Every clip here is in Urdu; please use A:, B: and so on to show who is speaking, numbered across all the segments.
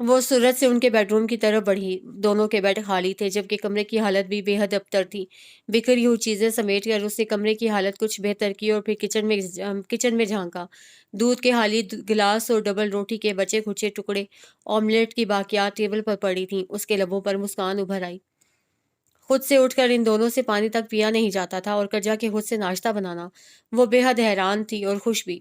A: وہ سرعت سے ان کے بیڈ روم کی طرف بڑھی۔ دونوں کے بیڈ خالی تھے، جبکہ کمرے کی حالت بھی بے حد ابتر تھی۔ بکھری ہوئی چیزیں سمیٹ کر اس نے کمرے کی حالت کچھ بہتر کی اور پھر کچن میں جھانکا۔ دودھ کے خالی گلاس اور ڈبل روٹی کے بچے کھچے ٹکڑے، آملیٹ کی باقیات ٹیبل پر پڑی تھیں۔ اس کے لبوں پر مسکان ابھر آئی۔ خود سے اٹھ کر ان دونوں سے پانی تک پیا نہیں جاتا تھا اور کجا کے خود سے ناشتہ بنانا۔ وہ بے حد حیران تھی اور خوش بھی۔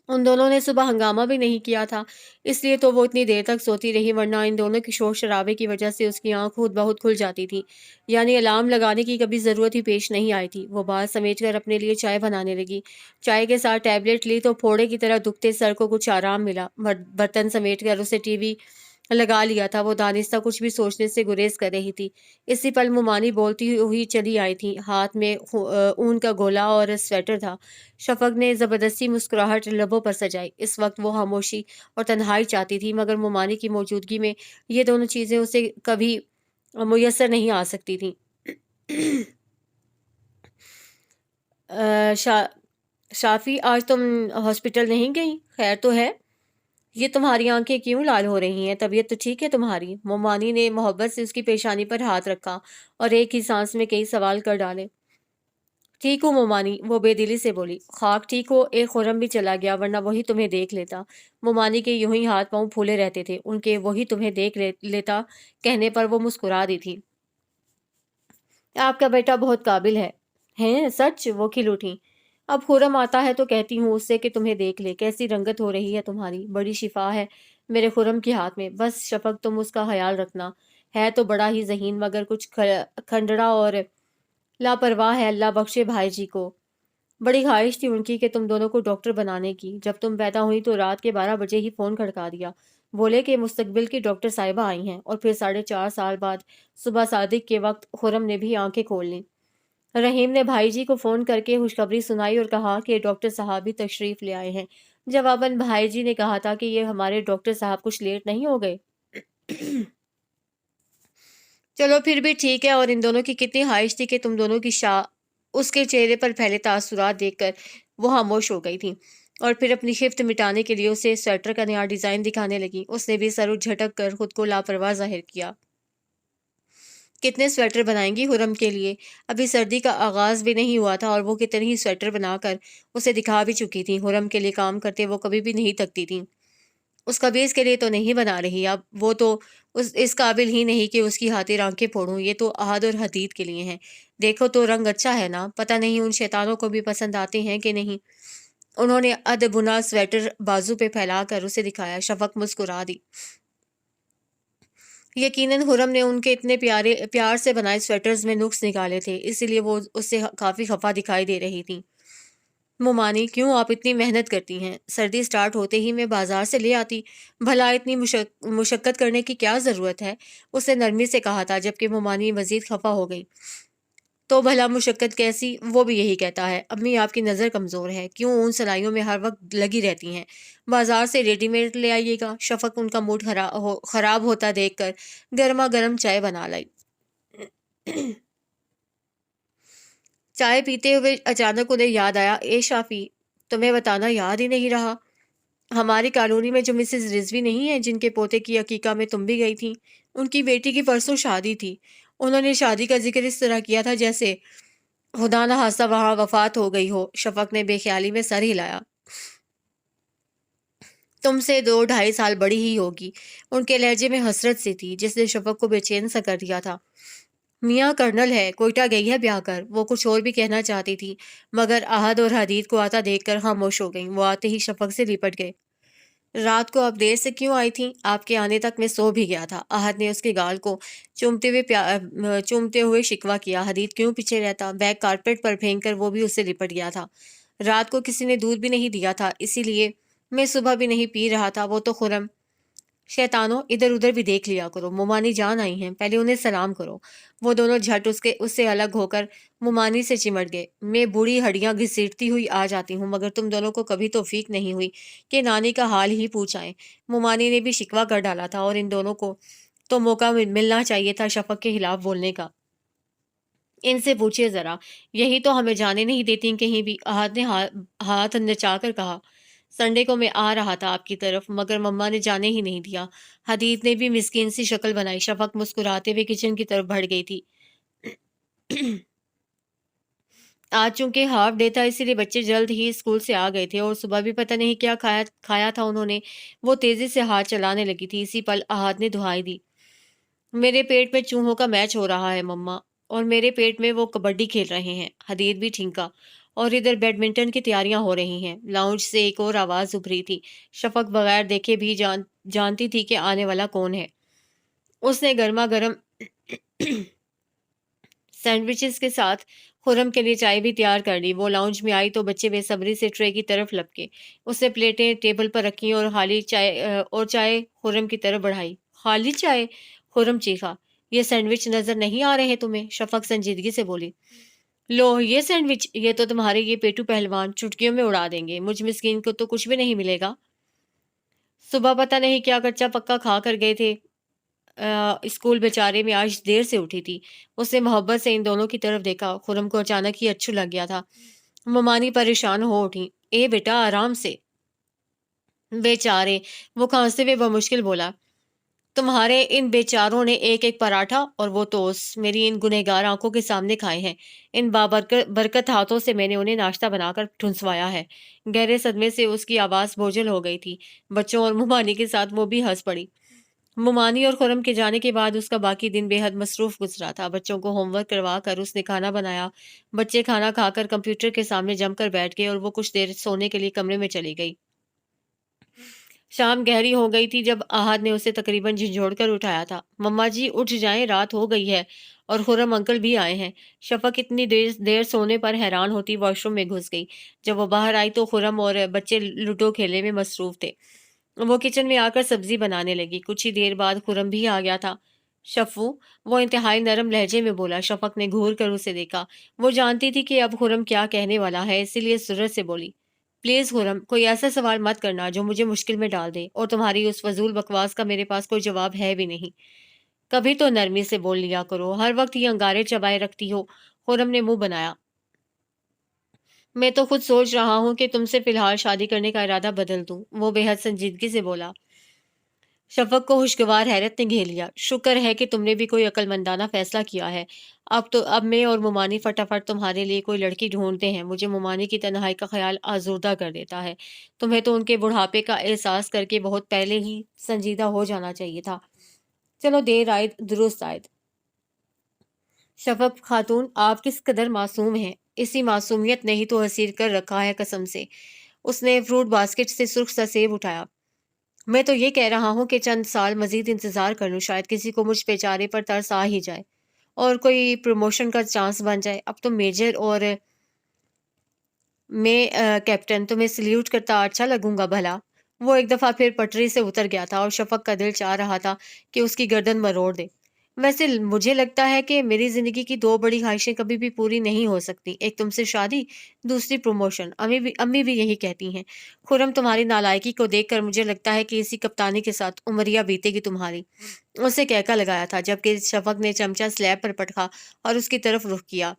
A: ان دونوں نے صبح ہنگامہ بھی نہیں کیا تھا، اس لیے تو وہ اتنی دیر تک سوتی رہی، ورنہ ان دونوں کی شور شرابے کی وجہ سے اس کی آنکھ خود بہت کھل جاتی تھی۔ یعنی الارم لگانے کی کبھی ضرورت ہی پیش نہیں آئی تھی۔ وہ بال سمیٹ کر اپنے لیے چائے بنانے لگی۔ چائے کے ساتھ ٹیبلٹ لی تو پھوڑے کی طرح دکھتے سر کو کچھ آرام ملا۔ برتن سمیٹ کر اسے ٹی وی لگا لیا تھا۔ وہ دانستہ کچھ بھی سوچنے سے گریز کر رہی تھی۔ اسی پل مومانی بولتی ہوئی چلی آئی تھی۔ ہاتھ میں اون کا گولا اور سویٹر تھا۔ شفق نے زبردستی مسکراہٹ لبوں پر سجائی۔ اس وقت وہ خاموشی اور تنہائی چاہتی تھی، مگر مومانی کی موجودگی میں یہ دونوں چیزیں اسے کبھی میسر نہیں آ سکتی تھیں۔ شافی، آج تم ہاسپٹل نہیں گئی؟ خیر تو ہے؟ یہ تمہاری آنکھیں کیوں لال ہو رہی ہیں؟ طبیعت تو ٹھیک ہے تمہاری؟ مومانی نے محبت سے اس کی پیشانی پر ہاتھ رکھا اور ایک ہی سانس میں کئی سوال کر ڈالے۔ ٹھیک ہوں مومانی، وہ بے دلی سے بولی۔ خاک ٹھیک ہو، ایک خرم بھی چلا گیا، ورنہ وہی تمہیں دیکھ لیتا۔ مومانی کے یوں ہی ہاتھ پاؤں پھولے رہتے تھے۔ ان کے وہی تمہیں دیکھ لیتا کہنے پر وہ مسکرا دی تھی۔ آپ کا بیٹا بہت قابل ہے۔ ہیں سچ؟ وہ کھل اٹھی۔ اب خرم آتا ہے تو کہتی ہوں اس سے کہ تمہیں دیکھ لے۔ کیسی رنگت ہو رہی ہے تمہاری، بڑی شفا ہے میرے خرم کے ہاتھ میں۔ بس شفق تم اس کا خیال رکھنا۔ ہے تو بڑا ہی ذہین، مگر کچھ کھنڈڑا اور لاپرواہ ہے۔ اللہ بخشے بھائی جی کو۔ بڑی خواہش تھی ان کی کہ تم دونوں کو ڈاکٹر بنانے کی۔ جب تم پیدا ہوئی تو رات کے 12 بجے ہی فون کھڑکا دیا۔ بولے کہ مستقبل کی ڈاکٹر صاحبہ آئی ہیں، اور پھر 4.5 سال بعد صبح صادق کے وقت خرم نے بھی آنکھیں کھول لیں۔ رحیم نے بھائی جی کو فون کر کے خوشخبری سنائی اور کہا کہ ڈاکٹر صاحب بھی تشریف لے آئے ہیں۔ جواباً بھائی جی نے کہا تھا کہ یہ ہمارے ڈاکٹر صاحب کچھ لیٹ نہیں ہو گئے؟ چلو پھر بھی ٹھیک ہے۔ اور ان دونوں کی کتنی خواہش تھی کہ تم دونوں کی اس کے چہرے پر پھیلے تاثرات دیکھ کر وہ خاموش ہو گئی تھی، اور پھر اپنی خفت مٹانے کے لیے اسے سویٹر کا نیا ڈیزائن دکھانے لگی۔ اس نے بھی سر جھٹک کر خود کو لاپرواہ ظاہر کیا۔ کتنے سویٹر بنائیں گی خرم کے لیے؟ ابھی سردی کا آغاز بھی نہیں ہوا تھا اور وہ کتنے ہی سویٹر بنا کر اسے دکھا بھی چکی تھی۔ خرم کے لیے کام کرتے وہ کبھی بھی نہیں تکتی تھی۔ اس خبیث کے لیے تو نہیں بنا رہی اب، وہ تو اس قابل ہی نہیں کہ اس کی خاطر آنکھیں پھوڑوں۔ یہ تو احد اور حدید کے لیے ہیں۔ دیکھو تو رنگ اچھا ہے نا؟ پتہ نہیں ان شیطانوں کو بھی پسند آتے ہیں کہ نہیں۔ انہوں نے بنا سویٹر بازو پہ پھیلا کر اسے دکھایا۔ شفق مسکرا دی۔ یقیناً خرم نے ان کے اتنے پیار سے بنائے سویٹرز میں نقص نکالے تھے، اسی لیے وہ اس سے کافی خفا دکھائی دے رہی تھی۔ مومانی، کیوں آپ اتنی محنت کرتی ہیں؟ سردی سٹارٹ ہوتے ہی میں بازار سے لے آتی، بھلا اتنی مشقت کرنے کی کیا ضرورت ہے؟ اس نے نرمی سے کہا تھا، جبکہ مومانی مزید خفا ہو گئی۔ تو بھلا مشقت کیسی؟ وہ بھی یہی کہتا ہے۔ امی آپ کی نظر کمزور ہے، کیوں اون سلائیوں میں ہر وقت لگی رہتی ہیں؟ بازار سے ریڈی میڈ لے آئیے گا۔ شفق ان کا موڈ خراب ہوتا دیکھ کر گرما گرم چائے بنا لائی۔ چائے پیتے ہوئے اچانک انہیں یاد آیا، اے شافی، تمہیں بتانا یاد ہی نہیں رہا، ہماری کالونی میں جو مسز رضوی نہیں ہے، جن کے پوتے کی عقیقہ میں تم بھی گئی تھی، ان کی بیٹی کی پرسوں شادی تھی۔ انہوں نے شادی کا ذکر اس طرح کیا تھا جیسے خدا نہ خواستہ وہاں وفات ہو گئی ہو۔ شفق نے بے خیالی میں سر ہلایا۔ تم سے 2-2.5 سال بڑی ہی ہوگی۔ ان کے لہجے میں حسرت سی تھی جس نے شفق کو بے چین سا کر دیا تھا۔ میاں کرنل ہے، کوئٹہ گئی ہے بیاہ کر۔ وہ کچھ اور بھی کہنا چاہتی تھی، مگر احد اور حدید کو آتا دیکھ کر خاموش ہو گئیں۔ وہ آتے ہی شفق سے لپٹ گئے۔ رات کو آپ دیر سے کیوں آئی تھیں؟ آپ کے آنے تک میں سو بھی گیا تھا۔ احد نے اس کے گال کو چومتے ہوئے شکوہ کیا۔ حدید کیوں پیچھے رہتا؟ بیگ کارپیٹ پر پھینک کر وہ بھی اس سے لپٹ گیا تھا۔ رات کو کسی نے دودھ بھی نہیں دیا تھا، اسی لیے میں صبح بھی نہیں پی رہا تھا۔ وہ تو خرم، شیطانوں، ادھر ادھر بھی دیکھ لیا کرو، مومانی جان آئی ہیں، پہلے انہیں سلام کرو۔ وہ دونوں جھٹ اس سے الگ ہو کر مومانی سے چمٹ گئے۔ میں بوڑھی ہڈیاں گھسیٹتی ہوئی آ جاتی ہوں، مگر تم دونوں کو کبھی توفیق نہیں ہوئی کہ نانی کا حال ہی پوچھ آئیں۔ مومانی نے بھی شکوہ کر ڈالا تھا، اور ان دونوں کو تو موقع ملنا چاہیے تھا شفق کے خلاف بولنے کا۔ ان سے پوچھئے ذرا، یہی تو ہمیں جانے نہیں دیتی کہیں بھی۔ احد نے ہاتھ نچا کر کہا۔ سنڈے کو میں آ رہا تھا آپ کی طرف، مگر مما نے جانے ہی نہیں دیا۔ حدید نے بھی مسکین سی شکل بنائی۔ شفق مسکراتے ہوئے کچن کی طرف بڑھ گئی تھی۔ آج چونکہ ہاف ڈے تھا، اسی لیے بچے جلد ہی اسکول سے آ گئے تھے، اور صبح بھی پتہ نہیں کیا کھایا تھا انہوں نے۔ وہ تیزی سے ہاتھ چلانے لگی تھی۔ اسی پل احاد نے دعائی دی۔ میرے پیٹ میں چوہوں کا میچ ہو رہا ہے مما، اور میرے پیٹ میں وہ کبڈی کھیل رہے ہیں۔ حدید بھی ٹھنکا۔ اور ادھر بیڈمنٹن کی تیاریاں ہو رہی ہیں۔ لاؤنج سے ایک اور آواز ابھری تھی۔ شفق بغیر دیکھے بھی جانتی تھی کہ آنے والا کون ہے۔ اس نے گرما گرم سینڈوچز کے ساتھ خرم کے لیے چائے بھی تیار کر لی۔ وہ لاؤنج میں آئی تو بچے بے صبری سے ٹرے کی طرف لپکے۔ اس نے پلیٹیں ٹیبل پر رکھیں اور چائے خرم کی طرف بڑھائی۔ خالی چائے؟ خرم چیخا۔ یہ سینڈوچ نظر نہیں آ رہے تمہیں؟ شفق سنجیدگی سے بولی۔ لو یہ سینڈوچ، یہ تو تمہارے یہ پیٹو پہلوان چٹکیوں میں اڑا دیں گے، مجھ مسکین کو تو کچھ بھی نہیں ملے گا۔ صبح پتہ نہیں کیا کچا پکا کھا کر گئے تھے اسکول، بیچارے میں آج دیر سے اٹھی تھی۔ اس نے محبت سے ان دونوں کی طرف دیکھا۔ خرم کو اچانک ہی اچھو لگ گیا تھا۔ ممانی پریشان ہو اٹھی۔ اے بیٹا آرام سے۔ بیچارے، وہ کھانستے ہوئے بمشکل بولا۔ تمہارے ان بیچاروں نے ایک ایک پراٹھا اور وہ توست میری ان گنہگار آنکھوں کے سامنے کھائے ہیں۔ ان بابرکت ہاتھوں سے میں نے انہیں ناشتہ بنا کر ٹھنسوایا ہے۔ گہرے صدمے سے اس کی آواز بوجھل ہو گئی تھی۔ بچوں اور ممانی کے ساتھ وہ بھی ہنس پڑی۔ ممانی اور خرم کے جانے کے بعد اس کا باقی دن بے حد مصروف گزرا تھا۔ بچوں کو ہوم ورک کروا کر اس نے کھانا بنایا۔ بچے کھانا کھا کر کمپیوٹر کے سامنے جم کر بیٹھ گئے، اور وہ کچھ دیر سونے کے لیے کمرے میں چلی گئی۔ شام گہری ہو گئی تھی جب احاد نے اسے تقریباً جھنجھوڑ کر اٹھایا تھا۔ مما جی اٹھ جائیں، رات ہو گئی ہے، اور خرم انکل بھی آئے ہیں۔ شفق اتنی دیر سونے پر حیران ہوتی واش روم میں گھس گئی۔ جب وہ باہر آئی تو خرم اور بچے لوڈو کھیلنے میں مصروف تھے۔ وہ کچن میں آ کر سبزی بنانے لگی۔ کچھ ہی دیر بعد خرم بھی آ گیا تھا۔ شفو، وہ انتہائی نرم لہجے میں بولا۔ شفق نے گھور کر اسے دیکھا۔ وہ جانتی تھی کہ اب خرم کیا کہنے والا ہے، اسی لیے سرعت سے بولی۔ پلیز خرم، کوئی ایسا سوال مت کرنا جو مجھے مشکل میں ڈال دے، اور تمہاری اس فضول بکواس کا میرے پاس کوئی جواب ہے بھی نہیں۔ کبھی تو نرمی سے بول لیا کرو، ہر وقت یہ انگارے چبائے رکھتی ہو۔ خرم نے منہ بنایا۔ میں تو خود سوچ رہا ہوں کہ تم سے فی الحال شادی کرنے کا ارادہ بدل دوں، وہ بے حد سنجیدگی سے بولا۔ شفق کو خوشگوار حیرت نے گھیر لیا۔ شکر ہے کہ تم نے بھی کوئی عقل مندانہ فیصلہ کیا ہے۔ اب میں اور ممانی فٹافٹ تمہارے لیے کوئی لڑکی ڈھونڈتے ہیں۔ مجھے ممانی کی تنہائی کا خیال آزردہ کر دیتا ہے۔ تمہیں تو ان کے بڑھاپے کا احساس کر کے بہت پہلے ہی سنجیدہ ہو جانا چاہیے تھا۔ چلو دیر آئے درست آئے۔ شفق خاتون، آپ کس قدر معصوم ہیں۔ اسی معصومیت نے ہی تو اسیر کر رکھا ہے قسم سے۔ اس نے فروٹ باسکٹ سے سرخ سا سیب اٹھایا۔ میں تو یہ کہہ رہا ہوں کہ چند سال مزید انتظار کر لوں، شاید کسی کو مجھ بیچارے پر ترس آ ہی جائے اور کوئی پروموشن کا چانس بن جائے۔ اب تو میجر اور میں کیپٹن، تمہیں سلیوٹ کرتا اچھا لگوں گا بھلا۔ وہ ایک دفعہ پھر پٹری سے اتر گیا تھا، اور شفق کا دل چاہ رہا تھا کہ اس کی گردن مروڑ دے۔ ویسے مجھے لگتا ہے کہ میری زندگی کی دو بڑی خواہشیں کبھی بھی پوری نہیں ہو سکتی، ایک تم سے شادی، دوسری پروموشن۔ امی بھی یہی کہتی ہیں۔ خرم، تمہاری نالائکی کو دیکھ کر مجھے لگتا ہے کہ اسی کپتانی کے ساتھ عمریہ بیتے گی تمہاری۔ اسے کہکا لگایا تھا، جبکہ شفق نے چمچہ سلیب پر پٹکا اور اس کی طرف رخ کیا۔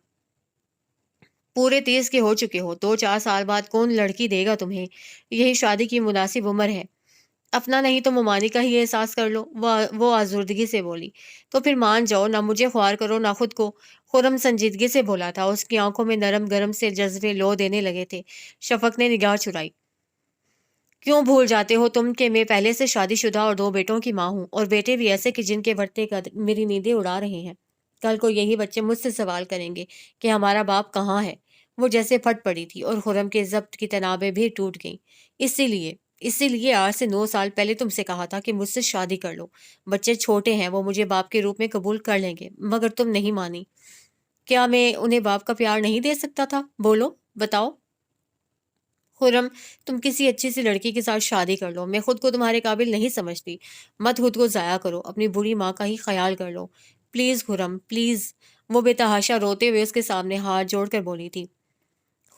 A: پورے 30 کے ہو چکے ہو، 2-4 سال بعد کون لڑکی دے گا تمہیں؟ یہی شادی کی مناسب عمر ہے۔ اپنا نہیں تو ممانی کا ہی احساس کر لو، وہ آزردگی سے بولی۔ تو پھر مان جاؤ، نہ مجھے خوار کرو نہ خود کو۔ خرم سنجیدگی سے بولا تھا۔ اس کی آنکھوں میں نرم گرم سے جذبے لو دینے لگے تھے۔ شفق نے نگاہ چرائی۔ کیوں بھول جاتے ہو تم کہ میں پہلے سے شادی شدہ اور 2 بیٹوں کی ماں ہوں، اور بیٹے بھی ایسے کہ جن کے بڑھتے قد میری نیندیں اڑا رہے ہیں۔ کل کو یہی بچے مجھ سے سوال کریں گے کہ ہمارا باپ کہاں ہے۔ وہ جیسے پھٹ پڑی تھی، اور خرم کے ضبط کی تنابیں بھی ٹوٹ گئیں۔ اسی لیے آج سے 9 سال پہلے تم سے کہا تھا کہ مجھ سے شادی کر لو۔ بچے چھوٹے ہیں، وہ مجھے باپ کے روپ میں قبول کر لیں گے، مگر تم نہیں مانی۔ کیا میں انہیں باپ کا پیار نہیں دے سکتا تھا؟ بولو، بتاؤ۔ خرم، تم کسی اچھی سی لڑکی کے ساتھ شادی کر لو، میں خود کو تمہارے قابل نہیں سمجھتی۔ مت خود کو ضائع کرو، اپنی بری ماں کا ہی خیال کر لو۔ Please Khurram, please. وہ بے تحاشا روتے ہوئے اس کے سامنے ہاتھ جوڑ کر بولی تھی۔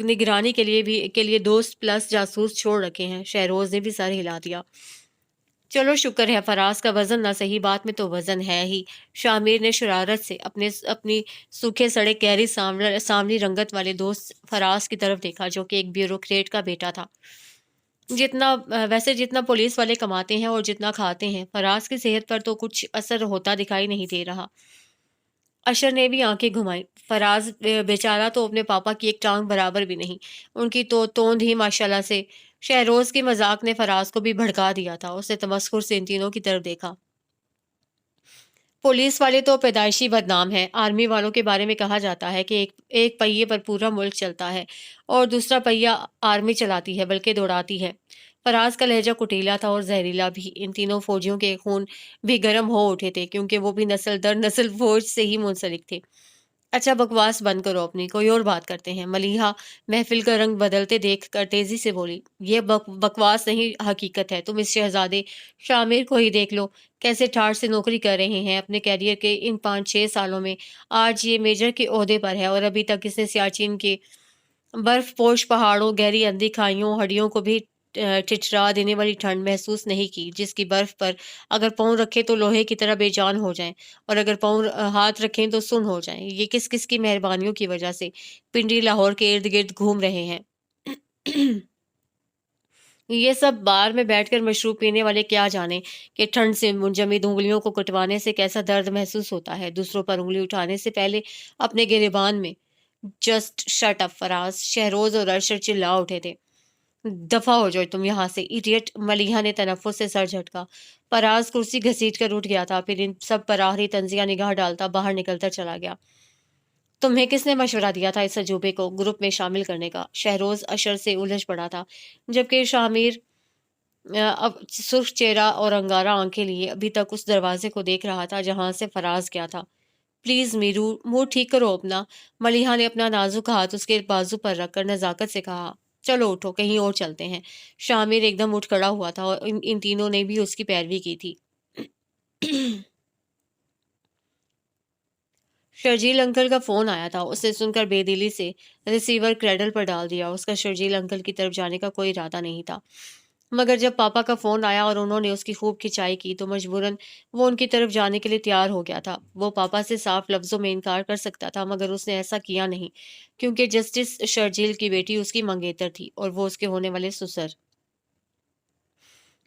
A: نگرانی کے لیے دوست پلس جاسوس چھوڑ رکھے ہیں۔ شہروز نے بھی سر ہلا دیا۔ چلو شکر ہے، فراز کا وزن نہ صحیح، بات میں تو وزن ہے ہی۔ شامیر نے شرارت سے اپنی سوکھے سڑے گہری سانولی رنگت والے دوست فراز کی طرف دیکھا، جو کہ ایک بیوروکریٹ کا بیٹا تھا۔ جتنا پولیس والے کماتے ہیں اور جتنا کھاتے ہیں، فراز کی صحت پر تو کچھ اثر ہوتا دکھائی نہیں دے رہا۔ اشر نے بھی آنکھیں گھمائیں۔ فراز بیچارہ تو اپنے پاپا کی ایک ٹانگ برابر بھی نہیں۔ ان کی تو توند ہی ماشاءاللہ سے۔ شہروز کے مذاق نے فراز کو بھی بھڑکا دیا تھا۔ اس نے تمسخر سے ان تینوں کی طرف دیکھا۔ پولیس والے تو پیدائشی بدنام ہیں۔ آرمی والوں کے بارے میں کہا جاتا ہے کہ ایک پہیے پر پورا ملک چلتا ہے اور دوسرا پہیہ آرمی چلاتی ہے، بلکہ دوڑاتی ہے۔ فراز کا لہجہ کٹیلا تھا اور زہریلا بھی۔ ان تینوں فوجیوں کے خون بھی گرم ہو اٹھے تھے، کیونکہ وہ بھی نسل در نسل فوج سے ہی منسلک تھے۔ اچھا بکواس بند کرو اپنی، کوئی اور بات کرتے ہیں۔ ملیحہ محفل کا رنگ بدلتے دیکھ کر تیزی سے بولی، یہ بکواس نہیں، حقیقت ہے۔ تم اس شہزادے شامر کو ہی دیکھ لو، کیسے ٹھاٹھ سے نوکری کر رہے ہیں اپنے کیریئر کے ان 5-6 سالوں میں۔ آج یہ میجر کے عہدے پر ہے اور ابھی تک اس نے سیاچن کے برف پوش پہاڑوں، گہری اندھی کھائیوں، ہڈیوں کو بھی ٹھٹرا دینے والی ٹھنڈ محسوس نہیں کی، جس کی برف پر اگر پاؤں رکھے تو لوہے کی طرح بے جان ہو جائیں اور اگر پاؤں ہاتھ رکھیں تو سن ہو جائیں۔ یہ کس کس کی مہربانیوں کی وجہ سے پنڈی لاہور کے ارد گرد گھوم رہے ہیں؟ یہ سب بار میں بیٹھ کر مشروب پینے والے کیا جانے کہ ٹھنڈ سے منجمد انگلیوں کو کٹوانے سے کیسا درد محسوس ہوتا ہے۔ دوسروں پر انگلی اٹھانے سے پہلے اپنے گریبان میں جسٹ شٹ اپ فراز! شہروز اور ارشد چلا اٹھے تھے۔ دفع ہو جاؤ تم یہاں سے، ایڈیٹ! ملیحہ نے تنفس سے سر جھٹکا۔ فراز کرسی گھسیٹ کر اٹھ گیا تھا، پھر ان سب پر آخری طنزیہ نگاہ ڈالتا باہر نکلتا چلا گیا۔ تمہیں کس نے مشورہ دیا تھا اس عجوبے کو گروپ میں شامل کرنے کا؟ شہروز اشر سے الجھ پڑا تھا، جبکہ شامیر اب سرخ چہرہ اور انگارہ آنکھیں لیے ابھی تک اس دروازے کو دیکھ رہا تھا جہاں سے فراز گیا تھا۔ پلیز میرو، موڈ ٹھیک کرو اپنا۔ ملیحہ نے اپنا نازک ہاتھ اس کے بازو پر رکھ کر نزاکت سے کہا۔ چلو اٹھو، کہیں اور چلتے ہیں۔ شامیر ایک دم اٹھ کھڑا ہوا تھا اور ان تینوں نے بھی اس کی پیروی کی تھی۔ شرجیل انکل کا فون آیا تھا۔ اس نے سن کر بے دلی سے ریسیور کریڈل پر ڈال دیا۔ اس کا شرجیل انکل کی طرف جانے کا کوئی ارادہ نہیں تھا، مگر جب پاپا کا فون آیا اور انہوں نے اس کی خوب کھچائی کی تو مجبوراً وہ ان کی طرف جانے کے لیے تیار ہو گیا تھا۔ وہ پاپا سے صاف لفظوں میں انکار کر سکتا تھا، مگر اس نے ایسا کیا نہیں، کیونکہ جسٹس شرجیل کی بیٹی اس کی منگیتر تھی اور وہ اس کے ہونے والے سسر۔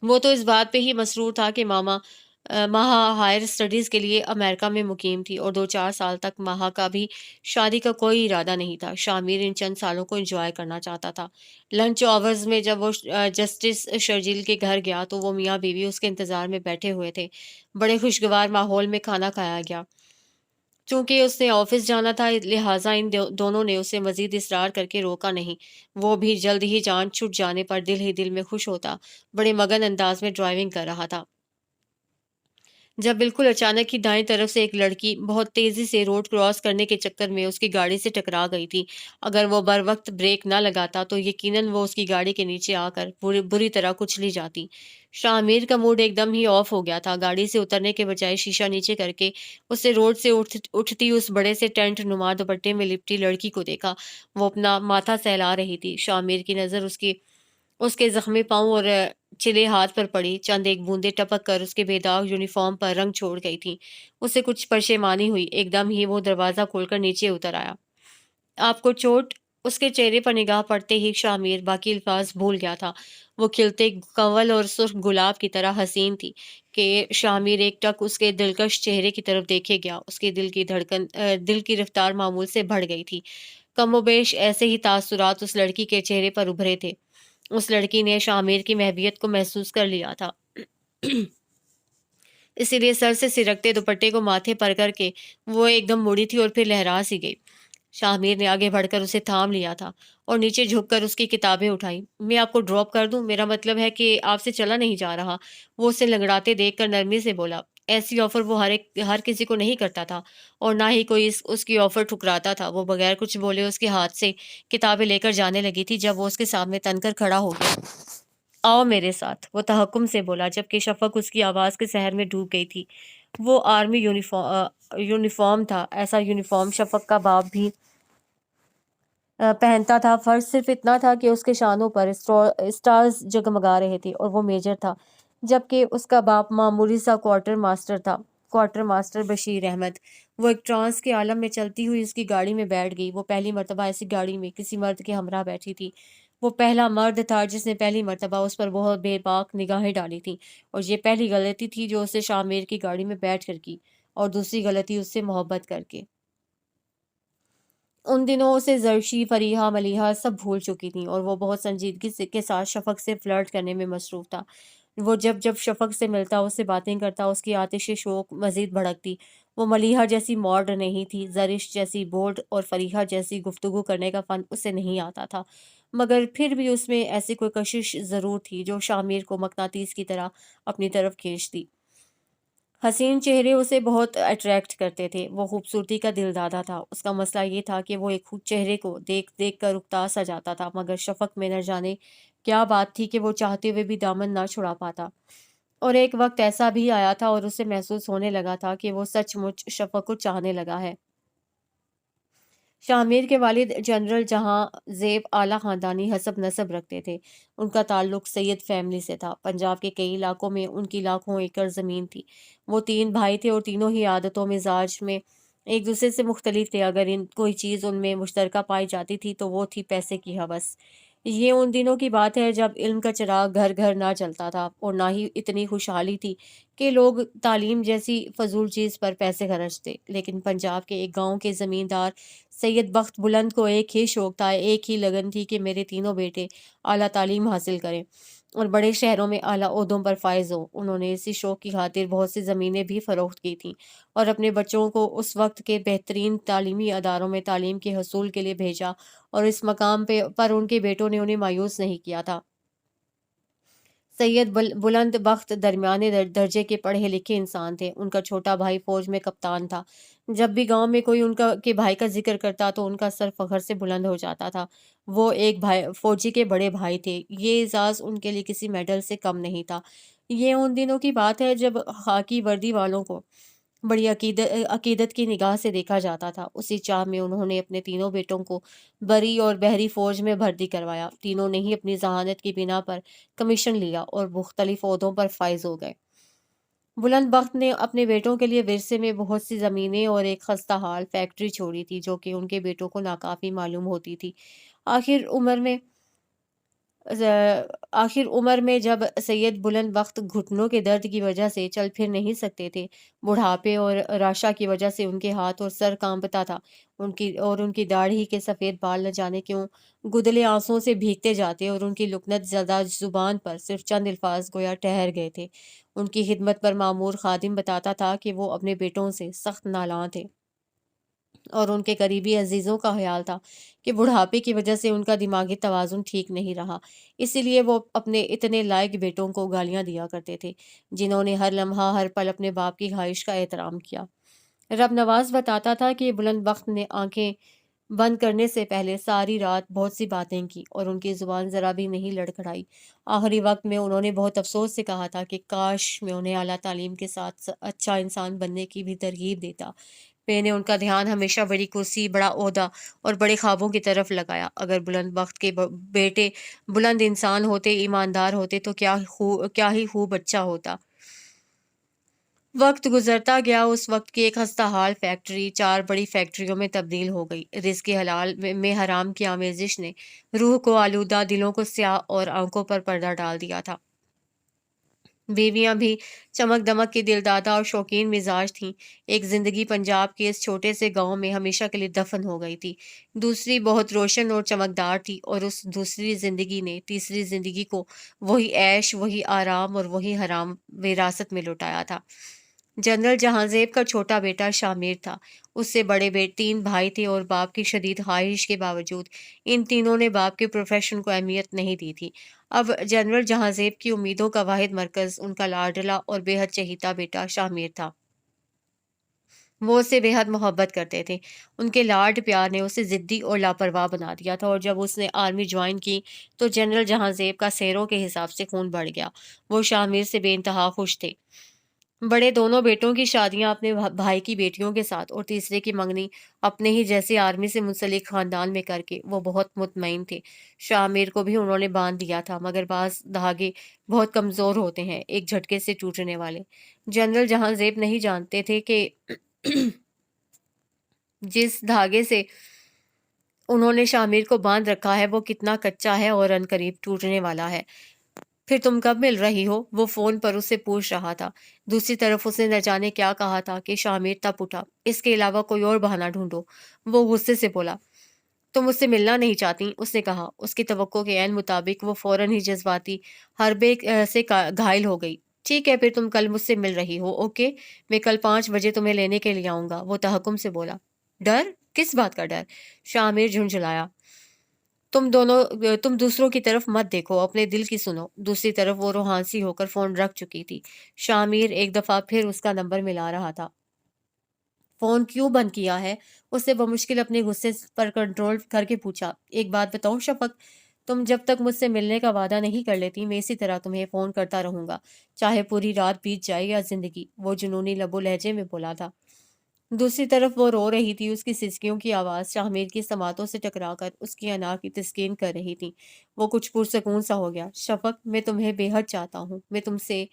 A: وہ تو اس بات پہ ہی مسرور تھا کہ ماہا ہائر اسٹڈیز کے لیے امریکہ میں مقیم تھی اور 2-4 سال تک ماہا کا بھی شادی کا کوئی ارادہ نہیں تھا۔ شامیر ان چند سالوں کو انجوائے کرنا چاہتا تھا۔ لنچ آورز میں جب وہ جسٹس شرجیل کے گھر گیا تو وہ میاں بیوی اس کے انتظار میں بیٹھے ہوئے تھے۔ بڑے خوشگوار ماحول میں کھانا کھایا گیا۔ چونکہ اس نے آفس جانا تھا، لہٰذا ان دونوں نے اسے مزید اصرار کر کے روکا نہیں۔ وہ بھی جلد ہی جان چھٹ جانے پر دل ہی دل میں خوش ہوتا بڑے مگن انداز میں ڈرائیونگ کر رہا تھا، جب بالکل اچانک ہی دائیں طرف سے ایک لڑکی بہت تیزی سے روڈ کراس کرنے کے چکر میں اس کی گاڑی سے ٹکرا گئی تھی۔ اگر وہ بر وقت بریک نہ لگاتا تو یقیناً وہ اس کی گاڑی کے نیچے آ کر بری طرح کچلی جاتی۔ شامیر کا موڈ ایک دم ہی آف ہو گیا تھا۔ گاڑی سے اترنے کے بجائے شیشہ نیچے کر کے اسے روڈ سے اٹھتی اس بڑے سے ٹینٹ نما دوپٹے میں لپٹی لڑکی کو دیکھا۔ وہ اپنا ماتھا سہلا رہی تھی۔ شامیر کی نظر اس کے زخمی پاؤں اور چلے ہاتھ پر پڑی۔ چند ایک بوندیں ٹپک کر اس کے بے داغ یونیفارم پر رنگ چھوڑ گئی تھیں۔ اسے کچھ پشیمانی ہوئی۔ ایک دم ہی وہ دروازہ کھول کر نیچے اتر آیا۔ آپ کو چوٹ؟ اس کے چہرے پر نگاہ پڑتے ہی شامیر باقی الفاظ بھول گیا تھا۔ وہ کھلتے کنول اور سرخ گلاب کی طرح حسین تھی کہ شامیر ایک ٹک اس کے دلکش چہرے کی طرف دیکھے گیا۔ اس کے دل کی رفتار معمول سے بڑھ گئی تھی۔ کم و بیش ایسے ہی تاثرات اس لڑکی کے چہرے پر ابھرے تھے۔ اس لڑکی نے شامیر کی محبیت کو محسوس کر لیا تھا، اسی لیے سر سے سرکتے دوپٹے کو ماتھے پر کر کے وہ ایک دم مڑی تھی اور پھر لہرا سی گئی۔ شامیر نے آگے بڑھ کر اسے تھام لیا تھا اور نیچے جھک کر اس کی کتابیں اٹھائیں۔ میں آپ کو ڈراپ کر دوں؟ میرا مطلب ہے کہ آپ سے چلا نہیں جا رہا۔ وہ اسے لنگڑاتے دیکھ کر نرمی سے بولا۔ ایسی آفر وہ ہر کسی کو نہیں کرتا تھا اور نہ ہی کوئی اس کی آفر ٹھکراتا تھا۔ وہ بغیر کچھ بولے اس کے ہاتھ سے کتابیں لے کر جانے لگی تھی جب وہ اس کے سامنے تن کر کھڑا ہو گیا۔ آؤ میرے ساتھ، وہ تحکم سے بولا، جبکہ شفق اس کی آواز کے سحر میں ڈوب گئی تھی۔ وہ آرمی یونیفارم تھا۔ ایسا یونیفارم شفق کا باپ بھی پہنتا تھا، فرق صرف اتنا تھا کہ اس کے شانوں پر اسٹارز جگمگا رہے تھے اور وہ میجر تھا، جبکہ اس کا باپ معمولی سا کوارٹر ماسٹر تھا۔ Quarter master Bashir Ahmad. وہ ایک ٹرانس کے عالم میں چلتی ہوئی اس کی گاڑی میں بیٹھ گئی۔ وہ پہلی مرتبہ ایسی گاڑی میں کسی مرد کے ہمراہ بیٹھی تھی۔ وہ پہلا مرد تھا جس نے پہلی مرتبہ اس پر بہت بے باک نگاہیں ڈالی تھیں، اور یہ پہلی غلطی تھی جو اسے شاہ میر کی گاڑی میں بیٹھ کر کی، اور دوسری غلطی اس سے محبت کر کے۔ ان دنوں اسے زرشی، فریحہ، ملیحہ سب بھول چکی تھیں، اور وہ بہت سنجیدگی کے ساتھ شفق سے فلرٹ کرنے میں مصروف تھا۔ وہ جب شفق سے ملتا، اس سے باتیں کرتا، اس کی آتش شوق مزید بھڑکتی۔ وہ ملیحہ جیسی ماڈ نہیں تھی، زرش جیسی بولڈ اور فریحہ جیسی گفتگو کرنے کا فن اسے نہیں آتا تھا، مگر پھر بھی اس میں ایسی کوئی کشش ضرور تھی جو شاہ میر کو مقناطیس کی طرح اپنی طرف کھینچتی۔ حسین چہرے اسے بہت اٹریکٹ کرتے تھے۔ وہ خوبصورتی کا دل دادا تھا۔ اس کا مسئلہ یہ تھا کہ وہ ایک چہرے کو دیکھ دیکھ کر اکتا سا جاتا تھا، مگر شفق میں نہ جانے کیا بات تھی کہ وہ چاہتے ہوئے بھی دامن نہ چھڑا پاتا۔ اور ایک وقت ایسا بھی آیا تھا اور اسے محسوس ہونے لگا تھا کہ وہ سچ مچ شفق کو چاہنے لگا ہے۔ شاہ میر کے والد جنرل جہاں زیب اعلیٰ خاندانی حسب نسب رکھتے تھے۔ ان کا تعلق سید فیملی سے تھا۔ پنجاب کے کئی علاقوں میں ان کی لاکھوں ایکڑ زمین تھی۔ وہ 3 بھائی تھے اور تینوں ہی عادتوں مزاج میں ایک دوسرے سے مختلف تھے۔ اگر کوئی چیز ان میں مشترکہ پائی جاتی تھی تو وہ تھی پیسے کی ہوس۔ یہ ان دنوں کی بات ہے جب علم کا چراغ گھر گھر نہ چلتا تھا، اور نہ ہی اتنی خوشحالی تھی کہ لوگ تعلیم جیسی فضول چیز پر پیسے خرچتے۔ لیکن پنجاب کے ایک گاؤں کے زمیندار سید بخت بلند کو ایک ہی شوق تھا، ایک ہی لگن تھی کہ میرے تینوں بیٹے اعلیٰ تعلیم حاصل کریں اور بڑے شہروں میں اعلیٰ عہدوں پر فائز ہوں۔ انہوں نے اسی شوق کی خاطر بہت سی زمینیں بھی فروخت کی تھیں، اور اپنے بچوں کو اس وقت کے بہترین تعلیمی اداروں میں تعلیم کے حصول کے لیے بھیجا، اور اس مقام پر ان کے بیٹوں نے انہیں مایوس نہیں کیا تھا۔ سید بلند بخت درمیانے درجے کے پڑھے لکھے انسان تھے۔ ان کا چھوٹا بھائی فوج میں کپتان تھا۔ جب بھی گاؤں میں کوئی ان کے بھائی کا ذکر کرتا تو ان کا سر فخر سے بلند ہو جاتا تھا۔ وہ ایک فوجی کے بڑے بھائی تھے۔ یہ اعزاز ان کے لیے کسی میڈل سے کم نہیں تھا۔ یہ ان دنوں کی بات ہے جب خاکی وردی والوں کو بڑی عقیدت کی نگاہ سے دیکھا جاتا تھا۔ اسی چاہ میں انہوں نے اپنے تینوں بیٹوں کو بری اور بحری فوج میں بھرتی کروایا۔ تینوں نے ہی اپنی ذہانت کی بنا پر کمیشن لیا اور مختلف عہدوں پر فائز ہو گئے۔ بلند بخت نے اپنے بیٹوں کے لیے ورثے میں بہت سی زمینیں اور ایک خستہ حال فیکٹری چھوڑی تھی، جو کہ ان کے بیٹوں کو ناکافی معلوم ہوتی تھی۔ آخر عمر میں جب سید بلند بخت گھٹنوں کے درد کی وجہ سے چل پھر نہیں سکتے تھے، بڑھاپے اور راشا کی وجہ سے ان کے ہاتھ اور سر کانپتا تھا، ان کی داڑھی کے سفید بال نہ جانے کیوں گدلے آنسوؤں سے بھیگتے جاتے، اور ان کی لکنت زدہ زبان پر صرف چند الفاظ گویا ٹھہر گئے تھے۔ ان کی خدمت پر معمور خادم بتاتا تھا کہ وہ اپنے بیٹوں سے سخت نالاں تھے، اور ان کے قریبی عزیزوں کا خیال تھا کہ بڑھاپے کی وجہ سے ان کا دماغی توازن ٹھیک نہیں رہا، اسی لیے وہ اپنے اتنے لائق بیٹوں کو گالیاں دیا کرتے تھے، جنہوں نے ہر لمحہ ہر پل اپنے باپ کی خواہش کا احترام کیا۔ رب نواز بتاتا تھا کہ بلند بخت نے آنکھیں بند کرنے سے پہلے ساری رات بہت سی باتیں کی، اور ان کی زبان ذرا بھی نہیں لڑکھڑائی۔ آخری وقت میں انہوں نے بہت افسوس سے کہا تھا کہ کاش میں انہیں اعلیٰ تعلیم کے ساتھ اچھا انسان بننے کی بھی ترغیب دیتا۔ میں نے ان کا دھیان ہمیشہ بڑی کرسی، بڑا عہدہ اور بڑے خوابوں کی طرف لگایا۔ اگر بلند بخت کے بیٹے بلند انسان ہوتے، ایماندار ہوتے تو کیا ہی خوب اچھا ہوتا۔ وقت گزرتا گیا۔ اس وقت کی ایک خستہ حال فیکٹری 4 بڑی فیکٹریوں میں تبدیل ہو گئی۔ رزق حلال میں حرام کی آمیزش نے روح کو آلودہ، دلوں کو سیاہ اور آنکھوں پر پردہ ڈال دیا تھا۔ بیویاں بھی چمک دمک کی دل دادا اور شوقین مزاج تھیں۔ ایک زندگی پنجاب کے اس چھوٹے سے گاؤں میں ہمیشہ کے لیے دفن ہو گئی تھی، دوسری بہت روشن اور چمکدار تھی، اور اس دوسری زندگی نے تیسری زندگی کو وہی عیش، وہی آرام اور وہی حرام وراثت میں لوٹایا تھا۔ جنرل جہاں زیب کا چھوٹا بیٹا شاہ میر تھا۔ اس سے بڑے 3 بھائی تھے، اور باپ کی شدید خواہش کے باوجود ان تینوں نے باپ کے پروفیشن کو اہمیت نہیں دی تھی۔ اب جنرل جہاں زیب کی امیدوں کا واحد مرکز ان کا لاڈلا اور بے حد چہیتا بیٹا شاہ میر تھا۔ وہ اسے بے حد محبت کرتے تھے۔ ان کے لاڈ پیار نے اسے ضدی اور لاپرواہ بنا دیا تھا، اور جب اس نے آرمی جوائن کی تو جنرل جہاں زیب کا سیروں کے حساب سے خون بڑھ گیا۔ وہ شاہ میر سے بے انتہا خوش تھے۔ بڑے دونوں بیٹوں کی شادیاں اپنے بھائی کی بیٹیوں کے ساتھ اور تیسرے کی منگنی اپنے ہی جیسے آرمی سے منسلک خاندان میں کر کے وہ بہت مطمئن تھے۔ شاہ میر کو بھی انہوں نے باندھ دیا تھا، مگر بعض دھاگے بہت کمزور ہوتے ہیں، ایک جھٹکے سے ٹوٹنے والے۔ جنرل جہاں زیب نہیں جانتے تھے کہ جس دھاگے سے انہوں نے شاہ میر کو باندھ رکھا ہے وہ کتنا کچا ہے اور عنقریب ٹوٹنے والا ہے۔ پھر تم کب مل رہی ہو؟ وہ فون پر اس سے پوچھ رہا تھا۔ دوسری طرف اس نے نہ جانے کیا کہا تھا کہ شامیر تپ اٹھا۔ اس کے علاوہ کوئی اور بہانہ ڈھونڈو۔ وہ غصے سے بولا۔ تم مجھ سے ملنا نہیں چاہتی؟ اس نے کہا۔ اس کی توقع کے عین مطابق وہ فوراً ہی جذباتی حربے سے گھائل ہو گئی۔ ٹھیک ہے، پھر تم کل مجھ سے مل رہی ہو، اوکے؟ میں کل 5 بجے تمہیں لینے کے لیے آؤں گا، وہ تحکم سے بولا۔ ڈر؟ کس بات کا ڈر؟ شامیر جھنجھلایا۔ تم دوسروں کی طرف مت دیکھو، اپنے دل کی سنو۔ دوسری طرف وہ روحانسی ہو کر فون رکھ چکی تھی۔ شامیر ایک دفعہ پھر اس کا نمبر ملا رہا تھا۔ فون کیوں بند کیا ہے؟ اس سے بمشکل اپنے غصے پر کنٹرول کر کے پوچھا۔ ایک بات بتاؤ شفق، تم جب تک مجھ سے ملنے کا وعدہ نہیں کر لیتی میں اسی طرح تمہیں فون کرتا رہوں گا، چاہے پوری رات بیت جائے یا زندگی، وہ جنونی لب و لہجے میں بولا تھا۔ دوسری طرف وہ رو رہی تھی، اس کی سسکیوں کی آواز شاہمیر کی سماعتوں سے ٹکرا کر اس کی انا کی تسکین کر رہی تھی۔ وہ کچھ پرسکون سا ہو گیا۔ شفق، میں تمہیں بے حد چاہتا ہوں، میں تم سے…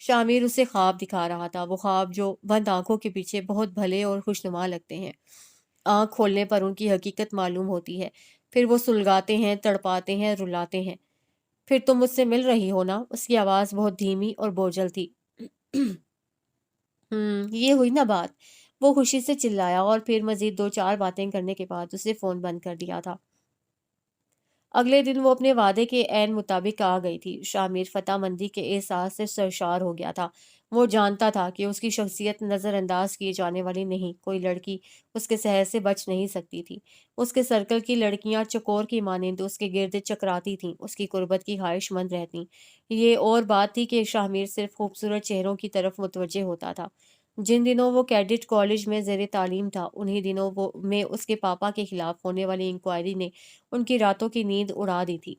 A: شامیر اسے خواب دکھا رہا تھا، وہ خواب جو بند آنکھوں کے پیچھے بہت بھلے اور خوشنما لگتے ہیں۔ آنکھ کھولنے پر ان کی حقیقت معلوم ہوتی ہے، پھر وہ سلگاتے ہیں، تڑپاتے ہیں، رلاتے ہیں۔ پھر تم مجھ سے مل رہی ہو نا؟ اس کی آواز بہت دھیمی اور بوجھل تھی۔ یہ ہوئی نا بات؟ وہ خوشی سے چلایا اور پھر مزید 2 4 باتیں کرنے کے بعد اسے فون بند کر دیا تھا۔ اگلے دن وہ اپنے وعدے کے عین مطابق آ گئی تھی۔ شامیر فتح مندی کے احساس سے سرشار ہو گیا تھا۔ وہ جانتا تھا کہ اس کی شخصیت نظر انداز کیے جانے والی نہیں، کوئی لڑکی اس کے سحر سے بچ نہیں سکتی تھی۔ اس کے سرکل کی لڑکیاں چکور کی مانند اس کے گرد چکراتی تھیں، اس کی قربت کی خواہش مند رہتیں۔ یہ اور بات تھی کہ شامیر صرف خوبصورت چہروں کی طرف متوجہ ہوتا تھا۔ جن دنوں وہ کیڈٹ کالج میں زیر تعلیم تھا، انہی دنوں میں اس کے پاپا کے خلاف ہونے والی انکوائری نے ان کی راتوں کی نیند اڑا دی تھی۔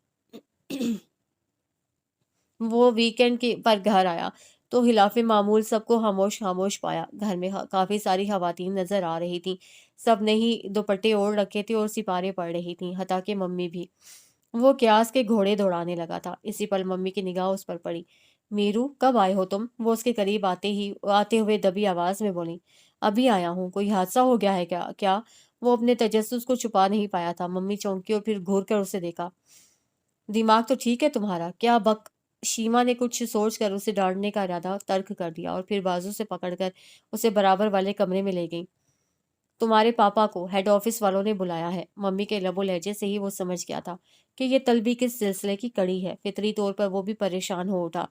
A: وہ ویکینڈ پر گھر آیا تو خلاف معمول سب کو خاموش خاموش پایا۔ گھر میں کافی ساری خواتین نظر آ رہی تھیں، سب نے ہی دوپٹے اوڑھ رکھے تھے اور سپارے پڑ رہی تھیں، حتیٰ کہ ممی بھی۔ وہ قیاس کے گھوڑے دوڑانے لگا تھا۔ اسی پل ممی کی نگاہ اس پر پڑی۔ میرو، کب آئے ہو تم؟ وہ اس کے قریب آتے ہوئے دبی آواز میں بولی۔ ابھی آیا ہوں۔ کوئی حادثہ ہو گیا ہے کیا؟ وہ اپنے تجسس کو چھپا نہیں پایا تھا۔ ممی چونکی اور پھر گھور کر اسے دیکھا۔ دماغ تو ٹھیک ہے تمہارا؟ کیا بک… شیما نے کچھ سوچ کر اسے ڈانٹنے کا ارادہ ترک کر دیا اور پھر بازو سے پکڑ کر اسے برابر والے کمرے میں لے گئی۔ تمہارے پاپا کو ہیڈ آفس والوں نے بلایا ہے۔ ممی کے لب و لہجے سے ہی وہ سمجھ گیا تھا کہ یہ طلبی کس سلسلے کی کڑی ہے۔ فطری طور پر وہ بھی پریشان ہو اٹھا۔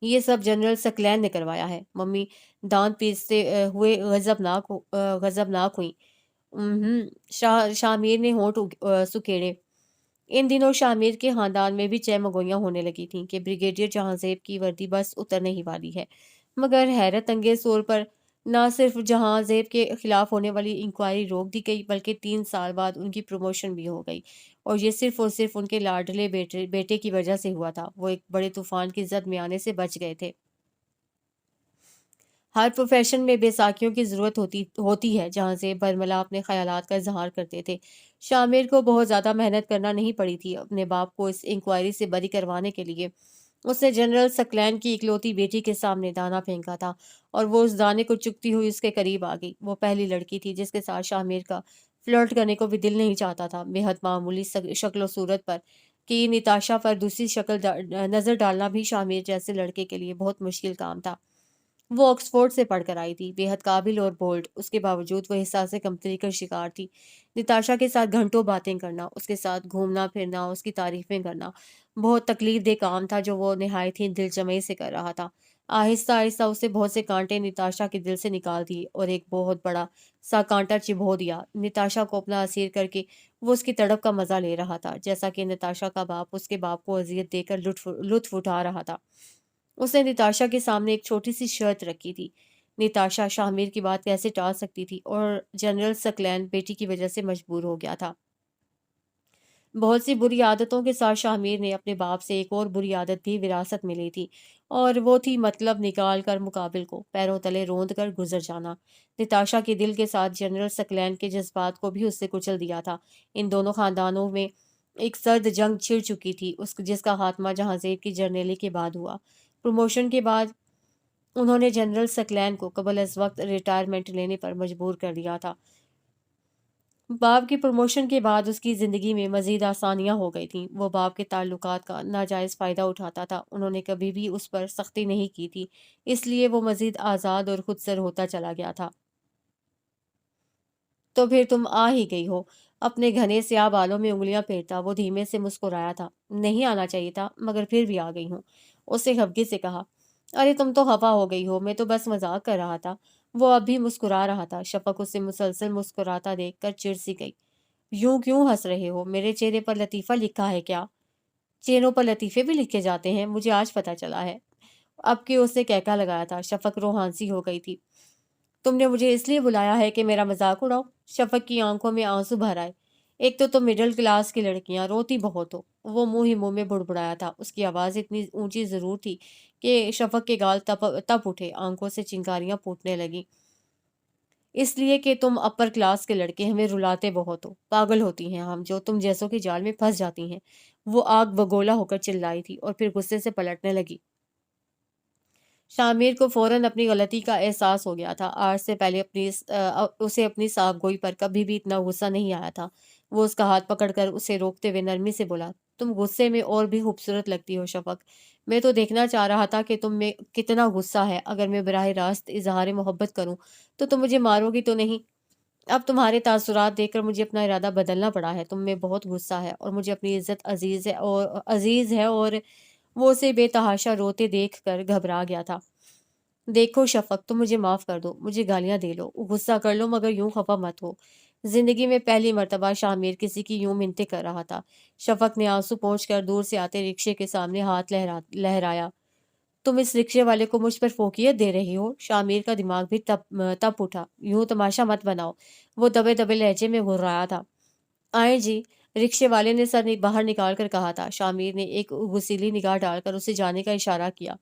A: یہ سب جنرل سکلین نے کروایا ہے۔ ممی دانت پیستے ہوئے غضبناک ہوئی۔ شامیر نے ہونٹ سکیڑے۔ ان دنوں شامیر کے خاندان میں بھی چہمگوئیاں ہونے لگی تھیں کہ بریگیڈیئر جہاں زیب کی وردی بس اترنے ہی والی ہے۔ مگر حیرت انگیز طور پر نہ صرف جہاں زیب کے خلاف ہونے والی انکوائری روک دی گئی بلکہ 3 سال بعد ان کی پروموشن بھی ہو گئی، اور یہ صرف اور صرف ان کے لاڈلے بیٹے کی وجہ سے ہوا تھا۔ وہ ایک بڑے طوفان کی زد میں آنے سے بچ گئے تھے۔ ہر پروفیشن میں بے ساکھیوں کی ضرورت ہوتی ہے، جہاں سے برملا اپنے خیالات کا اظہار کرتے تھے۔ شامیر کو بہت زیادہ محنت کرنا نہیں پڑی تھی اپنے باپ کو اس انکوائری سے بری کروانے کے لیے۔ اس نے جنرل سکلین کی اکلوتی بیٹی کے سامنے دانا پھینکا تھا اور وہ اس دانے کو چگتی ہوئی اس کے قریب آ گئی۔ وہ پہلی لڑکی تھی جس کے ساتھ شامیر کا فلرٹ کرنے کو بھی دل نہیں چاہتا تھا۔ بے حد معمولی شکل و صورت پر کہ نتاشا پر دوسری شکل نظر ڈالنا بھی شامیر جیسے لڑکے کے لیے بہت مشکل کام تھا۔ وہ آکسفورڈ سے پڑھ کر آئی تھی، بے حد قابل اور بولڈ۔ اس کے باوجود وہ احساس کمتری کا شکار تھی۔ نتاشا کے ساتھ گھنٹوں باتیں کرنا، اس کے ساتھ گھومنا پھرنا، اس کی تعریفیں کرنا بہت تکلیف دہ کام تھا جو وہ نہایت ہی دل جمعی سے کر رہا تھا۔ آہستہ آہستہ اسے بہت سے کانٹے نتاشا کے دل سے نکال دیے اور ایک بہت بڑا سا کانٹا چبھو دیا۔ نتاشا کو اپنا اسیر کر کے وہ اس کی تڑپ کا مزہ لے رہا تھا، جیسا کہ نتاشا کا باپ اس کے باپ کو اذیت دے کر لطف اٹھا رہا تھا۔ اس نے نتاشا کے سامنے ایک چھوٹی سی شرط رکھی تھی۔ نتاشا شامیر کی بات کیسے ٹال سکتی تھی، اور جنرل سکلین بیٹی کی وجہ سے مجبور ہو گیا تھا۔ بہت سی بری عادتوں کے ساتھ شاہ نے اپنے باپ سے ایک اور بری عادت بھی وراثت میں لی تھی، اور وہ تھی مطلب نکال کر مقابل کو پیروں تلے روند کر گزر جانا۔ نتاشا کے دل کے ساتھ جنرل سکلین کے جذبات کو بھی اس سے کچل دیا تھا۔ ان دونوں خاندانوں میں ایک سرد جنگ چھڑ چکی تھی، جس کا خاتمہ جہاں زیب کی جرنیلی کے بعد ہوا۔ پروموشن کے بعد انہوں نے جنرل سکلین کو قبل از وقت ریٹائرمنٹ لینے پر مجبور کر دیا تھا۔ باپ کی پروموشن کے بعد اس کی زندگی میں مزید آسانیاں ہو گئی تھیں۔ وہ باپ کے تعلقات کا ناجائز فائدہ اٹھاتا تھا، انہوں نے کبھی بھی اس پر سختی نہیں کی تھی، اس لیے وہ مزید آزاد اور خود سر ہوتا چلا گیا تھا۔ تو پھر تم آ ہی گئی ہو۔ اپنے گھنے سیاہ بالوں میں انگلیاں پھیرتا وہ دھیمے سے مسکرایا تھا۔ نہیں آنا چاہیے تھا، مگر پھر بھی آ گئی ہوں، اس نے خفگی سے کہا۔ ارے تم تو خفا ہو گئی ہو، میں تو بس مذاق کر رہا تھا۔ وہ اب بھی مسکرا رہا تھا۔ شفق اسے مسلسل مسکراتا دیکھ کر چڑ سی گئی۔ یوں کیوں ہنس رہے ہو؟ میرے چہرے پر لطیفہ لکھا ہے کیا؟ چہروں پر لطیفے بھی لکھے جاتے ہیں، مجھے آج پتہ چلا ہے۔ اب کہ اس نے کہکا لگایا تھا، شفق روحانسی ہو گئی تھی۔ تم نے مجھے اس لیے بلایا ہے کہ میرا مذاق اڑاؤ؟ شفق کی آنکھوں میں آنسو بھر آئے۔ ایک تو تم مڈل کلاس کی لڑکیاں روتی بہت ہو۔ وہ منہ ہی منہ میں بڑبڑایا تھا۔ اس کی آواز اتنی اونچی ضرور تھی کہ شفق کے گال تپ اٹھے، آنکھوں سے چنگاریاں پھوٹنے لگیں۔ اس لیے کہ تم اپر کلاس کے لڑکے ہمیں رلاتے بہت ہو، پاگل ہوتی ہیں ہم جو تم جیسوں کے جال میں پھنس جاتی ہیں۔ وہ آگ بگولا ہو کر چلائی تھی اور پھر غصے سے پلٹنے لگی۔ شامیر کو فوراً اپنی غلطی کا احساس ہو گیا تھا۔ آج سے پہلے اسے اپنی صاف گوئی پر کبھی بھی اتنا غصہ نہیں آیا تھا۔ وہ اس کا ہاتھ پکڑ کر اسے روکتے ہوئے نرمی سے بولا، تم غصے میں اور بھی خوبصورت لگتی ہو شفق۔ میں تو دیکھنا چاہ رہا تھا کہ تم میں کتنا غصہ ہے۔ اگر میں براہ راست اظہار محبت کروں تو تم مجھے مارو گی تو نہیں؟ اب تمہارے تاثرات دیکھ کر مجھے اپنا ارادہ بدلنا پڑا ہے۔ تم میں بہت غصہ ہے اور مجھے اپنی عزت عزیز ہے اور وہ اسے بے تحاشا روتے دیکھ کر گھبرا گیا تھا۔ دیکھو شفق، تم مجھے معاف کر دو، مجھے گالیاں دے لو، غصہ کر لو، مگر یوں خفا مت ہو۔ زندگی میں پہلی مرتبہ شامیر کسی کی یوں منتیں کر رہا تھا۔ شفق نے آنسو پہنچ کر دور سے آتے رکشے کے سامنے ہاتھ لہرایا۔ تم اس رکشے والے کو مجھ پر فوقیت دے رہی ہو؟ شامیر کا دماغ بھی تپ اٹھا۔ یوں تماشا مت بناؤ، وہ دبے دبے لہجے میں گھررایا تھا۔ آئیں جی، رکشے والے نے سر باہر نکال کر کہا تھا۔ شامیر نے ایک غسیلی نگاہ ڈال کر اسے جانے کا اشارہ کیا۔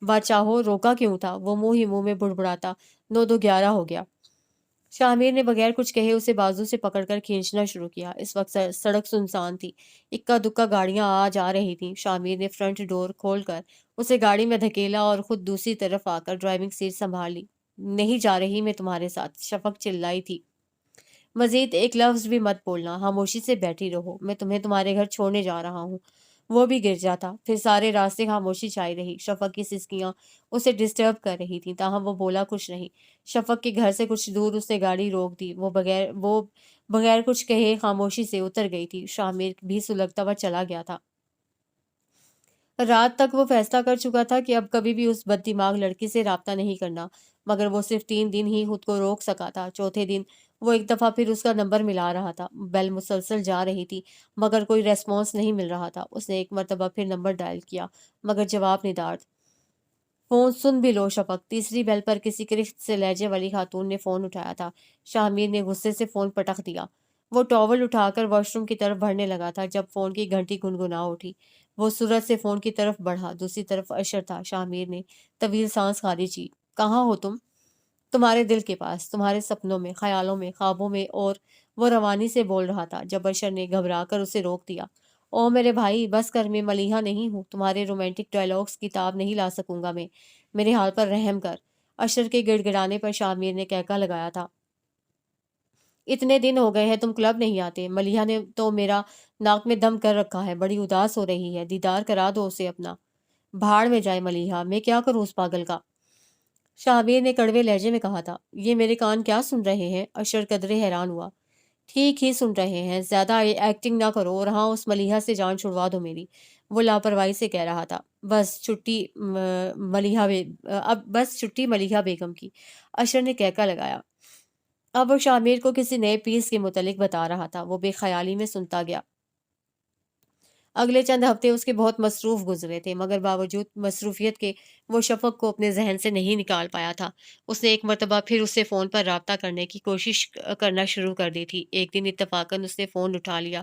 A: بادشاہو، روکا کیوں تھا؟ وہ منہ ہی منہ میں بڑبڑاتا۔ 9 2 11 ہو گیا۔ شامیر نے بغیر کچھ کہے اسے بازو سے پکڑ کر کھینچنا شروع کیا۔ اس وقت سڑک سنسان تھی، اکا دکا گاڑیاں آ جا رہی تھیں۔ شامیر نے فرنٹ ڈور کھول کر اسے گاڑی میں دھکیلا اور خود دوسری طرف آ کر ڈرائیونگ سیٹ سنبھال لی۔ نہیں جا رہی میں تمہارے ساتھ، شفق چلائی تھی۔ مزید ایک لفظ بھی مت بولنا، خاموشی سے بیٹھی رہو، میں تمہیں تمہارے گھر چھوڑنے جا رہا ہوں۔ وہ بھی گر جاتا، پھر سارے راستے خاموشی چھائی رہی۔ شفق کی سسکیاں اسے ڈسٹرب کر رہی تھیں، تاہم وہ بولا کچھ نہیں۔ شفق کے گھر سے کچھ دور اس نے گاڑی روک دی۔ وہ بغیر کچھ کہے خاموشی سے اتر گئی تھی۔ شامیر بھی سلگتا ہوا چلا گیا تھا۔ رات تک وہ فیصلہ کر چکا تھا کہ اب کبھی بھی اس بد دماغ لڑکی سے رابطہ نہیں کرنا، مگر وہ صرف 3 دن ہی خود کو روک سکا تھا۔ چوتھے دن وہ ایک دفعہ پھر اس کا نمبر ملا رہا تھا۔ بیل مسلسل جا رہی تھی، مگر کوئی ریسپانس نہیں مل رہا تھا۔ اس نے ایک مرتبہ پھر نمبر ڈائل کیا، مگر جواب ندارد۔ فون سن بھی لو شفق۔ تیسری بیل پر کسی کرخت سے لہجے والی خاتون نے فون اٹھایا تھا۔ شامیر نے غصے سے فون پٹخ دیا۔ وہ ٹاول اٹھا کر واش روم کی طرف بڑھنے لگا تھا جب فون کی گھنٹی گنگنا اٹھی۔ وہ سرعت سے فون کی طرف بڑھا، دوسری طرف اشر تھا۔ شامیر نے طویل سانس خارج کی۔ کہاں ہو تم؟ تمہارے دل کے پاس، تمہارے سپنوں میں، خیالوں میں، خوابوں میں، اور وہ روانی سے بول رہا تھا جب اشر نے گھبرا کر اسے روک دیا۔ او میرے بھائی، بس کر، میں ملیحہ نہیں ہوں، تمہارے رومانٹک ڈائیلاگز کی تاب نہیں لا سکوں گا میں، میرے حال پر رحم کر۔ اشر کے گڑ گڑانے پر شامیر نے کہکا لگایا تھا۔ اتنے دن ہو گئے ہیں تم کلب نہیں آتے، ملیحہ نے تو میرا ناک میں دم کر رکھا ہے، بڑی اداس ہو رہی ہے، دیدار کرا دو اسے اپنا۔ بھاڑ میں جائے ملیحہ، میں کیا کروں اس پاگل کا؟ شامیر نے کڑوے لہجے میں کہا تھا۔ یہ میرے کان کیا سن رہے ہیں؟ اشر قدرے حیران ہوا۔ ٹھیک ہی سن رہے ہیں، زیادہ ایکٹنگ نہ کرو اور ہاں اس ملیحہ سے جان چھڑوا دو میری، وہ لاپرواہی سے کہہ رہا تھا۔ بس چھٹی ملیحہ بیگم کی، اشر نے کہکا لگایا۔ اب وہ شامیر کو کسی نئے پیس کے متعلق بتا رہا تھا۔ وہ بے خیالی میں سنتا گیا۔ اگلے چند ہفتے اس کے بہت مصروف گزرے تھے، مگر باوجود مصروفیت کے وہ شفق کو اپنے ذہن سے نہیں نکال پایا تھا۔ اس نے ایک مرتبہ پھر اس سے فون پر رابطہ کرنے کی کوشش کرنا شروع کر دی تھی۔ ایک دن اتفاقاً اس نے فون اٹھا لیا۔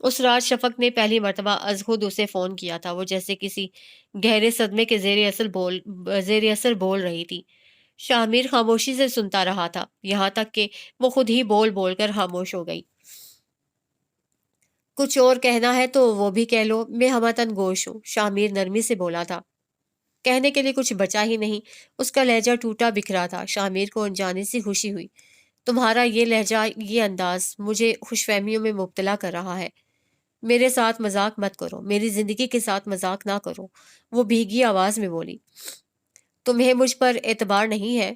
A: اس رات شفق نے پہلی مرتبہ از خود اسے فون کیا تھا۔ وہ جیسے کسی گہرے صدمے کے زیر اثر بول رہی تھی۔ شامیر خاموشی سے سنتا رہا تھا، یہاں تک کہ وہ خود ہی بول بول کر خاموش ہو گئی۔ کچھ اور کہنا ہے تو وہ بھی کہہ لو، میں ہمتن گوش ہوں، شامیر نرمی سے بولا تھا۔ کہنے کے لیے کچھ بچا ہی نہیں، اس کا لہجہ ٹوٹا بکھرا تھا۔ شامیر کو انجانے سے خوشی ہوئی۔ تمہارا یہ لہجہ، یہ انداز مجھے خوش فہمیوں میں مبتلا کر رہا ہے۔ میرے ساتھ مذاق مت کرو، میری زندگی کے ساتھ مذاق نہ کرو، وہ بھیگی آواز میں بولی۔ تمہیں مجھ پر اعتبار نہیں ہے؟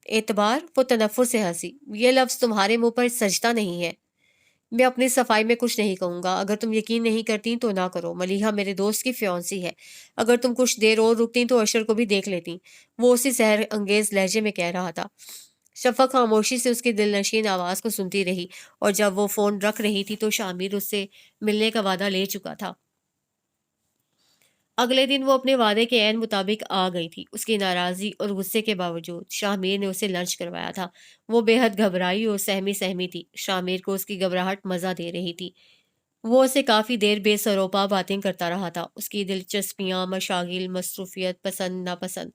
A: اعتبار؟ وہ تنفر سے ہنسی۔ یہ لفظ تمہارے منہ پر سجتا نہیں ہے۔ میں اپنی صفائی میں کچھ نہیں کہوں گا، اگر تم یقین نہیں کرتی تو نہ کرو۔ ملیحہ میرے دوست کی فیونسی ہے، اگر تم کچھ دیر اور رکتی تو اشر کو بھی دیکھ لیتی، وہ اسی سحر انگیز لہجے میں کہہ رہا تھا۔ شفق خاموشی سے اس کی دل نشین آواز کو سنتی رہی، اور جب وہ فون رکھ رہی تھی تو شامیر اس سے ملنے کا وعدہ لے چکا تھا۔ اگلے دن وہ اپنے وعدے کے عین مطابق آ گئی تھی۔ اس کی ناراضی اور غصے کے باوجود شامیر نے اسے لنچ کروایا تھا۔ وہ بے حد گھبرائی اور سہمی تھی۔ شامیر کو اس کی گھبراہٹ مزہ دے رہی تھی۔ وہ اسے کافی دیر بے سروپا باتیں کرتا رہا تھا، اس کی دلچسپیاں، مشاغل، مصروفیت، پسند ناپسند۔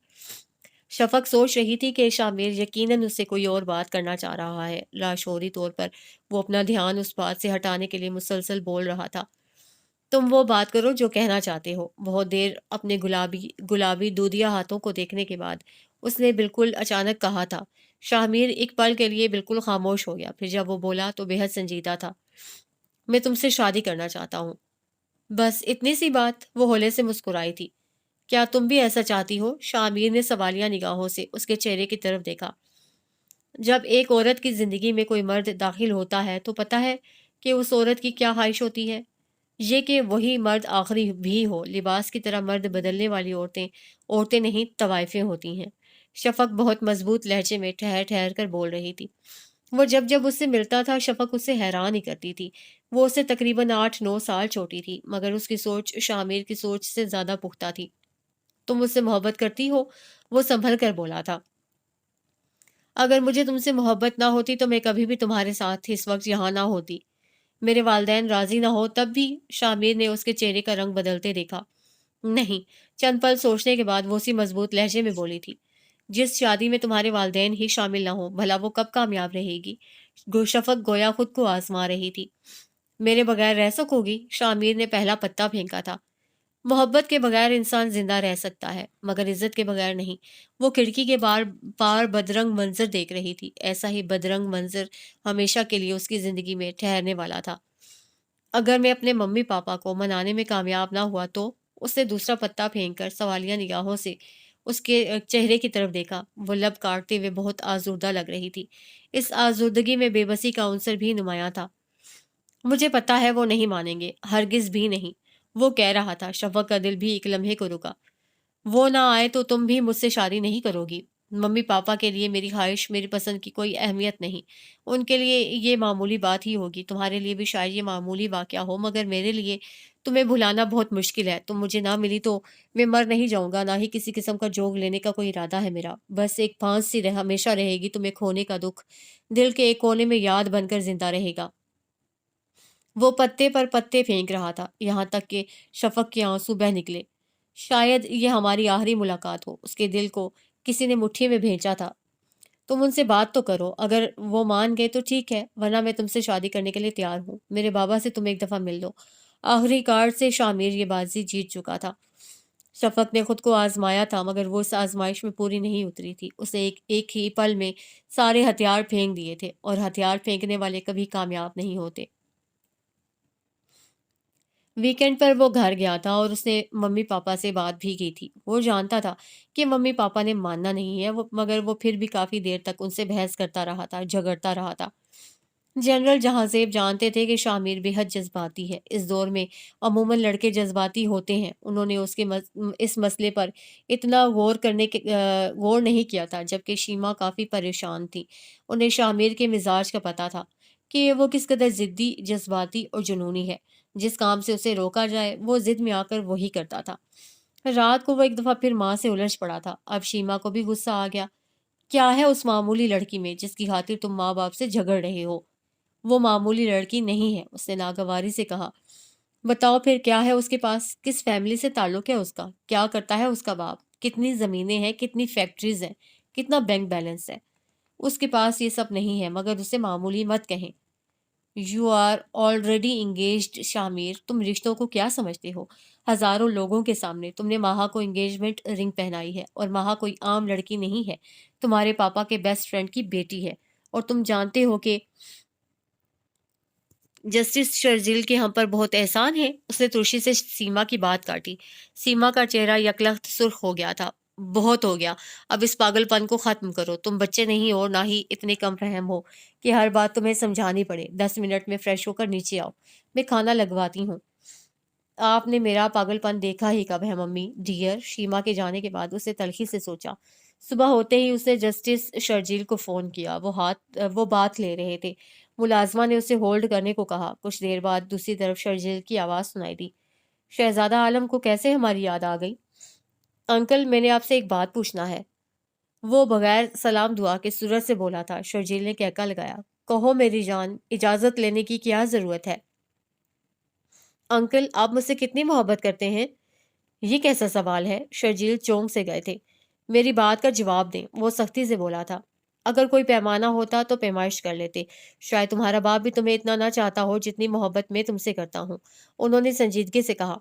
A: شفق سوچ رہی تھی کہ شامیر یقیناً اس سے کوئی اور بات کرنا چاہ رہا ہے۔ لاشعوری طور پر وہ اپنا دھیان اس بات سے ہٹانے کے لیے مسلسل بول رہا تھا، تم وہ بات کرو جو کہنا چاہتے ہو۔ بہت دیر اپنے گلابی دودیا ہاتھوں کو دیکھنے کے بعد اس نے بالکل اچانک کہا تھا۔ شامیر ایک پل کے لیے بالکل خاموش ہو گیا، پھر جب وہ بولا تو بے حد سنجیدہ تھا۔ میں تم سے شادی کرنا چاہتا ہوں۔ بس اتنی سی بات؟ وہ ہولے سے مسکرائی تھی۔ کیا تم بھی ایسا چاہتی ہو؟ شامیر نے سوالیہ نگاہوں سے اس کے چہرے کی طرف دیکھا۔ جب ایک عورت کی زندگی میں کوئی مرد داخل ہوتا ہے تو پتہ ہے کہ اس عورت کی کیا خواہش ہوتی ہے؟ یہ کہ وہی مرد آخری بھی ہو۔ لباس کی طرح مرد بدلنے والی عورتیں نہیں، طوائفیں ہوتی ہیں۔ شفق بہت مضبوط لہجے میں ٹھہر ٹھہر کر بول رہی تھی۔ وہ جب اس سے ملتا تھا شفق اس سے حیران ہی کرتی تھی۔ وہ اسے تقریباً 8-9 سال چھوٹی تھی، مگر اس کی سوچ شامیر کی سوچ سے زیادہ پختہ تھی۔ تم مجھ سے محبت کرتی ہو؟ وہ سنبھل کر بولا تھا۔ اگر مجھے تم سے محبت نہ ہوتی تو میں کبھی بھی تمہارے ساتھ اس وقت یہاں نہ ہوتی۔ میرے والدین راضی نہ ہو تب بھی؟ شامیر نے اس کے چہرے کا رنگ بدلتے دیکھا۔ نہیں۔ چند پل سوچنے کے بعد وہ اسی مضبوط لہجے میں بولی تھی، جس شادی میں تمہارے والدین ہی شامل نہ ہو، بھلا وہ کب کامیاب رہے گی؟ شفق گویا خود کو آزما رہی تھی۔ میرے بغیر رہ سکو گی؟ شامیر نے پہلا پتا پھینکا تھا۔ محبت کے بغیر انسان زندہ رہ سکتا ہے، مگر عزت کے بغیر نہیں۔ وہ کھڑکی کے پار بدرنگ منظر دیکھ رہی تھی۔ ایسا ہی بدرنگ منظر ہمیشہ کے لیے اس کی زندگی میں ٹھہرنے والا تھا۔ اگر میں اپنے ممی پاپا کو منانے میں کامیاب نہ ہوا تو؟ اس نے دوسرا پتا پھینک کر سوالیہ نگاہوں سے اس کے چہرے کی طرف دیکھا۔ وہ لب کاٹتے ہوئے بہت آزردہ لگ رہی تھی۔ اس آزردگی میں بے بسی کا عنصر بھی نمایاں تھا۔ مجھے پتا ہے وہ نہیں مانیں گے، ہرگز بھی نہیں، وہ کہہ رہا تھا۔ شفق کا دل بھی ایک لمحے کو رکا۔ وہ نہ آئے تو تم بھی مجھ سے شادی نہیں کرو گی؟ ممی پاپا کے لیے میری خواہش، میری پسند کی کوئی اہمیت نہیں۔ ان کے لیے یہ معمولی بات ہی ہوگی، تمہارے لیے بھی شاید یہ معمولی واقعہ ہو، مگر میرے لیے تمہیں بھلانا بہت مشکل ہے۔ تم مجھے نہ ملی تو میں مر نہیں جاؤں گا، نہ ہی کسی قسم کا جوگ لینے کا کوئی ارادہ ہے میرا۔ بس ایک پھانس سی ہمیشہ رہے گی، تمہیں کھونے کا دکھ دل کے ایک کونے میں یاد بن کر زندہ رہے گا۔ وہ پتے پر پتے پھینک رہا تھا، یہاں تک کہ شفق کے آنسو بہہ نکلے۔ شاید یہ ہماری آخری ملاقات ہو، اس کے دل کو کسی نے مٹھی میں بھینچا تھا۔ تم ان سے بات تو کرو، اگر وہ مان گئے تو ٹھیک ہے، ورنہ میں تم سے شادی کرنے کے لیے تیار ہوں۔ میرے بابا سے تم ایک دفعہ مل لو۔ آخری کارڈ سے شامیر یہ بازی جیت چکا تھا۔ شفق نے خود کو آزمایا تھا، مگر وہ اس آزمائش میں پوری نہیں اتری تھی۔ اس نے ایک ہی پل میں سارے ہتھیار پھینک دیے تھے، اور ہتھیار پھینکنے والے کبھی کامیاب نہیں ہوتے۔ ویکینڈ پر وہ گھر گیا تھا اور اس نے ممی پاپا سے بات بھی کی تھی۔ وہ جانتا تھا کہ ممی پاپا نے ماننا نہیں ہے، مگر وہ پھر بھی کافی دیر تک ان سے بحث کرتا رہا تھا، جھگڑتا رہا تھا۔ جنرل جہاں زیب جانتے تھے کہ شامیر بے حد جذباتی ہے۔ اس دور میں عموماً لڑکے جذباتی ہوتے ہیں۔ انہوں نے اس مسئلے پر اتنا غور نہیں کیا تھا، جبکہ شیما کافی پریشان تھی۔ انہیں شامیر کے مزاج کا پتہ تھا کہ وہ کس قدر ضدی، جذباتی اور جنونی ہے۔ جس کام سے اسے روکا جائے وہ ضد میں آ کر وہی کرتا تھا۔ رات کو وہ ایک دفعہ پھر ماں سے الجھ پڑا تھا۔ اب شیما کو بھی غصہ آ گیا۔ کیا ہے اس معمولی لڑکی میں جس کی خاطر تم ماں باپ سے جھگڑ رہے ہو؟ وہ معمولی لڑکی نہیں ہے، اس نے ناگواری سے کہا۔ بتاؤ پھر کیا ہے اس کے پاس؟ کس فیملی سے تعلق ہے اس کا؟ کیا کرتا ہے اس کا باپ؟ کتنی زمینیں ہیں؟ کتنی فیکٹریز ہیں؟ کتنا بینک بیلنس ہے؟ اس کے پاس یہ سب نہیں ہے، مگر اسے معمولی مت کہیں۔ یو آر آلریڈی انگیجڈ شامیر، تم رشتوں کو کیا سمجھتے ہو؟ ہزاروں لوگوں کے سامنے تم نے ماہا کو انگیجمنٹ رنگ پہنائی ہے، اور ماہا کوئی عام لڑکی نہیں ہے، تمہارے پاپا کے بیسٹ فرینڈ کی بیٹی ہے، اور تم جانتے ہو کہ جسٹس شرجیل کے ہم پر بہت احسان ہے۔ اس نے ترشی سے سیما کی بات کاٹی۔ سیما کا چہرہ یکلخت سرخ ہو گیا تھا۔ بہت ہو گیا، اب اس پاگل پن کو ختم کرو۔ تم بچے نہیں ہو، نہ ہی اتنے کم فہم ہو کہ ہر بات تمہیں سمجھانی پڑے۔ 10 منٹ میں فریش ہو کر نیچے آؤ، میں کھانا لگواتی ہوں۔ آپ نے میرا پاگل پن دیکھا ہی کب ہے ممی ڈیئر؟ شیما کے جانے کے بعد اسے تلخی سے سوچا۔ صبح ہوتے ہی اسے جسٹس شرجیل کو فون کیا۔ وہ بات لے رہے تھے۔ ملازمہ نے اسے ہولڈ کرنے کو کہا۔ کچھ دیر بعد دوسری طرف شرجیل کی آواز سنائی دی۔ شہزادہ عالم کو کیسے ہماری یاد آ گئی؟ انکل، میں نے آپ سے ایک بات پوچھنا ہے۔ وہ بغیر سلام دعا کے سورج سے بولا تھا۔ شرجیل نے کہکا لگایا۔ کہو میری جان، اجازت لینے کی کیا ضرورت ہے؟ انکل، آپ مجھ سے کتنی محبت کرتے ہیں؟ یہ کیسا سوال ہے؟ شرجیل چونک سے گئے تھے۔ میری بات کا جواب دیں، وہ سختی سے بولا تھا۔ اگر کوئی پیمانہ ہوتا تو پیمائش کر لیتے۔ شاید تمہارا باپ بھی تمہیں اتنا نہ چاہتا ہو جتنی محبت میں تم سے کرتا ہوں۔ انہوں نے سنجیدگی سے کہا۔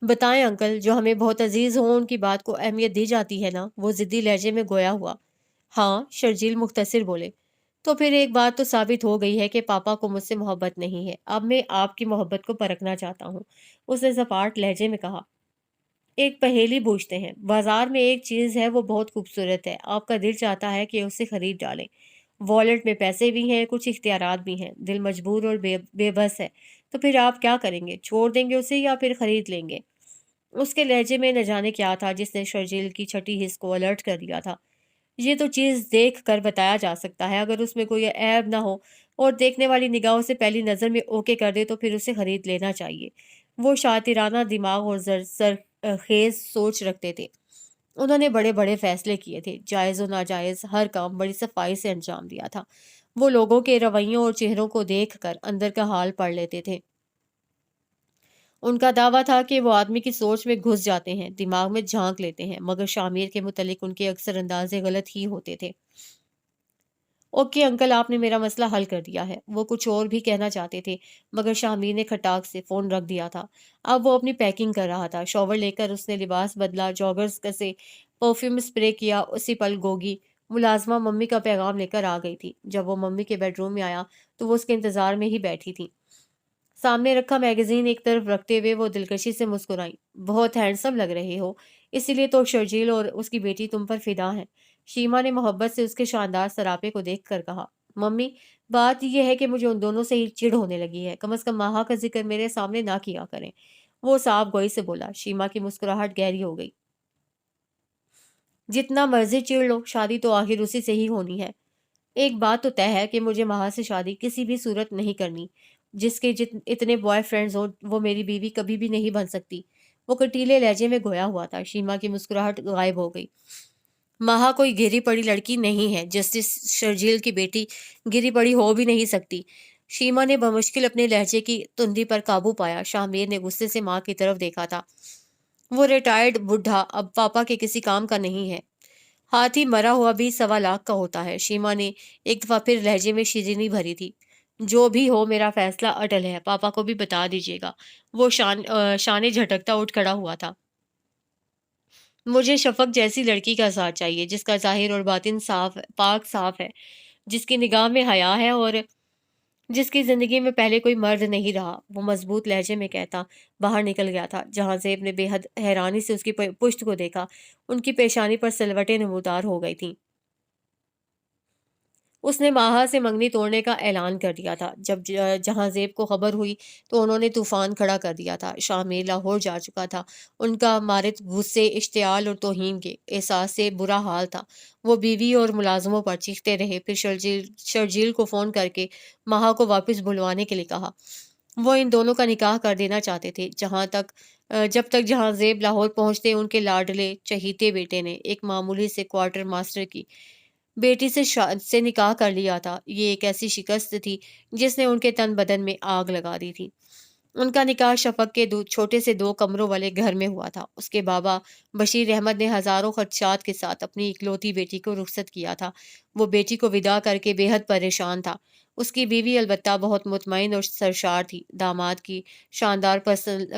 A: بتائیں انکل، جو ہمیں بہت عزیز ہوں ان کی بات کو اہمیت دی جاتی ہے نا؟ وہ ضدی لہجے میں گویا ہوا۔ ہاں، شرجیل مختصر بولے۔ تو پھر ایک بات تو ثابت ہو گئی ہے کہ پاپا کو مجھ سے محبت نہیں ہے۔ اب میں آپ کی محبت کو پرکھنا چاہتا ہوں، اس نے سپاٹ لہجے میں کہا۔ ایک پہیلی پوچھتے ہیں۔ بازار میں ایک چیز ہے، وہ بہت خوبصورت ہے، آپ کا دل چاہتا ہے کہ اسے خرید ڈالیں۔ والیٹ میں پیسے بھی ہیں، کچھ اختیارات بھی ہیں، دل مجبور اور بے بس ہے۔ تو پھر آپ کیا کریں گے؟ چھوڑ دیں گے اسے یا پھر خرید لیں گے؟ اس کے لہجے میں نہ جانے کیا تھا جس نے شرجیل کی چھٹی حس کو الرٹ کر دیا تھا۔ یہ تو چیز دیکھ کر بتایا جا سکتا ہے، اگر اس میں کوئی عیب نہ ہو اور دیکھنے والی نگاہوں سے پہلی نظر میں اوکے کر دے تو پھر اسے خرید لینا چاہیے۔ وہ شاطرانہ دماغ اور خیز سوچ رکھتے تھے۔ انہوں نے بڑے بڑے فیصلے کیے تھے، جائز و ناجائز ہر کام بڑی صفائی سے انجام دیا تھا۔ وہ لوگوں کے رویوں اور چہروں کو دیکھ کر اندر کا حال پڑھ لیتے تھے۔ ان کا دعویٰ تھا کہ وہ آدمی کی سوچ میں گھس جاتے ہیں، دماغ میں جھانک لیتے ہیں، مگر شامیر کے متعلق ان کے اکثر اندازے غلط ہی ہوتے تھے۔ اوکے انکل، آپ نے میرا مسئلہ حل کر دیا ہے۔ وہ کچھ اور بھی کہنا چاہتے تھے، مگر شامیر نے کھٹاک سے فون رکھ دیا تھا۔ اب وہ اپنی پیکنگ کر رہا تھا۔ شاور لے کر اس نے لباس بدلا، جاگرز کسے، پرفیوم اسپرے کیا۔ اسی پل گوگی ملازمہ ممی کا پیغام لے کر آ گئی تھی۔ جب وہ ممی کے بیڈ روم میں آیا تو وہ اس کے انتظار میں ہی بیٹھی تھی۔ سامنے رکھا میگزین ایک طرف رکھتے ہوئے وہ دلکشی سے مسکرائیں۔ بہت ہینڈسم لگ رہے ہو، اسی لیے تو شرجیل اور اس کی بیٹی تم پر فدا ہیں۔ شیما نے محبت سے اس کے شاندار سراپے کو دیکھ کر کہا۔ ممی، بات یہ ہے کہ مجھے ان دونوں سے ہی چڑ ہونے لگی ہے، کم از کم ماہا کا ذکر میرے سامنے نہ کیا کریں۔ وہ صاف گوئی سے بولا۔ شیما کی مسکراہٹ گہری ہو گئی۔ جتنا مرضی چڑ لو، شادی تو آخر اسی سے ہی ہونی ہے۔ ایک بات تو طے ہے کہ مجھے ماہا سے شادی کسی بھی صورت نہیں کرنی۔ جس کے اتنے بوائے فرینڈز ہوں وہ میری بیوی کبھی بھی نہیں بن سکتی۔ وہ کٹیلے لہجے میں گویا ہوا تھا۔ شیما کی مسکراہٹ غائب ہو گئی۔ ماہا کوئی گری پڑی لڑکی نہیں ہے، جسٹس شرجیل کی بیٹی گری پڑی ہو بھی نہیں سکتی۔ شیما نے بمشکل اپنے لہجے کی تندی پر قابو پایا۔ شامیر نے غصے سے ماں کی طرف دیکھا تھا۔ وہ ریٹائرڈ بڈھا اب پاپا کے کسی کام کا نہیں ہے۔ ہاتھی مرا ہوا بھی 1.25 لاکھ کا ہوتا ہے۔ شیما نے ایک دفعہ پھر لہجے میں شیرینی بھری تھی۔ جو بھی ہو، میرا فیصلہ اٹل ہے، پاپا کو بھی بتا دیجیے گا۔ وہ شانے جھٹکتا اٹھ کھڑا ہوا تھا۔ مجھے شفق جیسی لڑکی کا ساتھ چاہیے، جس کا ظاہر اور باطن پاک صاف ہے، جس کی نگاہ میں حیا ہے اور جس کی زندگی میں پہلے کوئی مرد نہیں رہا۔ وہ مضبوط لہجے میں کہتا باہر نکل گیا تھا۔ جہاں زیب نے بے حد حیرانی سے اس کی پشت کو دیکھا، ان کی پیشانی پر سلوٹیں نمودار ہو گئی تھیں۔ اس نے ماہا سے منگنی توڑنے کا اعلان کر دیا تھا۔ جب جہاں زیب کو خبر ہوئی تو انہوں نے طوفان کھڑا کر دیا تھا۔ شامیر لاہور جا چکا تھا۔ ان کا مارد غصے، اشتعال اور توہین کے احساس سے برا حال تھا۔ وہ بیوی اور ملازموں پر چیختے رہے، پھر شرجیل کو فون کر کے ماہا کو واپس بلوانے کے لیے کہا۔ وہ ان دونوں کا نکاح کر دینا چاہتے تھے۔ جب تک جہاں زیب لاہور پہنچتے ان کے لاڈلے چہیتے بیٹے نے ایک معمولی سے کوارٹر ماسٹر کی بیٹی سے نکاح کر لیا تھا۔ یہ ایک ایسی شکست تھی جس نے ان کے تن بدن میں آگ لگا دی تھی۔ ان کا نکاح شفق کے چھوٹے سے 2 کمروں والے گھر میں ہوا تھا۔ اس کے بابا بشیر احمد نے ہزاروں خدشات کے ساتھ اپنی اکلوتی بیٹی کو رخصت کیا تھا۔ وہ بیٹی کو ودا کر کے بے حد پریشان تھا۔ اس کی بیوی البتہ بہت مطمئن اور سرشار تھی۔ داماد کی شاندار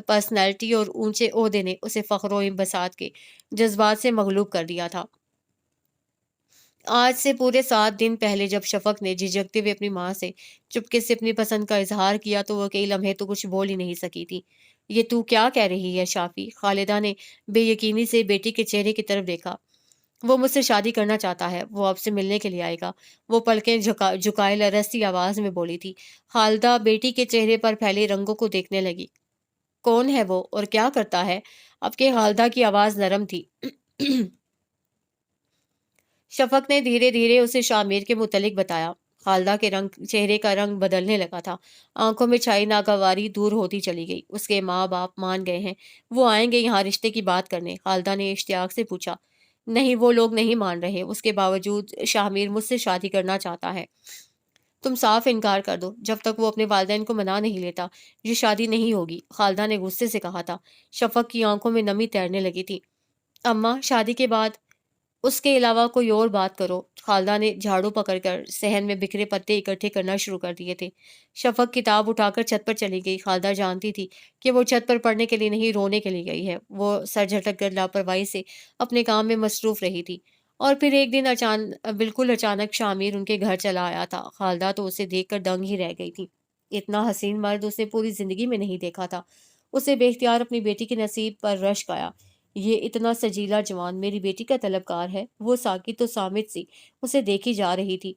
A: پرسنالٹی اور اونچے عہدے نے اسے فخر و انبساط کے جذبات سے مغلوب کر دیا تھا۔ آج سے پورے 7 دن پہلے جب شفق نے جھجکتے ہوئے اپنی ماں سے چپکے سے اپنی پسند کا اظہار کیا تو وہ کئی لمحے تو کچھ بول ہی نہیں سکی تھی۔ یہ تو کیا کہہ رہی ہے شافی؟ خالدہ نے بے یقینی سے بیٹی کے چہرے کی طرف دیکھا۔ وہ مجھ سے شادی کرنا چاہتا ہے، وہ آپ سے ملنے کے لیے آئے گا، وہ پلکیں جھکائے لرزتی آواز میں بولی تھی۔ خالدہ بیٹی کے چہرے پر پھیلے رنگوں کو دیکھنے لگی۔ کون ہے وہ اور کیا کرتا ہے؟ اب کے خالدہ کی آواز نرم تھی۔ شفق نے دھیرے دھیرے اسے شامیر کے متعلق بتایا۔ خالدہ کے چہرے کا رنگ بدلنے لگا تھا۔ آنکھوں میں چھائی ناگواری دور ہوتی چلی گئی۔ اس کے ماں باپ مان گئے ہیں، وہ آئیں گے یہاں رشتے کی بات کرنے؟ خالدہ نے اشتیاق سے پوچھا۔ نہیں، وہ لوگ نہیں مان رہے، اس کے باوجود شامیر مجھ سے شادی کرنا چاہتا ہے۔ تم صاف انکار کر دو، جب تک وہ اپنے والدین کو منا نہیں لیتا یہ شادی نہیں ہوگی، خالدہ نے غصے سے کہا تھا۔ شفق کی آنکھوں میں نمی تیرنے لگی تھی۔ اماں، شادی کے بعد اس کے علاوہ کوئی اور بات کرو۔ خالدہ نے جھاڑو پکڑ کر صحن میں بکھرے پتے اکٹھے کرنا شروع کر دیے تھے۔ شفق کتاب اٹھا کر چھت پر چلی گئی۔ خالدہ جانتی تھی کہ وہ چھت پر پڑھنے کے لیے نہیں، رونے کے لیے گئی ہے۔ وہ سر جھٹک کر لاپرواہی سے اپنے کام میں مصروف رہی تھی۔ اور پھر ایک دن بالکل اچانک شامیر ان کے گھر چلا آیا تھا۔ خالدہ تو اسے دیکھ کر دنگ ہی رہ گئی تھی۔ اتنا حسین مرد اسے پوری زندگی میں نہیں دیکھا تھا۔ اسے بے اختیار اپنی بیٹی کے نصیب پر رشک آیا۔ یہ اتنا سجیلا جوان میری بیٹی کا طلبکار ہے؟ وہ ساکت و صامت سی اسے دیکھی جا رہی تھی،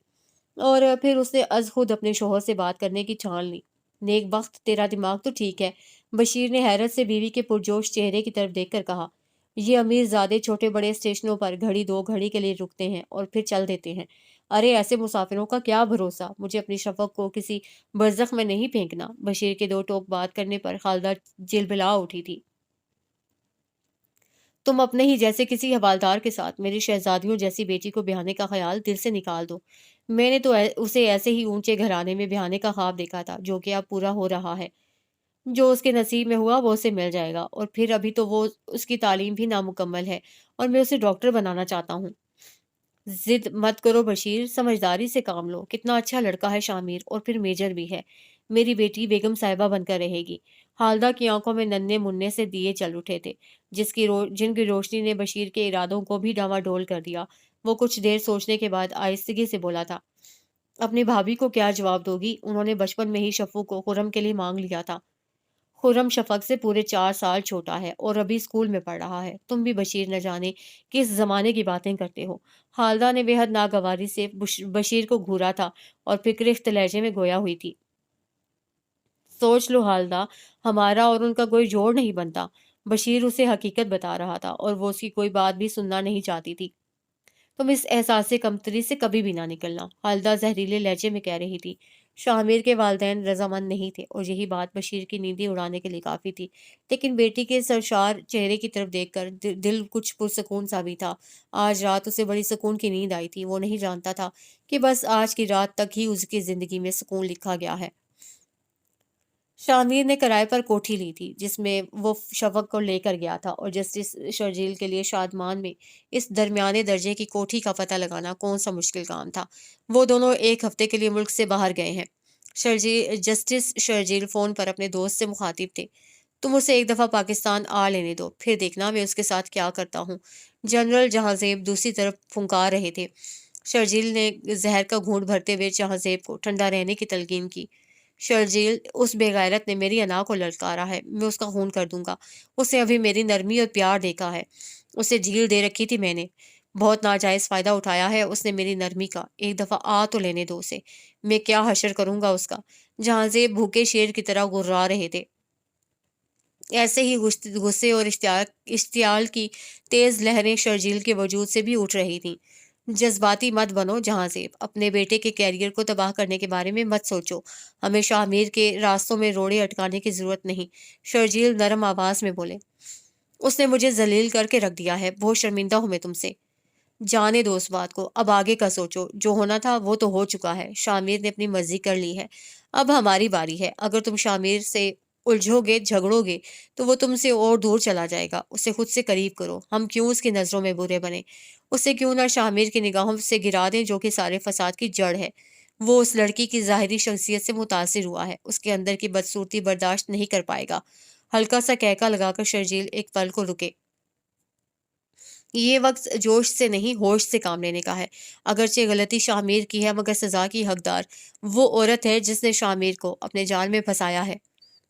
A: اور پھر اس نے از خود اپنے شوہر سے بات کرنے کی ٹھان لی۔ نیک بخت، تیرا دماغ تو ٹھیک ہے، بشیر نے حیرت سے بیوی کے پرجوش چہرے کی طرف دیکھ کر کہا۔ یہ امیر زادے چھوٹے بڑے اسٹیشنوں پر گھڑی 2 گھڑی کے لیے رکتے ہیں اور پھر چل دیتے ہیں۔ ارے ایسے مسافروں کا کیا بھروسہ؟ مجھے اپنی شفق کو کسی برزخ میں نہیں پھینکنا۔ بشیر کے 2 ٹوک بات کرنے پر خالدہ جلبلا اٹھی تھی۔ تم اپنے ہی جیسے کسی حوالدار کے ساتھ میری شہزادیوں جیسی بیٹی کو بیاہنے کا خیال دل سے نکال دو۔ میں نے تو اسے ایسے ہی اونچے گھرانے میں بیاہنے کا خواب دیکھا تھا جو کہ اب پورا ہو رہا ہے۔ جو اس کے نصیب میں ہوا وہ اسے مل جائے گا، اور پھر ابھی تو وہ اس کی تعلیم بھی نامکمل ہے اور میں اسے ڈاکٹر بنانا چاہتا ہوں۔ ضد مت کرو بشیر، سمجھداری سے کام لو۔ کتنا اچھا لڑکا ہے شامیر، اور پھر میجر بھی ہے۔ میری بیٹی بیگم صاحبہ بن کر رہے گی۔ خالدہ کی آنکھوں میں ننھے مننے سے دیے چل اٹھے تھے جن کی روشنی نے بشیر کے ارادوں کو بھی ڈاواڈول کر دیا۔ وہ کچھ دیر سوچنے کے بعد آہستگی سے بولا تھا۔ اپنی بھابھی کو کیا جواب دو گی؟ انہوں نے بچپن میں ہی شفو کو خرم کے لیے مانگ لیا تھا۔ خرم شفق سے پورے 4 سال چھوٹا ہے اور ابھی اسکول میں پڑھ رہا ہے۔ تم بھی بشیر نہ جانے کس زمانے کی باتیں کرتے ہو۔ خالدہ نے بے حد ناگواری سے بشیر کو گھورا تھا اور پھر کرخت لہجے میں گویا ہوئی تھی۔ سوچ لو خالدہ، ہمارا اور ان کا کوئی جوڑ نہیں بنتا۔ بشیر اسے حقیقت بتا رہا تھا اور وہ اس کی کوئی بات بھی سننا نہیں چاہتی تھی۔ تم اس احساس کمتری سے کبھی بھی نہ نکلنا، خالدہ زہریلے لہجے میں کہہ رہی تھی۔ شامیر کے والدین رضامند نہیں تھے اور یہی بات بشیر کی نیندیں اڑانے کے لیے کافی تھی، لیکن بیٹی کے سرشار چہرے کی طرف دیکھ کر دل کچھ پرسکون سا بھی تھا۔ آج رات اسے بڑی سکون کی نیند آئی تھی۔ وہ نہیں جانتا تھا کہ بس آج کی رات تک ہی اس کی زندگی میں سکون لکھا گیا ہے۔ شامیر نے کرائے پر کوٹھی لی تھی جس میں وہ شفق کو لے کر گیا تھا، اور جسٹس شرجیل کے لیے شادمان میں اس درمیانے درجے کی کوٹھی کا پتہ لگانا کون سا مشکل کام تھا۔ وہ دونوں 1 ہفتے کے لیے ملک سے باہر گئے ہیں۔ جسٹس شرجیل فون پر اپنے دوست سے مخاطب تھے۔ تم اسے ایک دفعہ پاکستان آ لینے دو، پھر دیکھنا میں اس کے ساتھ کیا کرتا ہوں۔ جنرل جہاں-زیب دوسری طرف پھنکار رہے تھے۔ شرجیل نے زہر کا گھونٹ بھرتے ہوئے جہاں-زیب کو ٹھنڈا رہنے کی تلقین کی۔ شرجیل، اس بے غیرت نے میری انا کو للکارا ہے، میں اس کا خون کر دوں گا۔ اسے ابھی میری نرمی اور پیار دیکھا ہے، اسے ڈھیل دے رکھی تھی میں نے۔ بہت ناجائز فائدہ اٹھایا ہے اس نے میری نرمی کا۔ ایک دفعہ آ تو لینے دو اسے، میں کیا حشر کروں گا اس کا۔ جہاں زیب بھوکے شیر کی طرح گررا رہے تھے۔ ایسے ہی غصے اور اشتعال کی تیز لہریں شرجیل کے وجود سے بھی اٹھ رہی تھیں۔ جذباتی مت بنو جہاں زیب، اپنے بیٹے کے کیریئر کو تباہ کرنے کے بارے میں مت سوچو۔ ہمیشہ امیر کے راستوں میں روڑے اٹکانے کی ضرورت نہیں۔ شرجیل نرم آواز میں بولے۔ اس نے مجھے ذلیل کر کے رکھ دیا ہے، بہت شرمندہ ہوں میں تم سے۔ جانے دو اس بات کو، اب آگے کا سوچو، جو ہونا تھا وہ تو ہو چکا ہے، شامیر نے اپنی مرضی کر لی ہے، اب ہماری باری ہے، اگر تم شامیر سے الجھو گے جھگڑو گے تو وہ تم سے اور دور چلا جائے گا، اسے خود سے قریب کرو، ہم کیوں اس کی نظروں میں برے بنے، اسے کیوں نہ شامیر کی نگاہوں سے گرا دیں جو کہ سارے فساد کی جڑ ہے، وہ اس لڑکی کی ظاہری شخصیت سے متاثر ہوا ہے، اس کے اندر کی بدصورتی برداشت نہیں کر پائے گا، ہلکا سا کہکا لگا کر شرجیل ایک پل کو رکے، یہ وقت جوش سے نہیں ہوش سے کام لینے کا ہے، اگرچہ غلطی شامیر کی ہے مگر سزا کی حقدار وہ عورت ہے جس نے شامیر کو اپنے جال میں پھنسایا ہے،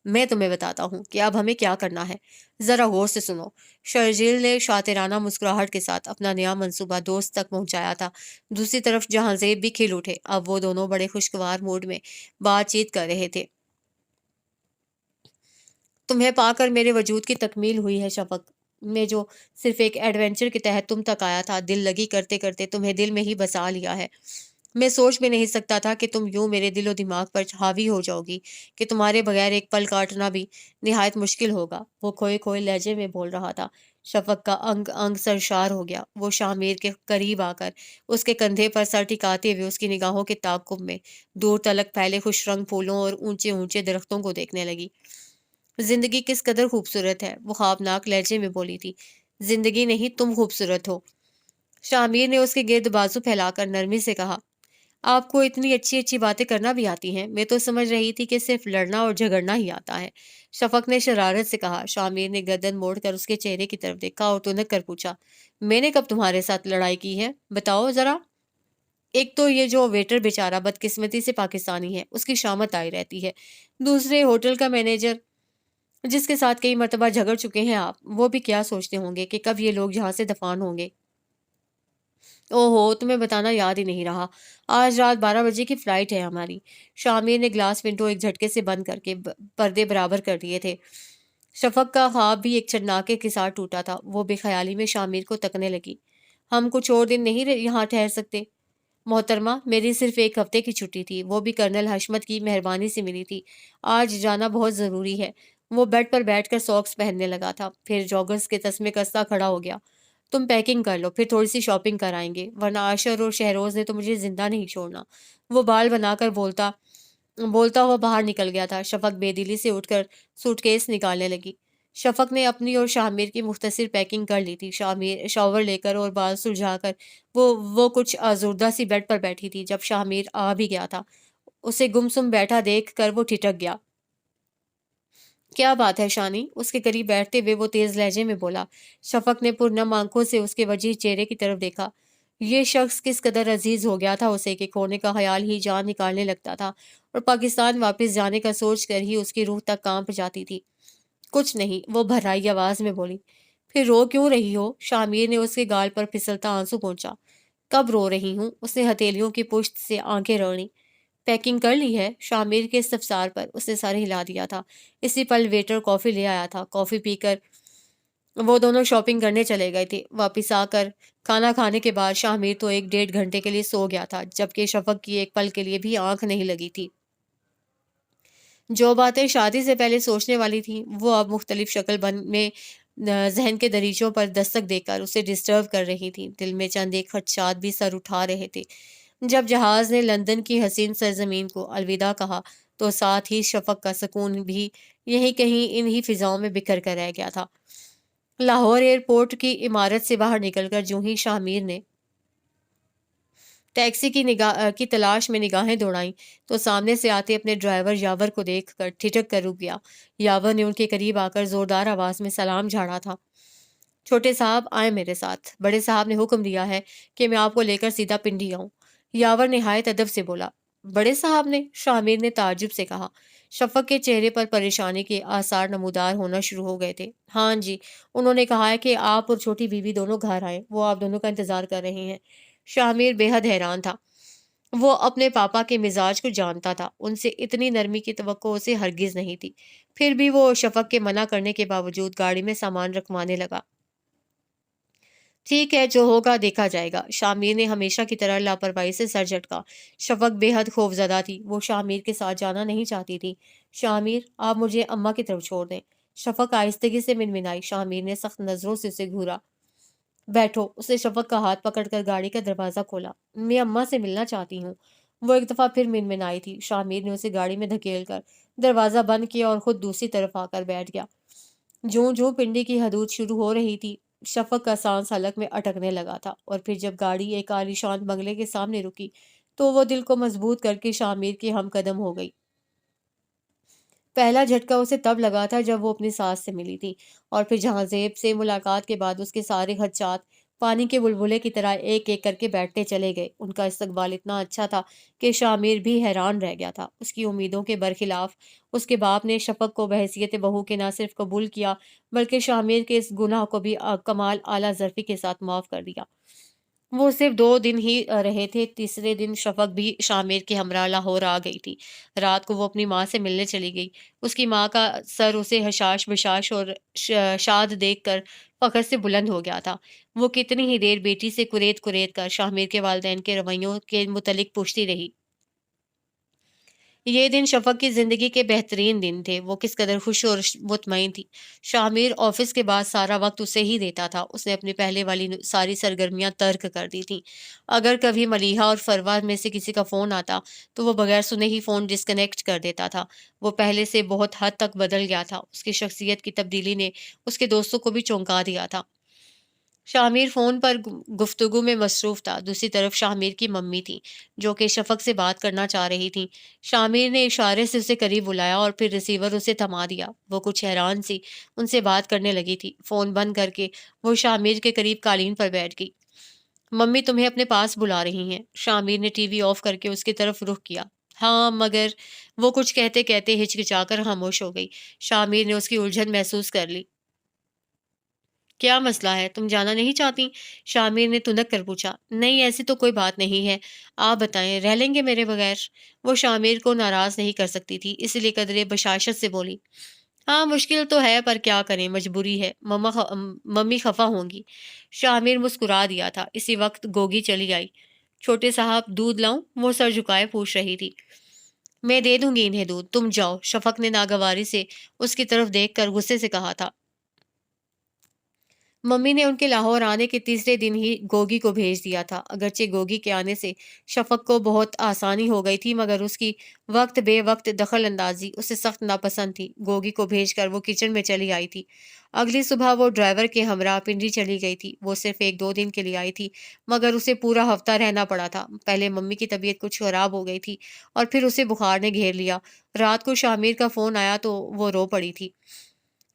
A: میں تمہیں بتاتا ہوں کہ اب ہمیں کیا کرنا ہے، ذرا غور سے سنو، شرجیل نے شاطرانہ مسکراہٹ کے ساتھ اپنا نیا منصوبہ دوست تک پہنچایا تھا، دوسری طرف جہاں زیب بھی کھل اٹھے، اب وہ دونوں بڑے خوشگوار موڈ میں بات چیت کر رہے تھے، تمہیں پا کر میرے وجود کی تکمیل ہوئی ہے شفق، میں جو صرف ایک ایڈونچر کے تحت تم تک آیا تھا، دل لگی کرتے کرتے تمہیں دل میں ہی بسا لیا ہے، میں سوچ بھی نہیں سکتا تھا کہ تم یوں میرے دل و دماغ پر حاوی ہو جاؤ گی کہ تمہارے بغیر ایک پل کاٹنا بھی نہایت مشکل ہوگا، وہ کھوئے کھوئے لہجے میں بول رہا تھا، شفق کا انگ انگ سرشار ہو گیا، وہ شامیر کے قریب آ کر اس کے کندھے پر سر ٹکاتے ہوئے اس کی نگاہوں کے تعاقب میں دور تلک پھیلے خوش رنگ پھولوں اور اونچے اونچے درختوں کو دیکھنے لگی، زندگی کس قدر خوبصورت ہے، وہ خوابناک لہجے میں بولی تھی، زندگی نہیں تم خوبصورت ہو، شامیر نے اس کے گرد بازو پھیلا کر نرمی سے کہا، آپ کو اتنی اچھی اچھی باتیں کرنا بھی آتی ہیں، میں تو سمجھ رہی تھی کہ صرف لڑنا اور جھگڑنا ہی آتا ہے، شفق نے شرارت سے کہا، شامیر نے گردن موڑ کر اس کے چہرے کی طرف دیکھا اور تنک کر پوچھا، میں نے کب تمہارے ساتھ لڑائی کی ہے، بتاؤ ذرا، ایک تو یہ جو ویٹر بیچارہ بدقسمتی سے پاکستانی ہے، اس کی شامت آئی رہتی ہے، دوسرے ہوٹل کا مینیجر جس کے ساتھ کئی مرتبہ جھگڑ چکے ہیں آپ، وہ بھی کیا سوچتے ہوں گے کہ کب یہ لوگ یہاں سے دفان ہوں گے، او ہو تمہیں بتانا یاد ہی نہیں رہا، آج رات 12 بجے کی فلائٹ ہے ہماری، شامیر نے گلاس ونڈو ایک جھٹکے سے بند کر کے پردے برابر کر دیے تھے، شفق کا خواب بھی ایک چھناکے کے ساتھ ٹوٹا تھا، وہ بے خیالی میں شامیر کو تکنے لگی، ہم کچھ اور دن نہیں یہاں ٹھہر سکتے محترمہ، میری صرف ایک ہفتے کی چھٹی تھی، وہ بھی کرنل حشمت کی مہربانی سے ملی تھی، آج جانا بہت ضروری ہے، وہ بیڈ پر بیٹھ کر ساکس پہننے لگا تھا، پھر جاگرز کے تسمے کستا کھڑا ہو گیا، تم پیکنگ کر لو، پھر تھوڑی سی شاپنگ کرائیں گے، ورنہ عاشر اور شہروز نے تو مجھے زندہ نہیں چھوڑنا، وہ بال بنا کر بولتا بولتا ہوا باہر نکل گیا تھا، شفق بے دلی سے اٹھ کر سوٹ کیس نکالنے لگی، شفق نے اپنی اور شامیر کی مختصر پیکنگ کر لی تھی، شامیر شاور لے کر اور بال سلجھا کر وہ کچھ آزردہ سی بیڈ پر بیٹھی تھی، جب شامیر آ بھی گیا تھا، اسے گمسم بیٹھا دیکھ کر وہ ٹھٹک گیا، کیا بات ہے شانی، اس کے قریب بیٹھتے ہوئے وہ تیز لہجے میں بولا، شفق نے پرنم آنکھوں سے اس کے وجیح چہرے کی طرف دیکھا، یہ شخص کس قدر عزیز ہو گیا تھا اسے کہ کھونے کا خیال ہی جان نکالنے لگتا تھا، اور پاکستان واپس جانے کا سوچ کر ہی اس کی روح تک کانپ جاتی تھی، کچھ نہیں، وہ بھرائی آواز میں بولی، پھر رو کیوں رہی ہو، شامیر نے اس کے گال پر پھسلتا آنسو پہنچا، کب رو رہی ہوں، اس نے ہتھیلیوں کی پشت سے آنکھیں رگڑیں، پیکنگ کر لی ہے، شامیر کے استفسار پر اس نے سر ہلا دیا تھا، اسی پل ویٹر کافی لے آیا تھا، کافی پی کر وہ دونوں شاپنگ کرنے چلے گئے تھے، واپس آ کر کھانا کھانے کے بعد شامیر تو 1 ڈیڑھ گھنٹے کے لیے سو گیا تھا، جبکہ شفق کی ایک پل کے لیے بھی آنکھ نہیں لگی تھی، جو باتیں شادی سے پہلے سوچنے والی تھیں وہ اب مختلف شکل میں ذہن کے دریچوں پر دستک دے کر اسے ڈسٹرب کر رہی تھیں، دل میں چند ایک خدشات بھی سر اٹھا رہے تھے، جب جہاز نے لندن کی حسین سرزمین کو الوداع کہا تو ساتھ ہی شفق کا سکون بھی یہیں کہیں انہی فضاؤں میں بکھر کر رہ گیا تھا، لاہور ایئرپورٹ کی عمارت سے باہر نکل کر جو ہی شامیر نے ٹیکسی کی تلاش میں نگاہیں دوڑائیں تو سامنے سے آتے اپنے ڈرائیور یاور کو دیکھ کر ٹھٹک کر رک گیا، یاور نے ان کے قریب آ کر زوردار آواز میں سلام جھاڑا تھا، چھوٹے صاحب آئیں میرے ساتھ، بڑے صاحب نے حکم دیا ہے کہ میں آپ کو لے کر سیدھا پنڈی آؤں، یاور نہایت ادب سے بولا، بڑے صاحب نے، شامیر نے تعجب سے کہا، شفق کے چہرے پر پریشانی کے آثار نمودار ہونا شروع ہو گئے تھے، ہاں جی، انہوں نے کہا ہے کہ آپ اور چھوٹی بیوی دونوں گھر آئیں، وہ آپ دونوں کا انتظار کر رہے ہیں، شامیر بے حد حیران تھا، وہ اپنے پاپا کے مزاج کو جانتا تھا، ان سے اتنی نرمی کی توقع اسے ہرگز نہیں تھی، پھر بھی وہ شفق کے منع کرنے کے باوجود گاڑی میں سامان رکھوانے لگا، ٹھیک ہے جو ہوگا دیکھا جائے گا، شامیر نے ہمیشہ کی طرح لاپرواہی سے سر جھٹکا، شفق بے حد خوفزدہ تھی، وہ شامیر کے ساتھ جانا نہیں چاہتی تھی، شامیر آپ مجھے اماں کی طرف چھوڑ دیں، شفق آہستگی سے منمنائی، شامیر نے سخت نظروں سے اسے گھورا، بیٹھو، اسے شفق کا ہاتھ پکڑ کر گاڑی کا دروازہ کھولا۔ میں اماں سے ملنا چاہتی ہوں۔ وہ ایک دفعہ پھر منمنائی تھی۔ شامیر نے اسے گاڑی میں دھکیل کر دروازہ بند کیا اور خود دوسری طرف آ کر بیٹھ گیا۔ جوں جوں پنڈی کی حدود شروع ہو رہی تھی، شفق کا سانس حلق میں اٹکنے لگا تھا، اور پھر جب گاڑی ایک عالیشان بنگلے کے سامنے رکی تو وہ دل کو مضبوط کر کے شامیر کے ہم قدم ہو گئی۔ پہلا جھٹکا اسے تب لگا تھا جب وہ اپنی ساس سے ملی تھی، اور پھر جہاں زیب سے ملاقات کے بعد اس کے سارے خدشات پانی کے بلبلے کی طرح ایک ایک کر کے بیٹھتے چلے گئے۔ ان کا استقبال اتنا اچھا تھا کہ شامیر بھی حیران رہ گیا تھا۔ اس کی امیدوں کے برخلاف اس کے باپ نے شفق کو بحیثیت بہو کے نہ صرف قبول کیا بلکہ شامیر کے اس گناہ کو بھی کمال اعلیٰ ظرفی کے ساتھ معاف کر دیا۔ وہ صرف 2 دن ہی رہے تھے۔ تیسرے دن شفق بھی شامیر کے ہمراہ لاہور آ گئی تھی۔ رات کو وہ اپنی ماں سے ملنے چلی گئی۔ اس کی ماں کا سر اسے حشاش بشاش اور شاد دیکھ کر فخر سے بلند ہو گیا تھا۔ وہ کتنی ہی دیر بیٹی سے کریت کریت کر شامیر کے والدین کے رویوں کے متعلق پوچھتی رہی۔ یہ دن شفق کی زندگی کے بہترین دن تھے۔ وہ کس قدر خوش اور مطمئن تھی۔ شامیر آفس کے بعد سارا وقت اسے ہی دیتا تھا۔ اس نے اپنی پہلے والی ساری سرگرمیاں ترک کر دی تھیں۔ اگر کبھی ملیحہ اور فروہ میں سے کسی کا فون آتا تو وہ بغیر سنے ہی فون ڈسکنیکٹ کر دیتا تھا۔ وہ پہلے سے بہت حد تک بدل گیا تھا۔ اس کی شخصیت کی تبدیلی نے اس کے دوستوں کو بھی چونکا دیا تھا۔ شامیر فون پر گفتگو میں مصروف تھا۔ دوسری طرف شامیر کی ممی تھی جو کہ شفق سے بات کرنا چاہ رہی تھیں۔ شامیر نے اشارے سے اسے قریب بلایا اور پھر ریسیور اسے تھما دیا۔ وہ کچھ حیران سی ان سے بات کرنے لگی تھی۔ فون بند کر کے وہ شامیر کے قریب قالین پر بیٹھ گئی۔ ممی تمہیں اپنے پاس بلا رہی ہیں۔ شامیر نے ٹی وی آف کر کے اس کی طرف رخ کیا۔ ہاں مگر وہ کچھ کہتے کہتے ہچکچا کر خاموش ہو گئی۔ شامیر نے اس کی الجھن محسوس کر لی۔ کیا مسئلہ ہے؟ تم جانا نہیں چاہتی؟ شامیر نے تنک کر پوچھا۔ نہیں ایسی تو کوئی بات نہیں ہے، آپ بتائیں رہ لیں گے میرے بغیر؟ وہ شامیر کو ناراض نہیں کر سکتی تھی، اس لیے قدرے بشاشت سے بولی۔ ہاں مشکل تو ہے پر کیا کریں، مجبوری ہے، ممی خفا ہوں گی۔ شامیر مسکرا دیا تھا۔ اسی وقت گوگی چلی آئی۔ چھوٹے صاحب دودھ لاؤں؟ وہ سر جھکائے پوچھ رہی تھی۔ میں دے دوں گی انہیں دودھ، تم جاؤ، شفق نے ناگواری سے اس کی طرف دیکھ کر غصے سے کہا تھا۔ ممی نے ان کے لاہور آنے کے تیسرے دن ہی گوگی کو بھیج دیا تھا۔ اگرچہ گوگی کے آنے سے شفق کو بہت آسانی ہو گئی تھی مگر اس کی وقت بے وقت دخل اندازی اسے سخت ناپسند تھی۔ گوگی کو بھیج کر وہ کچن میں چلی آئی تھی۔ اگلی صبح وہ ڈرائیور کے ہمراہ پنڈی چلی گئی تھی۔ وہ صرف 1-2 دن کے لیے آئی تھی مگر اسے پورا ہفتہ رہنا پڑا تھا۔ پہلے ممی کی طبیعت کچھ خراب ہو گئی تھی اور پھر اسے بخار نے گھیر لیا۔ رات کو شامیر کا فون آیا تو وہ رو پڑی تھی۔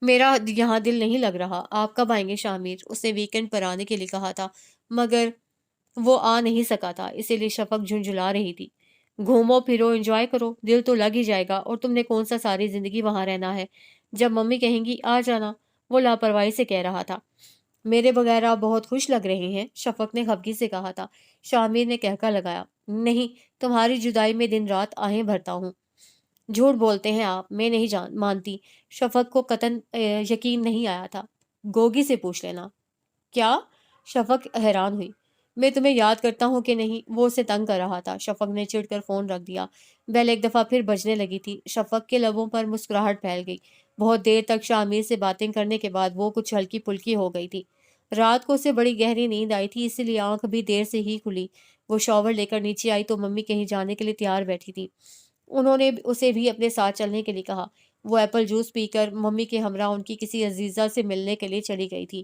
A: میرا یہاں دل نہیں لگ رہا، آپ کب آئیں گے شامیر؟ اس نے ویکنڈ پر آنے کے لیے کہا تھا مگر وہ آ نہیں سکا تھا، اسی لیے شفق جھنجھلا رہی تھی۔ گھومو پھرو انجوائے کرو، دل تو لگ ہی جائے گا، اور تم نے کون سا ساری زندگی وہاں رہنا ہے؟ جب ممی کہیں گی آ جانا، وہ لاپرواہی سے کہہ رہا تھا۔ میرے بغیر آپ بہت خوش لگ رہے ہیں، شفق نے خفگی سے کہا تھا۔ شامیر نے کہکا لگایا۔ نہیں، تمہاری جدائی میں دن رات آہیں بھرتا ہوں۔ جھوٹ بولتے ہیں آپ، میں نہیں مانتی۔ شفق کو قطعاً یقین نہیں آیا تھا۔ گوگی سے پوچھ لینا۔ کیا؟ شفق حیران ہوئی۔ میں تمہیں یاد کرتا ہوں کہ نہیں؟ وہ اسے تنگ کر رہا تھا۔ شفق نے چڑ کر فون رکھ دیا۔ بیل ایک دفعہ پھر بجنے لگی تھی۔ شفق کے لبوں پر مسکراہٹ پھیل گئی۔ بہت دیر تک شامیر سے باتیں کرنے کے بعد وہ کچھ ہلکی پھلکی ہو گئی تھی۔ رات کو اسے بڑی گہری نیند آئی تھی، اسی لیے آنکھ بھی دیر سے ہی کھلی۔ وہ شاور لے کر نیچے آئی تو ممی کہیں جانے کے لیے تیار بیٹھی تھی۔ انہوں نے اسے بھی اپنے ساتھ چلنے کے لیے کہا۔ وہ ایپل جوس پی کر ممی کے ہمراہ ان کی کسی عزیزہ سے ملنے کے لیے چلی گئی تھی۔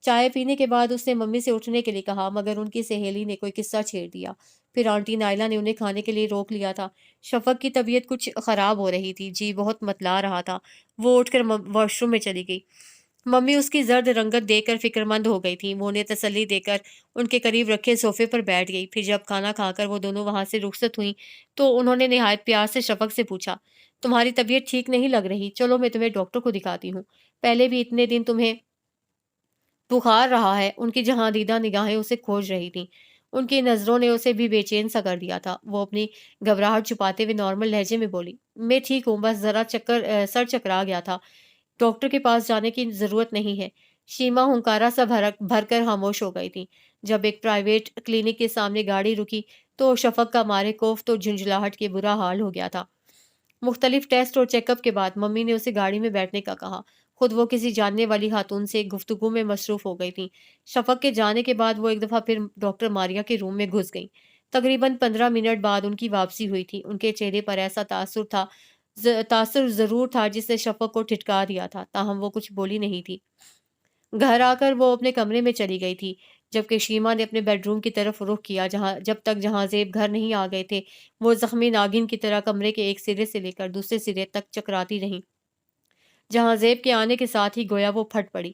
A: چائے پینے کے بعد اس نے ممی سے اٹھنے کے لیے کہا مگر ان کی سہیلی نے کوئی قصہ چھیڑ دیا۔ پھر آنٹی نائلہ نے انہیں کھانے کے لیے روک لیا تھا۔ شفق کی طبیعت کچھ خراب ہو رہی تھی، جی بہت متلا رہا تھا۔ وہ اٹھ کر واش روم میں چلی گئی۔ ممی اس کی زرد رنگت دیکھ کر فکر مند ہو گئی تھی۔ وہ انہیں تسلی دے کر ان کے قریب رکھے صوفے پر بیٹھ گئی۔ پھر جب کھانا کھا کر وہ دونوں وہاں سے رخصت ہوئیں تو انہوں نے نہایت پیار سے شفق سے پوچھا، تمہاری طبیعت ٹھیک نہیں لگ رہی، چلو میں تمہیں ڈاکٹر کو دکھاتی ہوں۔ پہلے بھی اتنے دن تمہیں بخار رہا ہے؟ ان کی جہاں دیدہ نگاہیں اسے کھوج رہی تھیں۔ ان کی نظروں نے اسے بھی بے چین سا کر دیا تھا۔ وہ اپنی گھبراہٹ چھپاتے ہوئے نارمل لہجے میں بولی، میں ٹھیک ہوں، بس ذرا سر چکرا گیا تھا، ڈاکٹر کے پاس جانے کی ضرورت نہیں ہے۔ شیما ہنکارا سا بھر کر خاموش ہو گئی تھی۔ جب ایک پرائیویٹ کلینک کے سامنے گاڑی رکی تو شفق کا مارے کوفت اور جھنجھلاہٹ کے برا حال ہو گیا تھا۔ مختلف ٹیسٹ اور چیک اپ کے بعد ممی نے اسے گاڑی میں بیٹھنے کا کہا۔ خود وہ کسی جاننے والی خاتون سے گفتگو میں مصروف ہو گئی تھیں۔ شفق کے جانے کے بعد وہ ایک دفعہ پھر ڈاکٹر ماریا کے روم میں گھس گئیں۔ تقریباً 15 منٹ بعد ان کی واپسی ہوئی تھی۔ ان کے چہرے پر ایسا تاثر ضرور تھا جس نے شفق کو ٹھٹکا دیا تھا، تاہم وہ کچھ بولی نہیں تھی۔ گھر آ کر وہ اپنے کمرے میں چلی گئی تھی، جبکہ شیما نے اپنے بیڈ روم کی طرف رخ کیا جہاں زیب گھر نہیں آ گئے تھے۔ وہ زخمی ناگن کی طرح کمرے کے ایک سرے سے لے کر دوسرے سرے تک چکراتی رہیں۔ جہاں زیب کے آنے کے ساتھ ہی گویا وہ پھٹ پڑی۔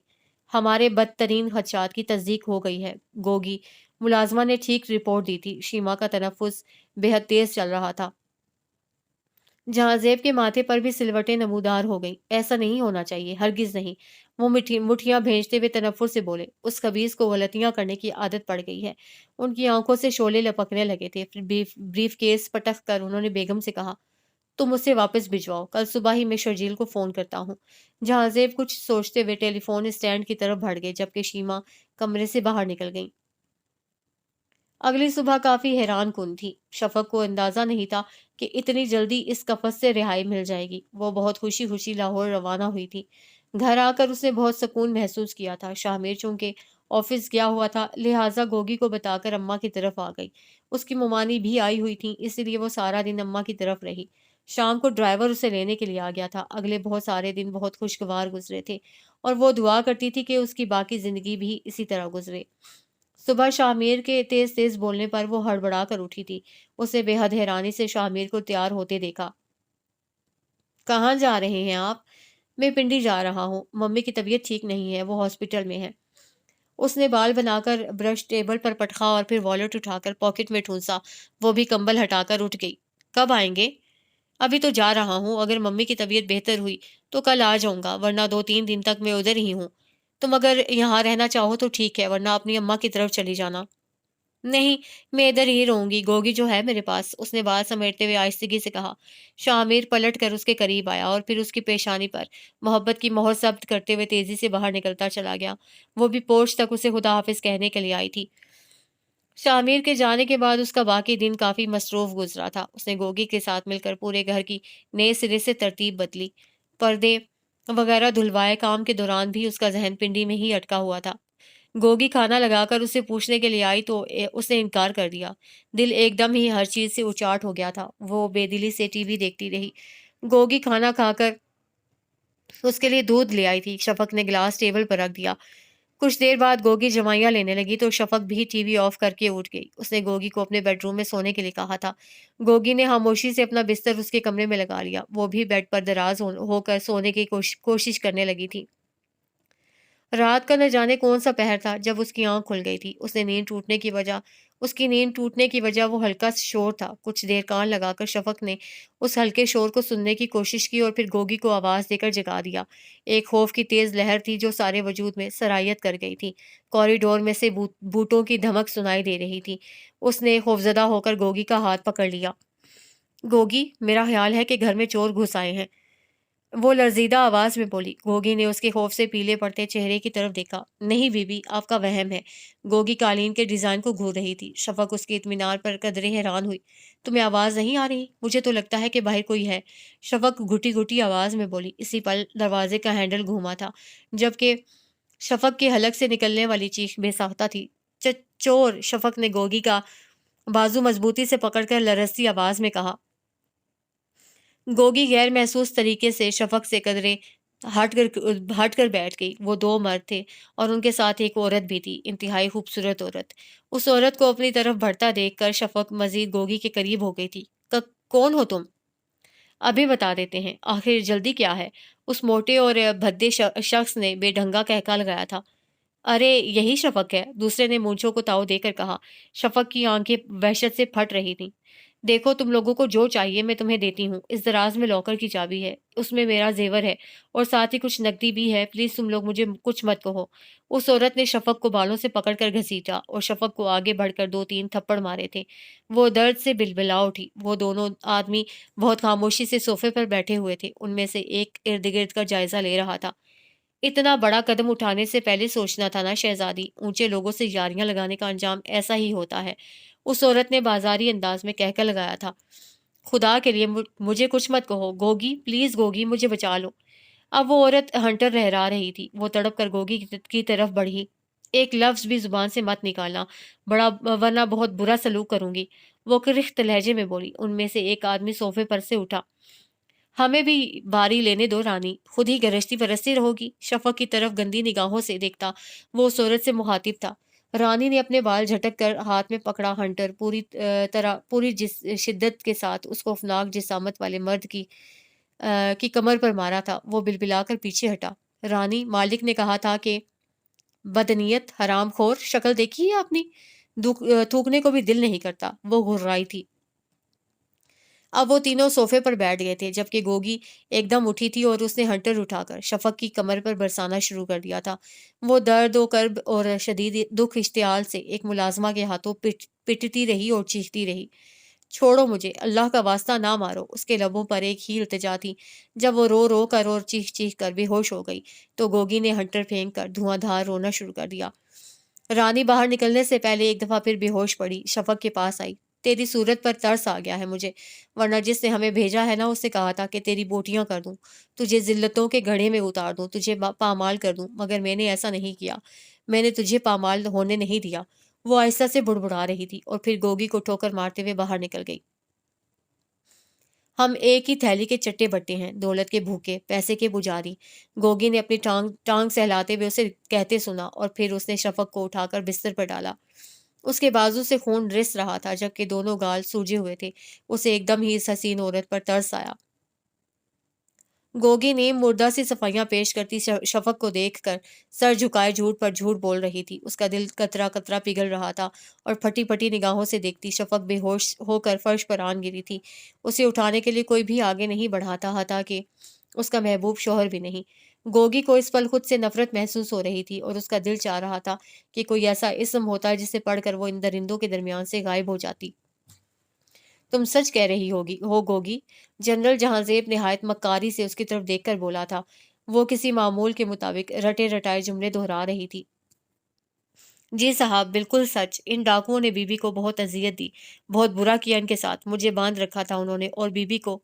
A: ہمارے بدترین خدشات کی تصدیق ہو گئی ہے گوگی، ملازمہ نے ٹھیک رپورٹ دی تھی۔ شیما کا تنفس بے حد تیز چل رہا تھا۔ جہاں زیب کے ماتھے پر بھی سلوٹیں نمودار ہو گئیں۔ ایسا نہیں ہونا چاہیے، ہرگز نہیں۔ وہ مٹھیاں بھیجتے ہوئے تنفر سے بولے۔ اس خبیث کو غلطیاں کرنے کی عادت پڑ گئی ہے۔ ان کی آنکھوں سے شعلے لپکنے لگے تھے۔ پھر بریف کیس پٹک کر انہوں نے بیگم سے کہا، تم اسے واپس بھجواؤ، کل صبح ہی میں شرجیل کو فون کرتا ہوں۔ جہاں زیب کچھ سوچتے ہوئے ٹیلی فون اسٹینڈ کی طرف بڑھ گئے، جبکہ شیما کمرے سے باہر نکل گئیں۔ اگلی صبح کافی حیران کن تھی۔ شفق کو اندازہ نہیں تھا کہ اتنی جلدی اس قفس سے رہائی مل جائے گی۔ وہ بہت خوشی خوشی لاہور روانہ ہوئی تھی۔ گھر آ کر اس نے بہت سکون محسوس کیا تھا۔ شاہ میر چونکہ آفس گیا ہوا تھا، لہٰذا گوگی کو بتا کر اماں کی طرف آ گئی۔ اس کی ممانی بھی آئی ہوئی تھیں، اس لیے وہ سارا دن اماں کی طرف رہی۔ شام کو ڈرائیور اسے لینے کے لیے آ گیا تھا۔ اگلے بہت سارے دن بہت خوشگوار گزرے تھے اور وہ دعا کرتی تھی کہ اس کی باقی زندگی بھی اسی طرح گزرے۔ صبح شاہ میر کے تیز تیز بولنے پر وہ ہڑبڑا کر اٹھی تھی۔ اسے بے حد حیرانی سے شاہ میر کو تیار ہوتے دیکھا۔ کہاں جا رہے ہیں آپ؟ میں پنڈی جا رہا ہوں، ممی کی طبیعت ٹھیک نہیں ہے، وہ ہاسپٹل میں ہے۔ اس نے بال بنا کر برش ٹیبل پر پٹخا اور پھر والٹ اٹھا کر پاکٹ میں ٹھونسا۔ وہ بھی کمبل ہٹا کر اٹھ گئی۔ کب آئیں گے؟ ابھی تو جا رہا ہوں، اگر ممی کی طبیعت بہتر ہوئی تو کل آ جاؤں گا، ورنہ 2-3 دن تک میں ادھر ہی ہوں۔ تم اگر یہاں رہنا چاہو تو ٹھیک ہے، ورنہ اپنی اماں کی طرف چلی جانا۔ نہیں، میں ادھر ہی رہوں گی، گوگی جو ہے میرے پاس، اس نے بال سمیٹتے ہوئے آہستگی سے کہا۔ شاہ میر پلٹ کر اس کے قریب آیا اور پھر اس کی پیشانی پر محبت کی مہر ثبت کرتے ہوئے تیزی سے باہر نکلتا چلا گیا۔ وہ بھی پورچ تک اسے خدا حافظ کہنے کے لیے آئی تھی۔ شاہ میر کے جانے کے بعد اس کا باقی دن کافی مصروف گزرا تھا۔ اس نے گوگی کے ساتھ مل کر پورے گھر کی نئے سرے سے ترتیب بدلی، پردے وغیرہ دھلوائے۔ کام کے دوران بھی اس کا ذہن پنڈی میں ہی اٹکا ہوا تھا۔ گوگی کھانا لگا کر اسے پوچھنے کے لیے آئی تو اس نے انکار کر دیا۔ دل ایک دم ہی ہر چیز سے اچاٹ ہو گیا تھا۔ وہ بے دلی سے ٹی وی دیکھتی رہی۔ گوگی کھانا کھا کر اس کے لیے دودھ لے آئی تھی۔ شفق نے گلاس ٹیبل پر رکھ دیا۔ کچھ دیر بعد گوگی جمائیاں لینے لگی تو شفق بھی ٹی وی آف کر کے اٹھ گئی۔ اس نے گوگی کو اپنے بیڈ روم میں سونے کے لیے کہا تھا۔ گوگی نے خاموشی سے اپنا بستر اس کے کمرے میں لگا لیا۔ وہ بھی بیڈ پر دراز ہو کر سونے کی کوشش کرنے لگی تھی۔ رات کا نہ جانے کون سا پہر تھا جب اس کی آنکھ کھل گئی تھی۔ اس کی نیند ٹوٹنے کی وجہ وہ ہلکا شور تھا۔ کچھ دیر کان لگا کر شفق نے اس ہلکے شور کو سننے کی کوشش کی اور پھر گوگی کو آواز دے کر جگا دیا۔ ایک خوف کی تیز لہر تھی جو سارے وجود میں سرایت کر گئی تھی۔ کوریڈور میں سے بوٹوں کی دھمک سنائی دے رہی تھی۔ اس نے خوفزدہ ہو کر گوگی کا ہاتھ پکڑ لیا۔ گوگی، میرا خیال ہے کہ گھر میں چور گھس آئے ہیں، وہ لرزیدہ آواز میں بولی۔ گوگی نے اس کے خوف سے پیلے پڑتے چہرے کی طرف دیکھا۔ نہیں بی بی، آپ کا وہم ہے۔ گوگی قالین کے ڈیزائن کو گھور رہی تھی۔ شفق اس کے اطمینان پر قدرے حیران ہوئی۔ تمہیں آواز نہیں آ رہی؟ مجھے تو لگتا ہے کہ باہر کوئی ہے، شفق گھٹی گھٹی آواز میں بولی۔ اسی پل دروازے کا ہینڈل گھوما تھا، جبکہ شفق کے حلق سے نکلنے والی چیخ بے ساختہ تھی۔ چور! شفق نے گوگی کا بازو مضبوطی سے پکڑ کر لرزتی آواز میں کہا۔ گوگی غیر محسوس طریقے سے شفق سے قدرے ہٹ کر بیٹھ گئی۔ وہ 2 مرد تھے اور ان کے ساتھ ایک عورت بھی تھی، انتہائی خوبصورت عورت۔ اس عورت کو اپنی طرف بڑھتا دیکھ کر شفق مزید گوگی کے قریب ہو گئی تھی۔ کون ہو تم؟ ابھی بتا دیتے ہیں، آخر جلدی کیا ہے؟ اس موٹے اور بھدے شخص نے بے ڈھنگا کہکا لگایا تھا۔ ارے یہی شفق ہے، دوسرے نے مونچھوں کو تاؤ دے کر کہا۔ شفق کی آنکھیں وحشت سے پھٹ رہی تھیں۔ دیکھو، تم لوگوں کو جو چاہیے میں تمہیں دیتی ہوں۔ اس دراز میں لاکر کی چابی ہے، اس میں میرا زیور ہے اور ساتھ ہی کچھ نقدی بھی ہے۔ پلیز تم لوگ مجھے کچھ مت کہو۔ اس عورت نے شفق کو بالوں سے پکڑ کر گھسیٹا اور شفق کو آگے بڑھ کر 2-3 تھپڑ مارے تھے۔ وہ درد سے بلبلا اٹھی۔ وہ دونوں آدمی بہت خاموشی سے صوفے پر بیٹھے ہوئے تھے۔ ان میں سے ایک ارد گرد کا جائزہ لے رہا تھا۔ اتنا بڑا قدم اٹھانے سے پہلے سوچنا تھا نا شہزادی، اونچے لوگوں سے یاریاں لگانے کا انجام ایسا ہی ہوتا ہے، اس عورت نے بازاری انداز میں کہہ کر لگایا تھا۔ خدا کے لیے مجھے کچھ مت کہو، گوگی، پلیز گوگی، مجھے بچا لو۔ اب وہ عورت ہنٹر لہرا رہی تھی۔ وہ تڑپ کر گوگی کی طرف بڑھی۔ ایک لفظ بھی زبان سے مت نکالنا، بڑا ورنہ بہت برا سلوک کروں گی، وہ کرخت لہجے میں بولی۔ ان میں سے ایک آدمی صوفے پر سے اٹھا۔ ہمیں بھی باری لینے دو رانی، خود ہی گرہستی پرستی رہو گی۔ شفق کی طرف گندی نگاہوں سے دیکھتا وہ اس عورت سے مخاطب تھا۔ رانی نے اپنے بال جھٹک کر ہاتھ میں پکڑا ہنٹر پوری شدت کے ساتھ اس خوفناک جسامت والے مرد کی کمر پر مارا تھا۔ وہ بلبلا کر پیچھے ہٹا۔ رانی، مالک نے کہا تھا کہ بدنیت، حرام خور، شکل دیکھی ہے اپنی؟ تھوکنے کو بھی دل نہیں کرتا، وہ گھررائی تھی۔ اب وہ تینوں صوفے پر بیٹھ گئے تھے جبکہ گوگی ایک دم اٹھی تھی اور اس نے ہنٹر اٹھا کر شفق کی کمر پر برسانا شروع کر دیا تھا۔ وہ درد و کرب اور شدید دکھ اشتعال سے ایک ملازمہ کے ہاتھوں پٹتی رہی اور چیختی رہی، چھوڑو مجھے، اللہ کا واسطہ نہ مارو۔ اس کے لبوں پر ایک ہی التجا تھی۔ جب وہ رو رو کر اور چیخ چیخ کر بے ہوش ہو گئی تو گوگی نے ہنٹر پھینک کر دھواں دھار رونا شروع کر دیا۔ رانی باہر نکلنے سے پہلے ایک دفعہ پھر بے ہوش پڑی، شفق کے پاس آئی۔ تیری صورت پر ترس آ گیا ہے مجھے، ورنہ جس نے ہمیں بھیجا ہے نا اس نے کہا تھا کہ تیری بوٹیاں کر دوں، تجھے ذلتوں کے گڑھے میں اتار دوں، تجھے پامال کر دوں، مگر میں نے ایسا نہیں کیا، میں نے تجھے پامال ہونے نہیں دیا۔ وہ آہستہ سے بڑبڑا رہی تھی اور پھر گوگی کو ٹھوکر مارتے ہوئے باہر نکل گئی۔ ہم ایک ہی تھیلی کے چٹے بٹے ہیں، دولت کے بھوکے، پیسے کے پجاری، گوگی نے اپنی ٹانگ سہلاتے ہوئے اسے کہتے سنا، اور پھر اس نے شفق کو اٹھا کر بستر پر ڈالا۔ اس کے بازو سے خون رس رہا تھا جبکہ دونوں گال سوجے ہوئے تھے۔ اسے ایک دم ہی اس حسین عورت پر ترس آیا۔ گوگی نے مردہ سی صفائیاں پیش کرتی شفق کو دیکھ کر سر جھکائے جھوٹ پر جھوٹ بول رہی تھی۔ اس کا دل قطرہ قطرہ پگھل رہا تھا اور پھٹی پھٹی نگاہوں سے دیکھتی شفق بے ہوش ہو کر فرش پر آن گری تھی۔ اسے اٹھانے کے لیے کوئی بھی آگے نہیں بڑھا تھا، حتیٰ کہ اس کا محبوب شوہر بھی نہیں۔ گوگی کو اس پل خود سے نفرت محسوس ہو رہی تھی اور اس کا دل چاہ رہا تھا کہ کوئی ایسا اسم ہوتا جسے پڑھ کر وہ ان درندوں کے درمیان سے غائب ہو جاتی۔ تم سچ کہہ رہی ہو گوگی، جنرل جہاں زیب نہایت مکاری سے اس کی طرف دیکھ کر بولا تھا۔ وہ کسی معمول کے مطابق رٹے رٹائے جملے دہرا رہی تھی۔ جی صاحب، بالکل سچ، ان ڈاکوؤں نے بی بی کو بہت اذیت دی، بہت برا کیا ان کے ساتھ، مجھے باندھ رکھا تھا انہوں نے، اور بی بی کو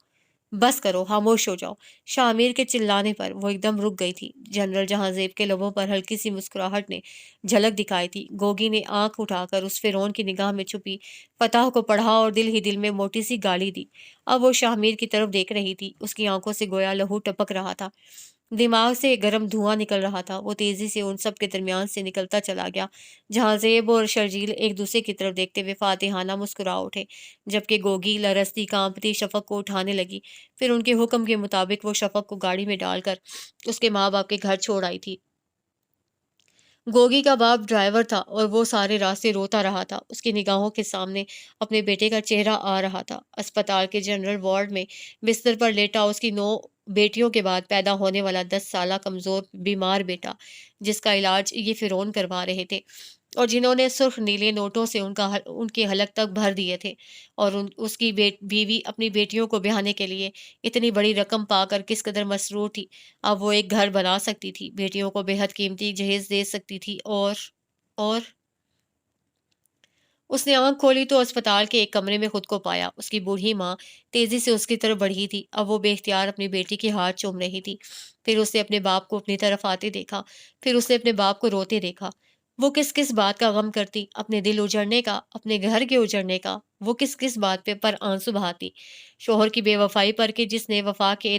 A: بس کرو، خاموش ہو جاؤ۔ شاہ امیر کے چلانے پر وہ ایک دم رک گئی تھی۔ جنرل جہاں زیب کے لبوں پر ہلکی سی مسکراہٹ نے جھلک دکھائی تھی۔ گوگی نے آنکھ اٹھا کر اس فرعون کی نگاہ میں چھپی فتح کو پڑھا اور دل ہی دل میں موٹی سی گالی دی۔ اب وہ شاہ امیر کی طرف دیکھ رہی تھی، اس کی آنکھوں سے گویا لہو ٹپک رہا تھا، دماغ سے گرم دھواں نکل رہا تھا۔ وہ تیزی سے ان سب کے درمیان سے نکلتا چلا گیا۔ جہاں زیب اور شرجیل ایک دوسرے کی طرف دیکھتے ہوئے فاتحانہ مسکرا اٹھے، جبکہ گوگی لرزتی کانپتی شفق کو اٹھانے لگی۔ پھر ان کے حکم کے مطابق وہ شفق کو گاڑی میں ڈال کر اس کے ماں باپ کے گھر چھوڑ آئی تھی۔ گوگی کا باپ ڈرائیور تھا اور وہ سارے راستے روتا رہا تھا۔ اس کی نگاہوں کے سامنے اپنے بیٹے کا چہرہ آ رہا تھا۔ اسپتال کے جنرل وارڈ میں بستر پر لیٹا اس کی 9 بیٹیوں کے بعد پیدا ہونے والا 10 سالہ کمزور بیمار بیٹا، جس کا علاج یہ فرعون کروا رہے تھے، اور جنہوں نے سرخ نیلے نوٹوں سے ان کے حلق تک بھر دیے تھے، اور اس کی بیوی اپنی بیٹیوں کو بہانے کے لیے اتنی بڑی رقم پا کر کس قدر مسرور تھی۔ اب وہ ایک گھر بنا سکتی تھی، بیٹیوں کو بے حد قیمتی جہیز دے سکتی تھی، اور اس نے آنکھ کھولی تو اسپتال کے ایک کمرے میں خود کو پایا۔ اس کی بوڑھی ماں تیزی سے اس کی طرف بڑھی تھی۔ اب وہ بے اختیار اپنی بیٹی کے ہاتھ چوم رہی تھی۔ پھر اس نے اپنے باپ کو اپنی طرف آتے دیکھا، پھر اس نے اپنے باپ کو روتے دیکھا۔ وہ کس کس بات کا غم کرتی، اپنے دل اجڑنے کا، اپنے گھر کے اجڑنے کا، وہ کس کس بات پر آنسو بہاتی، شوہر کی بے وفائی پر کہ جس نے وفا کے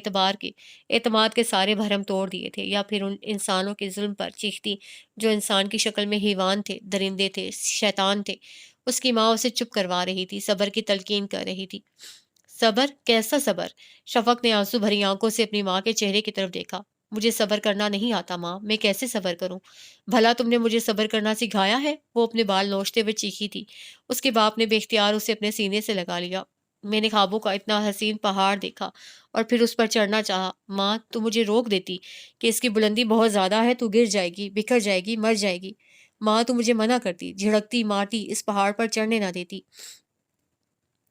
A: اعتماد کے سارے بھرم توڑ دیے تھے، یا پھر ان انسانوں کے ظلم پر چیختی جو انسان کی شکل میں حیوان تھے، درندے تھے، شیطان تھے۔ اس کی ماں اسے چپ کروا رہی تھی، صبر کی تلقین کر رہی تھی۔ صبر؟ کیسا صبر؟ شفق نے آنسو بھری آنکھوں سے اپنی ماں کے چہرے کی طرف دیکھا۔ مجھے صبر کرنا نہیں آتا ماں، میں کیسے صبر کروں؟ بھلا تم نے مجھے صبر کرنا سکھایا ہے؟ وہ اپنے بال نوچتے ہوئے چیخی تھی۔ اس کے باپ نے بے اختیار اسے اپنے سینے سے لگا لیا۔ میں نے خوابوں کا اتنا حسین پہاڑ دیکھا اور پھر اس پر چڑھنا چاہا۔ ماں، تو مجھے روک دیتی کہ اس کی بلندی بہت زیادہ ہے، تو گر جائے گی، بکھر جائے گی، مر جائے گی۔ ماں، تو مجھے منع کرتی، جھڑکتی مارتی، اس پہاڑ پر چڑھنے نہ دیتی۔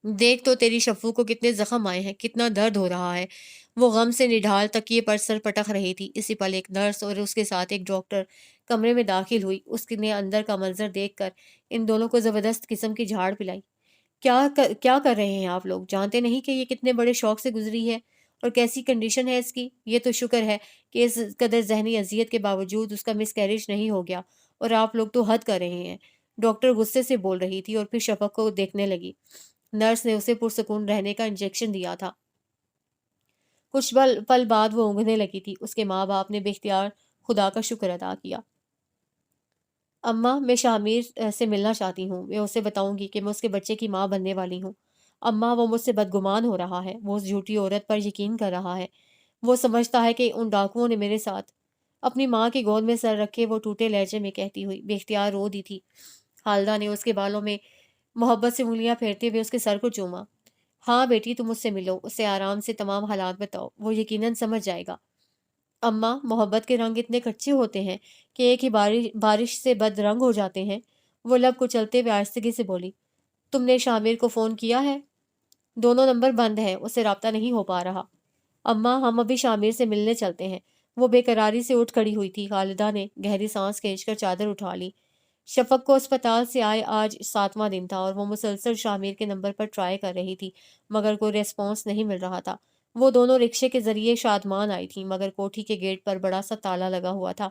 A: دیکھ تو تیری شفو کو کتنے زخم آئے ہیں، کتنا درد ہو رہا ہے۔ وہ غم سے نڈھال تکیے پر سر پٹک رہی تھی۔ اسی پل ایک نرس اور اس کے ساتھ ایک ڈاکٹر کمرے میں داخل ہوئی۔ اس نے اندر کا منظر دیکھ کر ان دونوں کو زبردست قسم کی جھاڑ پلائی۔ کیا کر رہے ہیں آپ لوگ؟ جانتے نہیں کہ یہ کتنے بڑے شوق سے گزری ہے؟ اور کیسی کنڈیشن ہے اس کی؟ یہ تو شکر ہے کہ اس قدر ذہنی اذیت کے باوجود اس کا مس کیریج نہیں ہو گیا، اور آپ لوگ تو حد کر رہے ہیں۔ ڈاکٹر غصے سے بول رہی تھی اور پھر شفق کو دیکھنے لگی۔ نرس نے اسے پرسکون رہنے کا انجیکشن دیا تھا۔ کچھ پل بعد وہ اونگنے لگی تھی۔ اس کے ماں باپ نے بے اختیار خدا کا شکر ادا کیا۔ اماں، میں شامیر سے ملنا چاہتی ہوں۔ میں اسے بتاؤں گی کہ میں اس کے بچے کی ماں بننے والی ہوں۔ اماں، وہ مجھ سے بدگمان ہو رہا ہے۔ وہ اس جھوٹی عورت پر یقین کر رہا ہے۔ وہ سمجھتا ہے کہ ان ڈاکوؤں نے میرے ساتھ۔ اپنی ماں کی گود میں سر رکھے وہ ٹوٹے لہجے میں کہتی ہوئی بے اختیار رو دی تھی۔ خالدہ نے اس کے بالوں میں محبت سے انگلیاں پھیرتے ہوئے اس کے سر کو چوما۔ ہاں بیٹی، تم اس سے ملو، اسے آرام سے تمام حالات بتاؤ، وہ یقیناً سمجھ جائے گا۔ اماں، محبت کے رنگ اتنے کچے ہوتے ہیں کہ ایک ہی بارش سے بد رنگ ہو جاتے ہیں۔ وہ لب کو چلتے ہوئے آہستگی سے بولی، تم نے شامر کو فون کیا ہے؟ دونوں نمبر بند ہیں، اسے رابطہ نہیں ہو پا رہا۔ اماں، ہم ابھی شامر سے ملنے چلتے ہیں۔ وہ بے قراری سے اٹھ کھڑی ہوئی تھی۔ خالدہ نے گہری سانس کھینچ کر چادر اٹھا لی۔ شفق کو اسپتال سے آئے آج 7واں دن تھا اور وہ مسلسل شامر کے نمبر پر ٹرائی کر رہی تھی، مگر کوئی ریسپانس نہیں مل رہا تھا۔ وہ دونوں رکشے کے ذریعے شادمان آئی تھی، مگر کوٹھی کے گیٹ پر بڑا سا تالا لگا ہوا تھا۔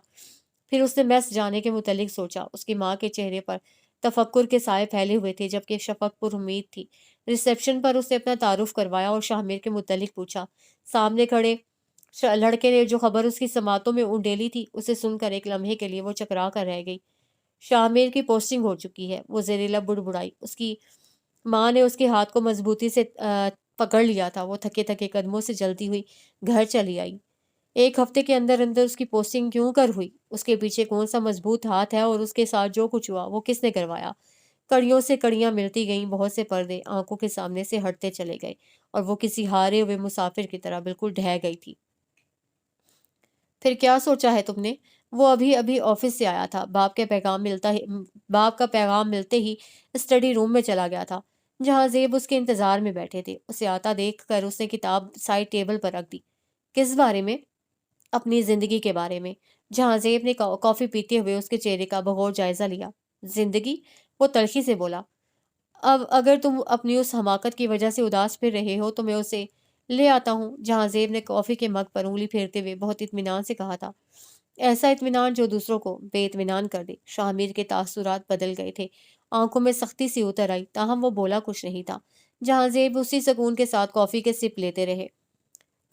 A: پھر اس نے میس جانے کے متعلق سوچا۔ اس کی ماں کے چہرے پر تفکر کے سائے پھیلے ہوئے تھے، جبکہ شفق پر امید تھی۔ ریسیپشن پر اس نے اپنا تعارف کروایا اور شامر کے متعلق پوچھا۔ سامنے کھڑے لڑکے نے جو خبر اس کی سماعتوں میں اونڈیلی تھی، اسے سن کر ایک لمحے کے لیے وہ چکرا کر رہ گئی۔ شامر کی پوسٹنگ ہو چکی ہے، وہ زیر لب بڑبڑائی۔ اس کی ماں نے اس کے ہاتھ کو مضبوطی سے پکڑ لیا تھا۔ وہ تھکے تھکے قدموں سے جلتی ہوئی گھر چلی آئی۔ ایک ہفتے کے اندر اندر اس کی پوسٹنگ کیوں کر ہوئی؟ اس کے پیچھے کون سا مضبوط ہاتھ ہے اور اس کے ساتھ جو کچھ ہوا وہ کس نے کروایا؟ کڑیوں سے کڑیاں ملتی گئیں، بہت سے پردے آنکھوں کے سامنے سے ہٹتے چلے گئے اور وہ کسی ہارے ہوئے مسافر کی طرح بالکل ڈھہ گئی تھی۔ پھر کیا سوچا ہے تم نے؟ وہ ابھی ابھی آفس سے آیا تھا۔ باپ کا پیغام ملتے ہی اسٹڈی روم میں چلا گیا تھا، جہاں زیب اس کے انتظار میں بیٹھے تھے۔ اسے آتا دیکھ کر اس نے کتاب سائڈ ٹیبل پر رکھ دی۔ کس بارے میں؟ اپنی زندگی کے بارے میں۔ جہاں زیب نے کافی پیتے ہوئے اس کے چہرے کا بغور جائزہ لیا۔ زندگی؟ وہ تلخی سے بولا۔ اب اگر تم اپنی اس حماقت کی وجہ سے اداس پھر رہے ہو تو میں اسے لے آتا ہوں۔ جہاں زیب نے کافی کے مگ پر انگلی پھیرتے ہوئے بہت اطمینان سے کہا تھا، ایسا اطمینان جو دوسروں کو بے اطمینان کر دے۔ شامر کے تاثرات بدل گئے تھے، آنکھوں میں سختی سی اتر آئی، تاہم وہ بولا کچھ نہیں تھا۔ جہاں زیب اسی سکون کے ساتھ کافی کے سپ لیتے رہے۔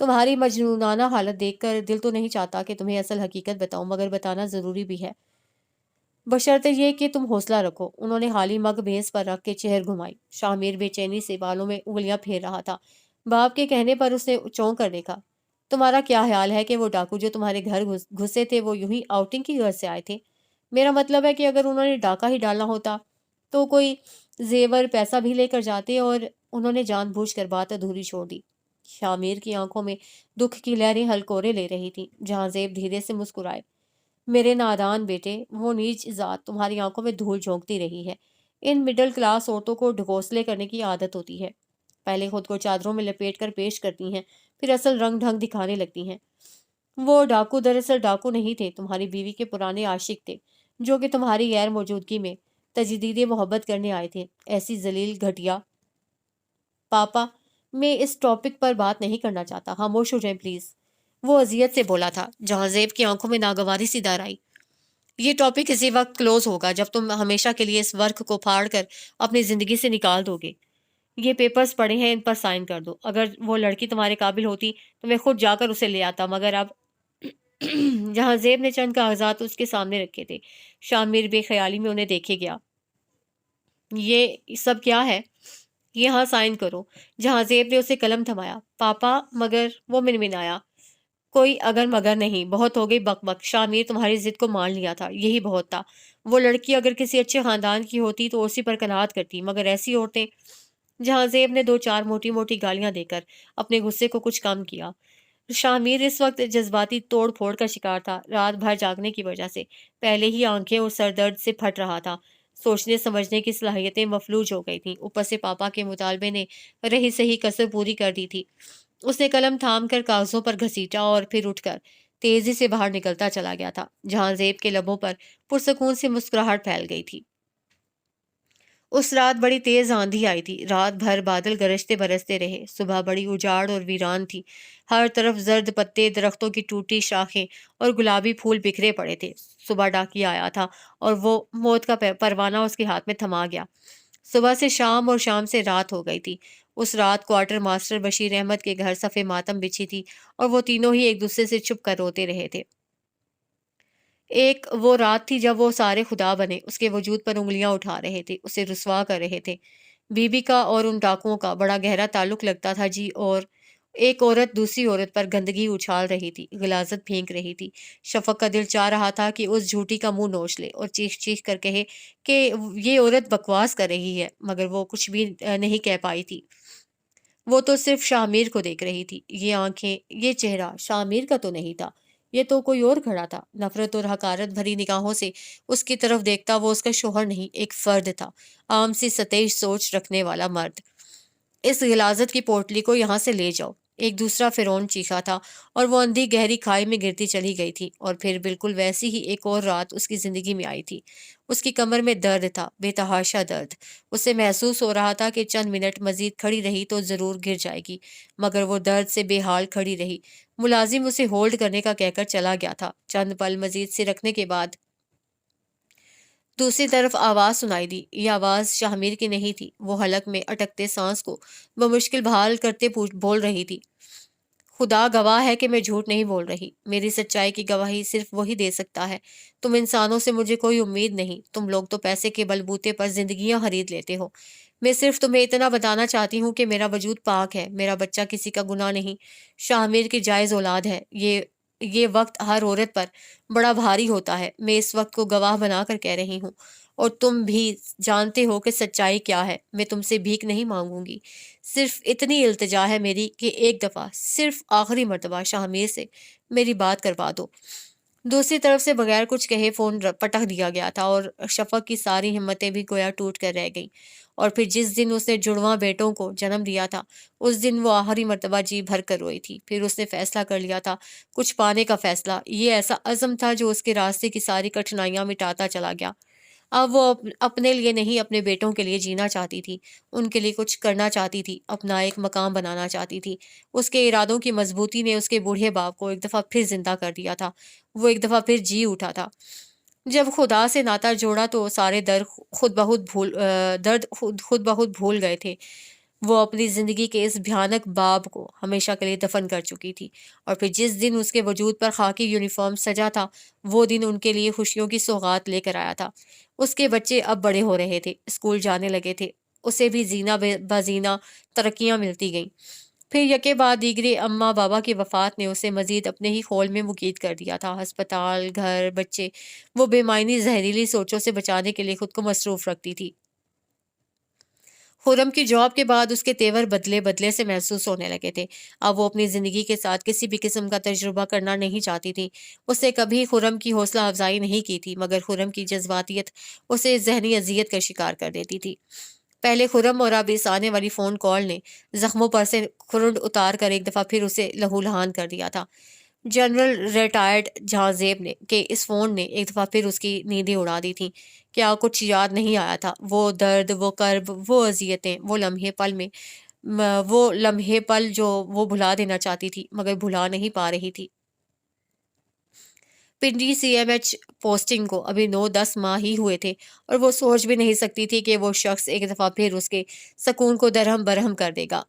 A: تمہاری مجنونانہ حالت دیکھ کر دل تو نہیں چاہتا کہ تمہیں اصل حقیقت بتاؤں، مگر بتانا ضروری بھی ہے، بشرطے یہ کہ تم حوصلہ رکھو۔ انہوں نے خالی مگ بھیس پر رکھ کے چہر گھمائی۔ شامر بے چینی سے بالوں میں انگلیاں پھیر رہا تھا۔ باپ کے کہنے پر اس نے چونک کر دیکھا۔ تمہارا کیا خیال ہے کہ وہ ڈاکو جو تمہارے گھر گھسے تھے وہ یوں ہی آؤٹنگ کی غرض سے آئے تھے؟ میرا مطلب ہے کہ اگر انہوں نے ڈاکہ ہی ڈالنا ہوتا تو کوئی زیور پیسہ بھی لے کر جاتے، اور انہوں نے جان بوجھ کر بات ادھوری چھوڑ دی۔ شامر کی آنکھوں میں دکھ کی لہریں ہلکورے لے رہی تھیں۔ جہاں زیب دھیرے سے مسکرائے۔ میرے نادان بیٹے، وہ نیچ ذات تمہاری آنکھوں میں دھول جھونکتی رہی ہے۔ ان مڈل کلاس عورتوں کو ڈھکوسلے کرنے کی عادت ہوتی ہے۔ پہلے خود کو چادروں میں لپیٹ کر پیش کرتی ہیں، پھر اصل رنگ ڈھنگ دکھانے لگتی ہیں۔ وہ ڈاکو دراصل ڈاکو نہیں تھے، تمہاری بیوی کے پرانے عاشق تھے، جو کہ تمہاری غیر موجودگی میں تجدید محبت کرنے آئے تھے۔ ایسی ذلیل گھٹیا۔ پاپا، میں اس ٹاپک پر بات نہیں کرنا چاہتا، خاموش ہو جائیں پلیز، وہ اذیت سے بولا تھا۔ جہاں زیب کی آنکھوں میں ناگواری سی دار آئی۔ یہ ٹاپک اسی وقت کلوز ہوگا جب تم ہمیشہ کے لیے اس ورک کو پھاڑ کر اپنی زندگی سے نکال دو گے۔ یہ پیپرز پڑے ہیں، ان پر سائن کر دو۔ اگر وہ لڑکی تمہارے قابل ہوتی تو میں خود جا کر اسے لے آتا، مگر اب جہاں زیب نے چند کاغذات اس کے سامنے رکھے تھے، شامر بے خیالی میں انہیں دیکھے گیا۔ یہ سب کیا ہے؟ یہاں سائن کرو۔ جہاں زیب نے اسے قلم تھمایا۔ پاپا، مگر وہ منمنایا۔ کوئی اگر مگر نہیں، بہت ہو گئی بک بک، شامر تمہاری ضد کو مان لیا تھا، یہی بہت تھا۔ وہ لڑکی اگر کسی اچھے خاندان کی ہوتی تو اسی پر قناعت کرتی، مگر ایسی عورتیں۔ جہاں زیب نے 2-4 موٹی موٹی گالیاں دے کر اپنے غصے کو کچھ کم کیا۔ شامر اس وقت جذباتی توڑ پھوڑ کا شکار تھا، رات بھر جاگنے کی وجہ سے پہلے ہی آنکھیں اور سر درد سے پھٹ رہا تھا۔ سوچنے سمجھنے کی صلاحیتیں مفلوج ہو گئی تھیں، اوپر سے پاپا کے مطالبے نے رہی صحیح کسر پوری کر دی تھی۔ اس نے قلم تھام کر کاغذوں پر گھسیٹا اور پھر اٹھ کر تیزی سے باہر نکلتا چلا گیا تھا۔ جہاں زیب کے لبوں پر پرسکون سے مسکراہٹ پھیل گئی تھی۔ اس رات بڑی تیز آندھی آئی تھی، رات بھر بادل گرجتے برستے رہے، صبح بڑی اجاڑ اور ویران تھی، ہر طرف زرد پتے، درختوں کی ٹوٹی شاخیں اور گلابی پھول بکھرے پڑے تھے۔ صبح ڈاکی آیا تھا اور وہ موت کا پروانہ اس کے ہاتھ میں تھما گیا۔ صبح سے شام اور شام سے رات ہو گئی تھی۔ اس رات کوارٹر ماسٹر بشیر احمد کے گھر صفِ ماتم بچھی تھی اور وہ تینوں ہی ایک دوسرے سے چھپ کر روتے رہے تھے۔ ایک وہ رات تھی جب وہ سارے خدا بنے اس کے وجود پر انگلیاں اٹھا رہے تھے، اسے رسوا کر رہے تھے۔ بی بی کا اور ان ڈاکوؤں کا بڑا گہرا تعلق لگتا تھا جی، اور ایک عورت دوسری عورت پر گندگی اچھال رہی تھی، غلاظت پھینک رہی تھی۔ شفق کا دل چاہ رہا تھا کہ اس جھوٹی کا منہ نوچ لے اور چیخ چیخ کر کہے کہ یہ عورت بکواس کر رہی ہے، مگر وہ کچھ بھی نہیں کہہ پائی تھی۔ وہ تو صرف شاہ میر کو دیکھ رہی تھی۔ یہ آنکھیں، یہ چہرہ شاہ میر کا تو نہیں تھا، یہ تو کوئی اور کھڑا تھا۔ نفرت اور حقارت بھری نگاہوں سے اس کی طرف دیکھتا وہ اس کا شوہر نہیں، ایک فرد تھا، عام سی سطحی سوچ رکھنے والا مرد۔ اس غلاظت کی پوٹلی کو یہاں سے لے جاؤ، ایک دوسرا فرعون چیخا تھا، اور وہ اندھی گہری کھائی میں گرتی چلی گئی تھی۔ اور پھر بالکل ویسی ہی ایک اور رات اس کی زندگی میں آئی تھی۔ اس کی کمر میں درد تھا، بے تحاشا درد۔ اسے محسوس ہو رہا تھا کہ چند منٹ مزید کھڑی رہی تو ضرور گر جائے گی، مگر وہ درد سے بے حال کھڑی رہی۔ ملازم اسے ہولڈ کرنے کا کہہ کر چلا گیا تھا۔ چند پل مزید سے رکھنے کے بعد دوسری طرف آواز سنائی دی۔ یہ آواز شاہ میر کی نہیں تھی۔ وہ حلق میں اٹکتے سانس کو بمشکل بحال کرتے بول رہی تھی، خدا گواہ ہے کہ میں جھوٹ نہیں بول رہی، میری سچائی کی گواہی صرف وہی دے سکتا ہے۔ تم انسانوں سے مجھے کوئی امید نہیں، تم لوگ تو پیسے کے بلبوتے پر زندگیاں خرید لیتے ہو۔ میں صرف تمہیں اتنا بتانا چاہتی ہوں کہ میرا وجود پاک ہے، میرا بچہ کسی کا گناہ نہیں، شاہ میر کی جائز اولاد ہے۔ یہ وقت ہر عورت پر بڑا بھاری ہوتا ہے، میں اس وقت کو گواہ بنا کر کہہ رہی ہوں، اور تم بھی جانتے ہو کہ سچائی کیا ہے۔ میں تم سے بھیک نہیں مانگوں گی، صرف اتنی التجا ہے میری کہ ایک دفعہ، صرف آخری مرتبہ شاہ میر سے میری بات کروا دو۔ دوسری طرف سے بغیر کچھ کہے فون پٹخ دیا گیا تھا، اور شفق کی ساری ہمتیں بھی گویا ٹوٹ کر رہ گئیں۔ اور پھر جس دن اس نے جڑواں بیٹوں کو جنم دیا تھا، اس دن وہ آخری مرتبہ جی بھر کر روئی تھی۔ پھر اس نے فیصلہ کر لیا تھا، کچھ پانے کا فیصلہ۔ یہ ایسا عزم تھا جو اس کے راستے کی ساری کٹھنائیاں مٹاتا چلا گیا۔ اب وہ اپنے لیے نہیں، اپنے بیٹوں کے لیے جینا چاہتی تھی، ان کے لیے کچھ کرنا چاہتی تھی، اپنا ایک مقام بنانا چاہتی تھی۔ اس کے ارادوں کی مضبوطی نے اس کے بوڑھے باپ کو ایک دفعہ پھر زندہ کر دیا تھا، وہ ایک دفعہ پھر جی اٹھا تھا۔ جب خدا سے ناتا جوڑا تو سارے درد خود بخود بھول گئے تھے۔ وہ اپنی زندگی کے اس بھیانک باب کو ہمیشہ کے لیے دفن کر چکی تھی۔ اور پھر جس دن اس کے وجود پر خاکی یونیفارم سجا تھا، وہ دن ان کے لیے خوشیوں کی سوغات لے کر آیا تھا۔ اس کے بچے اب بڑے ہو رہے تھے، اسکول جانے لگے تھے، اسے بھی زینہ بزینہ ترقیاں ملتی گئیں۔ پھر یکے بعد دیگرے اماں بابا کی وفات نے اسے مزید اپنے ہی خول میں مقید کر دیا تھا۔ ہسپتال، گھر، بچے، وہ بے معنی زہریلی سوچوں سے بچانے کے لیے خود کو مصروف رکھتی تھی۔ خرم کی جاب کے بعد اس کے تیور بدلے بدلے سے محسوس ہونے لگے تھے۔ اب وہ اپنی زندگی کے ساتھ کسی بھی قسم کا تجربہ کرنا نہیں چاہتی تھی۔ اسے کبھی خرم کی حوصلہ افزائی نہیں کی تھی، مگر خرم کی جذباتیت اسے ذہنی اذیت کا شکار کر دیتی تھی۔ پہلے خرم اور اب اس آنے والی فون کال نے زخموں پر سے کھرنڈ اتار کر ایک دفعہ پھر اسے لہو لہان کر دیا تھا۔ جنرل ریٹائرڈ جہاں زیب نے کہ اس فون نے ایک دفعہ پھر اس کی نیندیں اڑا دی تھیں۔ کیا کچھ یاد نہیں آیا تھا؟ وہ درد، وہ کرب، وہ اذیتیں، وہ لمحے پل جو وہ بھلا دینا چاہتی تھی مگر بھلا نہیں پا رہی تھی۔ Pindi C M H posting کو ابھی 9-10 ماہ ہی ہوئے تھے، اور وہ سوچ بھی نہیں سکتی تھی کہ وہ شخص ایک دفعہ پھر اس کے سکون کو درہم برہم کر دے گا۔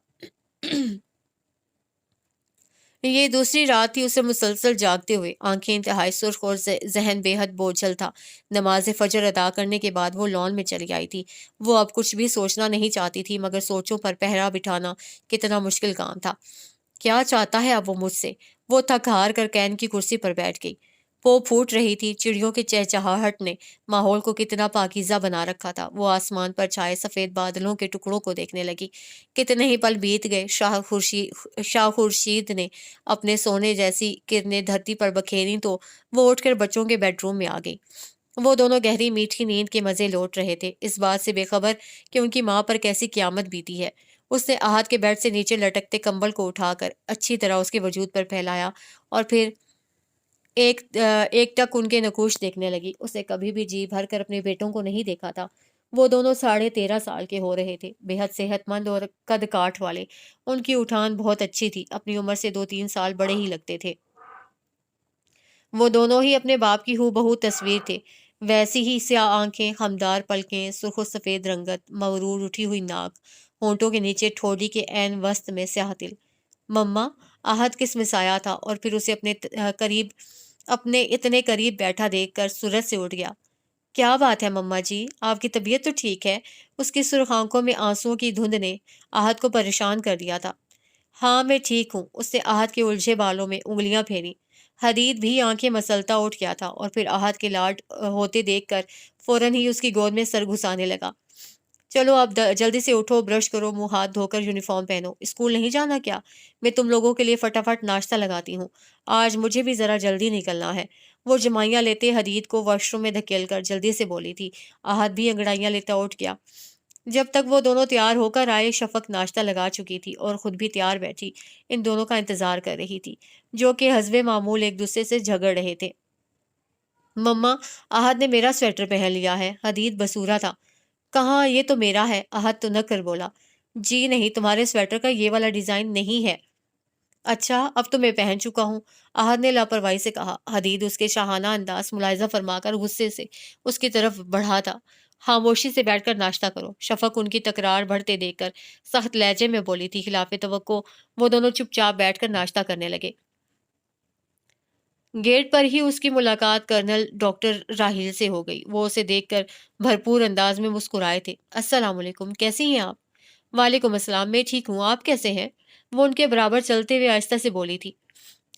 A: یہ دوسری رات تھی اسے مسلسل جاگتے ہوئے، آنکھیں انتہائی سرخ اور ذہن بے حد بوجھل تھا۔ نماز فجر ادا کرنے کے بعد وہ لان میں چلی آئی تھی۔ وہ اب کچھ بھی سوچنا نہیں چاہتی تھی، مگر سوچوں پر پہرا بٹھانا کتنا مشکل کام تھا۔ کیا چاہتا ہے اب وہ مجھ سے؟ وہ تھک ہار کر کین کی کرسی پر بیٹھ گئی۔ پو پھوٹ رہی تھی، چڑیوں کی چہچہاہٹ نے ماحول کو کتنا پاکیزہ بنا رکھا تھا۔ وہ آسمان پر چھائے سفید بادلوں کے ٹکڑوں کو دیکھنے لگی۔ کتنے ہی پل بیت گئے، شاہ خورشید نے اپنے سونے جیسی کرنیں دھرتی پر بکھیریں تو وہ اٹھ کر بچوں کے بیڈ روم میں آ گئی۔ وہ دونوں گہری میٹھی نیند کے مزے لوٹ رہے تھے، اس بات سے بے خبر کہ ان کی ماں پر کیسی قیامت بیتی ہے۔ اس نے احد کے بیڈ سے نیچے لٹکتے کمبل کو اٹھا کر اچھی طرح اس کے وجود پر پھیلایا، اور پھر ایک ٹک ان کے نقوش دیکھنے لگی۔ اسے کبھی بھی جی بھر کر اپنے بیٹوں کو نہیں دیکھا تھا۔ وہ دونوں 13.5 سال کے ہو رہے تھے، بے حد صحت مند اور قد کاٹ والے۔ ان کی اٹھان بہت اچھی تھی، اپنی عمر سے 2-3 سال بڑے ہی لگتے تھے۔ وہ دونوں ہی اپنے باپ کی ہو بہو تصویر تھے، ویسی ہی سیاہ آنکھیں، خمدار پلکیں، سرخ و سفید رنگت، مغرور اٹھی ہوئی ناک، ہونٹوں کے نیچے ٹھوڑی کے عین وسط میں سیاہ تل۔ مما، آہت کس میں سایہ تھا اور پھر اسے اپنے اتنے قریب بیٹھا دیکھ کر سورج سے اٹھ گیا۔ کیا بات ہے مما جی، آپ کی طبیعت تو ٹھیک ہے؟ اس کی سرخ آنکھوں میں آنسوؤں کی دھند نے آہت کو پریشان کر دیا تھا۔ ہاں میں ٹھیک ہوں، اس نے آہت کے الجھے بالوں میں انگلیاں پھیری۔ حدید بھی آنکھیں مسلتا اٹھ گیا تھا اور پھر آہت کے لاڈ ہوتے دیکھ کر فوراً ہی اس کی گود میں سر گھسانے لگا۔ چلو اب جلدی سے اٹھو، برش کرو، منہ ہاتھ دھو کر یونیفارم پہنو، اسکول نہیں جانا کیا؟ میں تم لوگوں کے لیے فٹافٹ ناشتہ لگاتی ہوں، آج مجھے بھی ذرا جلدی نکلنا ہے۔ وہ جمائیاں لیتے حدید کو واش روم میں دھکیل کر جلدی سے بولی تھی۔ آہت بھی انگڑائیاں لیتا اٹھ گیا۔ جب تک وہ دونوں تیار ہو کر آئے، شفق ناشتہ لگا چکی تھی اور خود بھی تیار بیٹھی ان دونوں کا انتظار کر رہی تھی، جو کہ حسب معمول ایک دوسرے سے جھگڑ رہے تھے۔ مما، آہت نے میرا سویٹر پہن لیا ہے، حدید بسورا تھا۔ کہاں، یہ تو میرا ہے، آہت تو نہ کر بولا۔ جی نہیں، تمہارے سویٹر کا یہ والا ڈیزائن نہیں ہے۔ اچھا، اب تو میں پہن چکا ہوں، آہت نے لاپرواہی سے کہا۔ حدید اس کے شاہانہ انداز ملاحظہ فرما کر غصے سے اس کی طرف بڑھا تھا۔ خاموشی سے بیٹھ کر ناشتہ کرو، شفق ان کی تکرار بڑھتے دیکھ کر سخت لہجے میں بولی تھی۔ خلاف توقع وہ دونوں چپ چاپ بیٹھ کر ناشتہ کرنے لگے۔ گیٹ پر ہی اس کی ملاقات کرنل ڈاکٹر راہیل سے ہو گئی۔ وہ اسے دیکھ کر بھرپور انداز میں مسکرائے تھے۔ السلام علیکم، کیسی ہیں آپ؟ وعلیکم السلام، میں ٹھیک ہوں، آپ کیسے ہیں؟ وہ ان کے برابر چلتے ہوئے آہستہ سے بولی تھی۔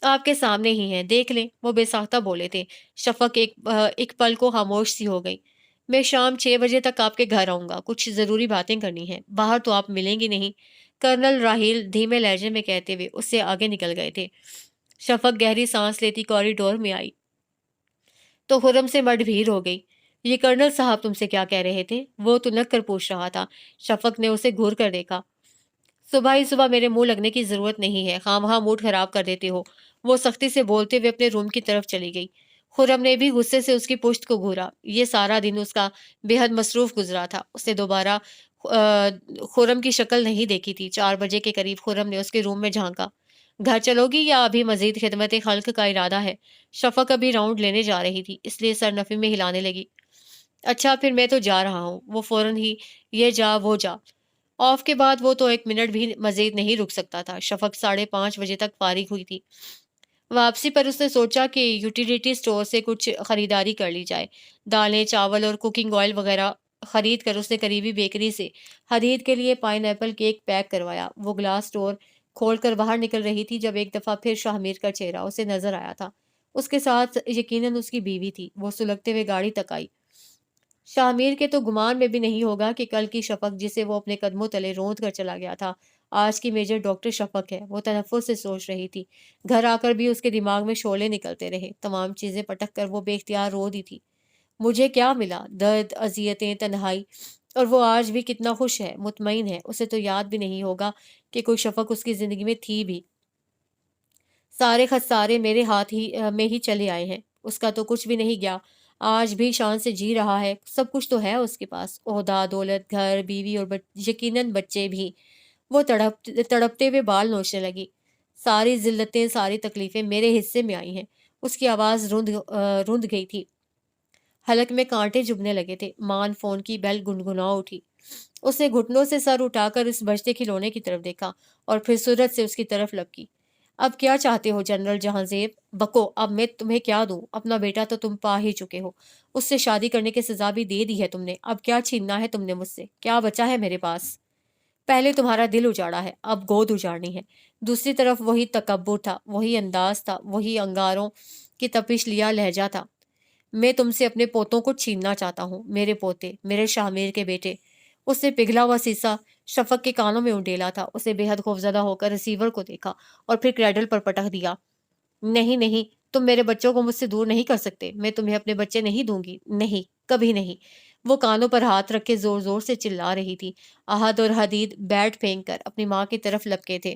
A: آپ کے سامنے ہی ہیں، دیکھ لیں، وہ بے ساختہ بولے تھے۔ شفق ایک پل کو خاموش سی ہو گئی۔ میں شام 6 بجے تک آپ کے گھر آؤں گا، کچھ ضروری باتیں کرنی ہیں، باہر تو آپ ملیں گی نہیں، کرنل راہیل دھیمے لہجے میں کہتے ہوئے اس سے آگے نکل گئے تھے۔ شفق گہری سانس لیتی کوریڈور میں آئی تو خرم سے مڈ بھیڑ ہو گئی۔ یہ کرنل صاحب تم سے کیا کہہ رہے تھے؟ وہ تنک کر پوچھ رہا تھا۔ شفق نے اسے گھور کر دیکھا۔ صبح ہی صبح میرے منہ لگنے کی ضرورت نہیں ہے، خواہ مخواہ موڈ خراب کر دیتے ہو، وہ سختی سے بولتے ہوئے اپنے روم کی طرف چلی گئی۔ خرم نے بھی غصے سے اس کی پشت کو گھورا۔ یہ سارا دن اس کا بے حد مصروف گزرا تھا۔ اس نے دوبارہ خرم کی شکل نہیں دیکھی تھی۔ 4 بجے کے قریب خرم نے اس کے روم میں جھانکا۔ گھر چلو گی یا ابھی مزید خدمت خلق کا ارادہ ہے؟ شفق ابھی راؤنڈ لینے جا رہی تھی، اس لیے سر نفی میں ہلانے لگی۔ اچھا پھر میں تو جا رہا ہوں، وہ فوراً ہی یہ جا وہ جا۔ آف کے بعد وہ تو 1 منٹ بھی مزید نہیں رک سکتا تھا۔ شفق 5:30 بجے تک فارغ ہوئی تھی۔ واپسی پر اس نے سوچا کہ یوٹیلیٹی سٹور سے کچھ خریداری کر لی جائے۔ دالیں، چاول اور کوکنگ آئل وغیرہ خرید کر اس نے قریبی بیکری سے حدید کے لیے پائن ایپل کیک پیک کروایا۔ وہ گلاس سٹور کھول کر باہر نکل رہی تھی جب ایک دفعہ پھر شاہ میر کا چہرہ اسے نظر آیا تھا۔ اس کے ساتھ یقیناً اس کی بیوی تھی۔ وہ سلگتے ہوئے گاڑی تک آئی۔ شاہ میر کے تو گمان میں بھی نہیں ہوگا کہ کل کی شفق جسے وہ اپنے قدموں تلے روند کر چلا گیا تھا، آج کی میجر ڈاکٹر شفق ہے۔ وہ تنفر سے سوچ رہی تھی۔ گھر آ کر بھی اس کے دماغ میں شعلے نکلتے رہے، تمام چیزیں پٹک کر وہ بے اختیار رو دی تھی۔ مجھے کیا ملا؟ درد، اذیتیں، تنہائی، اور وہ آج بھی کتنا خوش ہے، مطمئن ہے۔ اسے تو یاد بھی نہیں ہوگا کہ کوئی شفق اس کی زندگی میں تھی بھی۔ سارے خسارے میرے ہاتھ میں ہی چلے آئے ہیں، اس کا تو کچھ بھی نہیں گیا، آج بھی شان سے جی رہا ہے، سب کچھ تو ہے اس کے پاس، عہدہ، دولت، گھر، بیوی اور یقیناً بچے بھی۔ وہ تڑپتے ہوئے بال نوچنے لگی۔ ساری ذلتیں، ساری تکلیفیں میرے حصے میں آئی ہیں۔ اس کی آواز رند گئی تھی، حلق میں کانٹے چبھنے لگے تھے۔ مان فون کی بیل گنگنا اٹھی۔ اس نے گھٹنوں سے سر اٹھا کر اس بجتے کھلونے کی طرف دیکھا اور پھر سرعت سے اس کی طرف لپکی۔ اب کیا چاہتے ہو جنرل جہاں زیب؟ بکو، اب میں تمہیں کیا دوں؟ اپنا بیٹا تو تم پا ہی چکے ہو، اس سے شادی کرنے کی سزا بھی دے دی ہے تم نے، اب کیا چھیننا ہے تم نے مجھ سے؟ کیا بچا ہے میرے پاس؟ پہلے تمہارا دل اجاڑا ہے، اب گود اجاڑنی ہے۔ دوسری طرف وہی تکبر تھا، وہی انداز تھا، وہی انگاروں کی تپش لیا لہجہ تھا۔ میں تم سے اپنے پوتوں کو چھیننا چاہتا ہوں، میرے پوتے، میرے شاہ میر کے بیٹے۔ اس نے پگھلا ہوا سیسا شفق کے کانوں میں انڈیلا تھا۔ اس نے بے حد خوفزدہ ہو کر ریسیور کو دیکھا اور پھر کریڈل پر پٹک دیا۔ نہیں نہیں، تم میرے بچوں کو مجھ سے دور نہیں کر سکتے، میں تمہیں اپنے بچے نہیں دوں گی، نہیں، کبھی نہیں۔ وہ کانوں پر ہاتھ رکھ کے زور زور سے چلا رہی تھی۔ احد اور حدید بیٹ پھینک کر اپنی ماں کی طرف لپکے تھے۔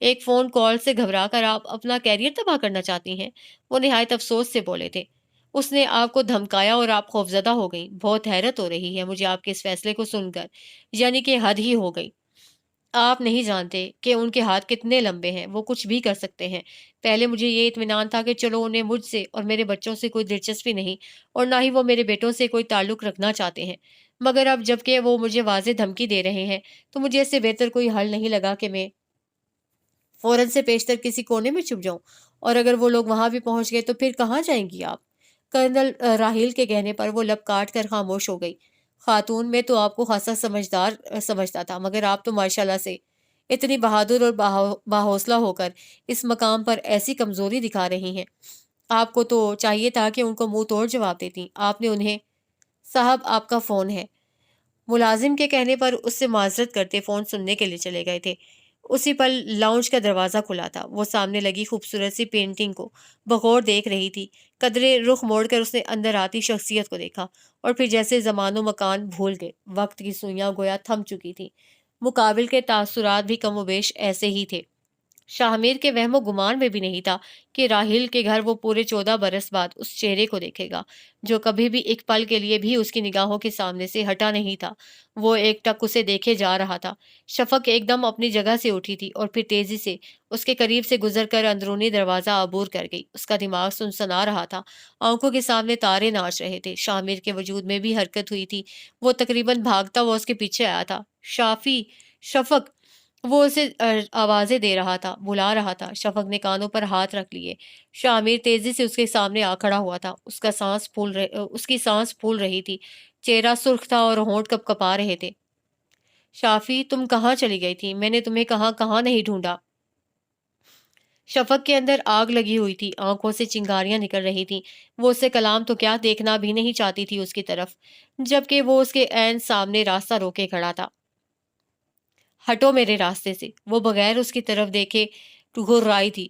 A: ایک فون کال سے گھبرا کر آپ اپنا کیریئر تباہ کرنا چاہتی ہیں؟ وہ نہایت افسوس سے بولے تھے۔ اس نے آپ کو دھمکایا اور آپ خوفزدہ ہو گئی۔ بہت حیرت ہو رہی ہے مجھے آپ کے اس فیصلے کو سن کر، یعنی کہ حد ہی ہو گئی۔ آپ نہیں جانتے کہ ان کے ہاتھ کتنے لمبے ہیں، وہ کچھ بھی کر سکتے ہیں۔ پہلے مجھے یہ اطمینان تھا کہ چلو انہیں مجھ سے اور میرے بچوں سے کوئی دلچسپی نہیں، اور نہ ہی وہ میرے بیٹوں سے کوئی تعلق رکھنا چاہتے ہیں، مگر اب جب کہ وہ مجھے واضح دھمکی دے رہے ہیں تو مجھے اس سے بہتر کوئی حل نہیں لگا کہ میں فوراً سے پیشتر کسی کونے میں چھپ جاؤں، اور اگر وہ لوگ وہاں بھی پہنچ گئے تو پھر کہاں جائیں گی آپ؟ کرنل راہیل کے کہنے پر وہ لب کاٹ کر خاموش ہو گئی۔ خاتون میں تو آپ کو خاصا سمجھدار سمجھتا تھا، مگر آپ تو ماشاءاللہ سے اتنی بہادر اور باحوصلہ ہو کر اس مقام پر ایسی کمزوری دکھا رہی ہیں۔ آپ کو تو چاہیے تھا کہ ان کو منہ توڑ جواب دیتی۔ آپ نے انہیں صاحب آپ کا فون ہے، ملازم کے کہنے پر اس سے معذرت کرتے فون سننے کے لیے چلے گئے تھے۔ اسی پل لاؤنج کا دروازہ کھلا تھا۔ وہ سامنے لگی خوبصورت سی پینٹنگ کو بغور دیکھ رہی تھی۔ قدرے رخ موڑ کر اس نے اندر آتی شخصیت کو دیکھا، اور پھر جیسے زمان و مکان بھول گئے، وقت کی سوئیاں گویا تھم چکی تھیں۔ مقابل کے تاثرات بھی کم و بیش ایسے ہی تھے۔ شاہمیر کے وہم و گمان میں بھی نہیں تھا کہ راہیل کے گھر وہ پورے 14 برس بعد اس چہرے کو دیکھے گا جو کبھی بھی ایک پل کے لیے بھی اس کی نگاہوں کے سامنے سے ہٹا نہیں تھا۔ وہ ایک ٹک اسے دیکھے جا رہا تھا۔ شفق ایک دم اپنی جگہ سے اٹھی تھی اور پھر تیزی سے اس کے قریب سے گزر کر اندرونی دروازہ عبور کر گئی۔ اس کا دماغ سنسنا رہا تھا، آنکھوں کے سامنے تارے ناچ رہے تھے، شاہمیر کے وجود میں بھی حرکت ہوئی تھی۔ وہ تقریباً بھاگتا ہوا اس کے پیچھے آیا تھا۔ شافی، شفق! وہ اسے آوازیں دے رہا تھا، بلا رہا تھا۔ شفق نے کانوں پر ہاتھ رکھ لیے۔ شامیر تیزی سے اس کے سامنے آ کھڑا ہوا تھا۔ اس کی سانس پھول رہی تھی، چہرہ سرخ تھا اور ہونٹ کپ کپا رہے تھے۔ شافی، تم کہاں چلی گئی تھی؟ میں نے تمہیں کہاں کہاں نہیں ڈھونڈا۔ شفق کے اندر آگ لگی ہوئی تھی، آنکھوں سے چنگاریاں نکل رہی تھیں۔ وہ اسے کلام تو کیا دیکھنا بھی نہیں چاہتی تھی اس کی طرف، جبکہ وہ اس کے عین سامنے راستہ روکے کھڑا تھا۔ ہٹو میرے راستے سے! وہ بغیر اس کی طرف دیکھے گھررائی تھی۔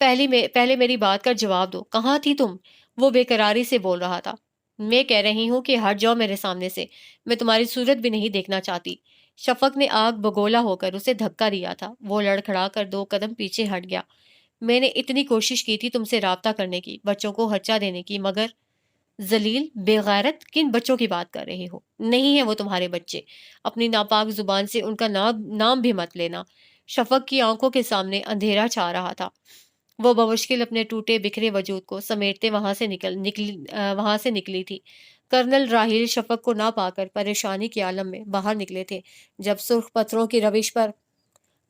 A: پہلے میری بات کا جواب دو، کہاں تھی تم؟ وہ بے قراری سے بول رہا تھا۔ میں کہہ رہی ہوں کہ ہٹ جاؤ میرے سامنے سے، میں تمہاری صورت بھی نہیں دیکھنا چاہتی۔ شفق نے آگ بگولا ہو کر اسے دھکا دیا تھا۔ وہ لڑکھڑا کر 2 قدم پیچھے ہٹ گیا۔ میں نے اتنی کوشش کی تھی تم سے رابطہ کرنے کی، بچوں کو خرچہ دینے کی، مگر… ذلیل، بے غیرت! کن بچوں کی بات کر رہے ہو؟ نہیں ہیں وہ تمہارے بچے، اپنی ناپاک زبان سے ان کا نام بھی مت لینا۔ شفق کی آنکھوں کے سامنے اندھیرا چھا رہا تھا۔ وہ بمشکل اپنے ٹوٹے بکھرے وجود کو سمیٹتے وہاں سے نکلی تھی۔ کرنل راہیل شفق کو نہ پا کر پریشانی کے عالم میں باہر نکلے تھے، جب سرخ پتھروں کی روش پر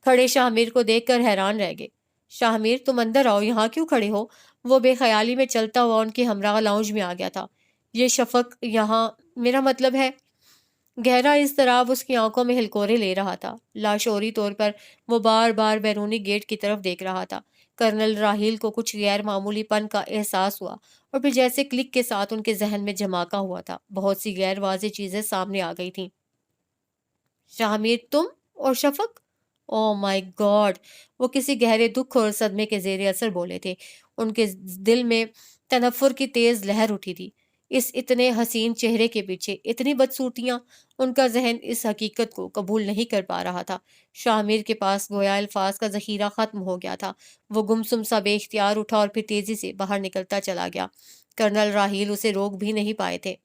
A: کھڑے شاہمیر کو دیکھ کر حیران رہ گئے۔ شاہمیر، تم اندر آؤ، یہاں کیوں کھڑے ہو؟ وہ بے خیالی میں چلتا ہوا ان کے ہمراہ لاؤنج میں آ گیا تھا۔ یہ شفق یہاں… میرا مطلب ہے… گہرا اضطراب اس کی آنکھوں میں ہلکورے لے رہا تھا۔ لاشعوری طور پر وہ بار بار بیرونی گیٹ کی طرف دیکھ رہا تھا۔ کرنل راہیل کو کچھ غیر معمولی پن کا احساس ہوا، اور پھر جیسے کلک کے ساتھ ان کے ذہن میں جھماکا ہوا تھا، بہت سی غیر واضح چیزیں سامنے آ گئی تھیں۔ شاہمیر، تم اور شفق؟ او مائی گاڈ! وہ کسی گہرے دکھ اور صدمے کے زیر اثر بولے تھے۔ ان کے دل میں تنفر کی تیز لہر اٹھی تھی۔ اس اتنے حسین چہرے کے پیچھے اتنی بدصورتیاں! ان کا ذہن اس حقیقت کو قبول نہیں کر پا رہا تھا۔ شاہمیر کے پاس گویا الفاظ کا ذخیرہ ختم ہو گیا تھا۔ وہ گمسم سا بے اختیار اٹھا اور پھر تیزی سے باہر نکلتا چلا گیا۔ کرنل راہیل اسے روک بھی نہیں پائے تھے۔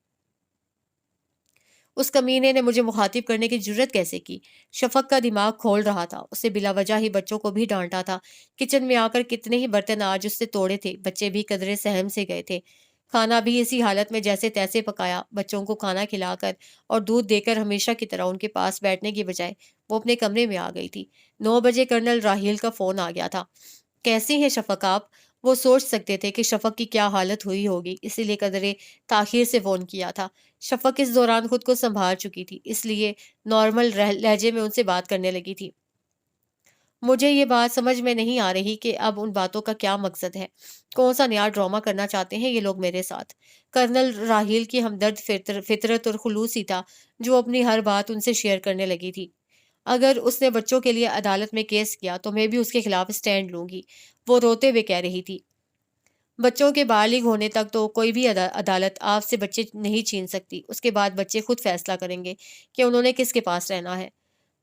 A: اس کمینے نے مجھے مخاطب کرنے کی جرت کیسے کی؟ شفق کا دماغ کھول رہا تھا۔ اسے بلا وجہ ہی بچوں کو بھی ڈانٹا تھا۔ کچن میں آ کر کتنے ہی برتن آج اس سے توڑے تھے۔ بچے بھی قدرے سہم سے گئے تھے۔ کھانا بھی اسی حالت میں جیسے تیسے پکایا۔ بچوں کو کھانا کھلا کر اور دودھ دے کر ہمیشہ کی طرح ان کے پاس بیٹھنے کی بجائے وہ اپنے کمرے میں آ گئی تھی۔ 9 بجے کرنل راہیل کا فون آ گیا تھا۔ کیسی ہیں شفق آپ؟ وہ سوچ سکتے تھے کہ شفق کی کیا حالت ہوئی ہوگی، اسی لیے قدرے تاخیر سے فون کیا تھا۔ شفق اس دوران خود کو سنبھال چکی تھی، اس لیے نارمل لہجے میں ان سے بات کرنے لگی تھی۔ مجھے یہ بات سمجھ میں نہیں آ رہی کہ اب ان باتوں کا کیا مقصد ہے۔ کون سا نیا ڈرامہ کرنا چاہتے ہیں یہ لوگ میرے ساتھ؟ کرنل راہیل کی ہمدرد فطرت اور خلوص ہی تھا جو اپنی ہر بات ان سے شیئر کرنے لگی تھی۔ اگر اس نے بچوں کے لیے عدالت میں کیس کیا تو میں بھی اس کے خلاف اسٹینڈ لوں گی، وہ روتے ہوئے کہہ رہی تھی۔ بچوں کے بالغ ہونے تک تو کوئی بھی عدالت آپ سے بچے نہیں چھین سکتی۔ اس کے بعد بچے خود فیصلہ کریں گے کہ انہوں نے کس کے پاس رہنا ہے۔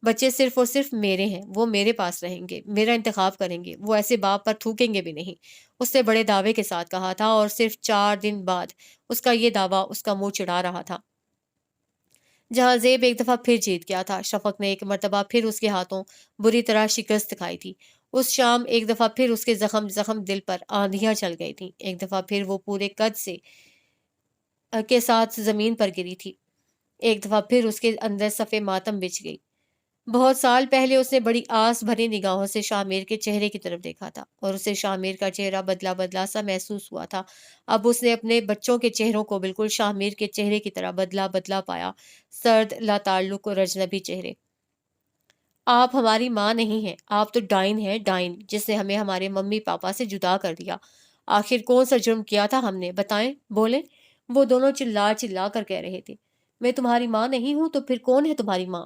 A: بچے صرف اور صرف میرے ہیں، وہ میرے پاس رہیں گے، میرا انتخاب کریں گے، وہ ایسے باپ پر تھوکیں گے بھی نہیں۔ اس نے بڑے دعوے کے ساتھ کہا تھا، اور صرف 4 دن بعد اس کا یہ دعویٰ اس کا منہ چڑھا رہا تھا۔ جہاں زیب ایک دفعہ پھر جیت گیا تھا، شفق نے ایک مرتبہ پھر اس کے ہاتھوں بری طرح شکست کھائی تھی۔ اس شام ایک دفعہ پھر اس کے زخم زخم دل پر آندھیاں چل گئی تھیں، ایک دفعہ پھر وہ پورے قد سے کے ساتھ زمین پر گری تھی، ایک دفعہ پھر اس کے اندر صفے ماتم بچھ گئی۔ بہت سال پہلے اس نے بڑی آس بھری نگاہوں سے شاہ میر کے چہرے کی طرف دیکھا تھا، اور اسے شاہ میر کا چہرہ بدلا بدلا سا محسوس ہوا تھا۔ اب اس نے اپنے بچوں کے چہروں کو بالکل شاہ میر کے چہرے کی طرح بدلا بدلا پایا، سرد، لا تعلق اور اجنبی چہرے۔ آپ ہماری ماں نہیں ہیں، آپ تو ڈائن ہیں، ڈائن، جس نے ہمیں ہمارے ممی پاپا سے جدا کر دیا۔ آخر کون سا جرم کیا تھا ہم نے، بتائیں، بولیں؟ وہ دونوں چلا چلا کر کہہ رہے تھے۔ میں تمہاری ماں نہیں ہوں تو پھر کون ہے تمہاری ماں؟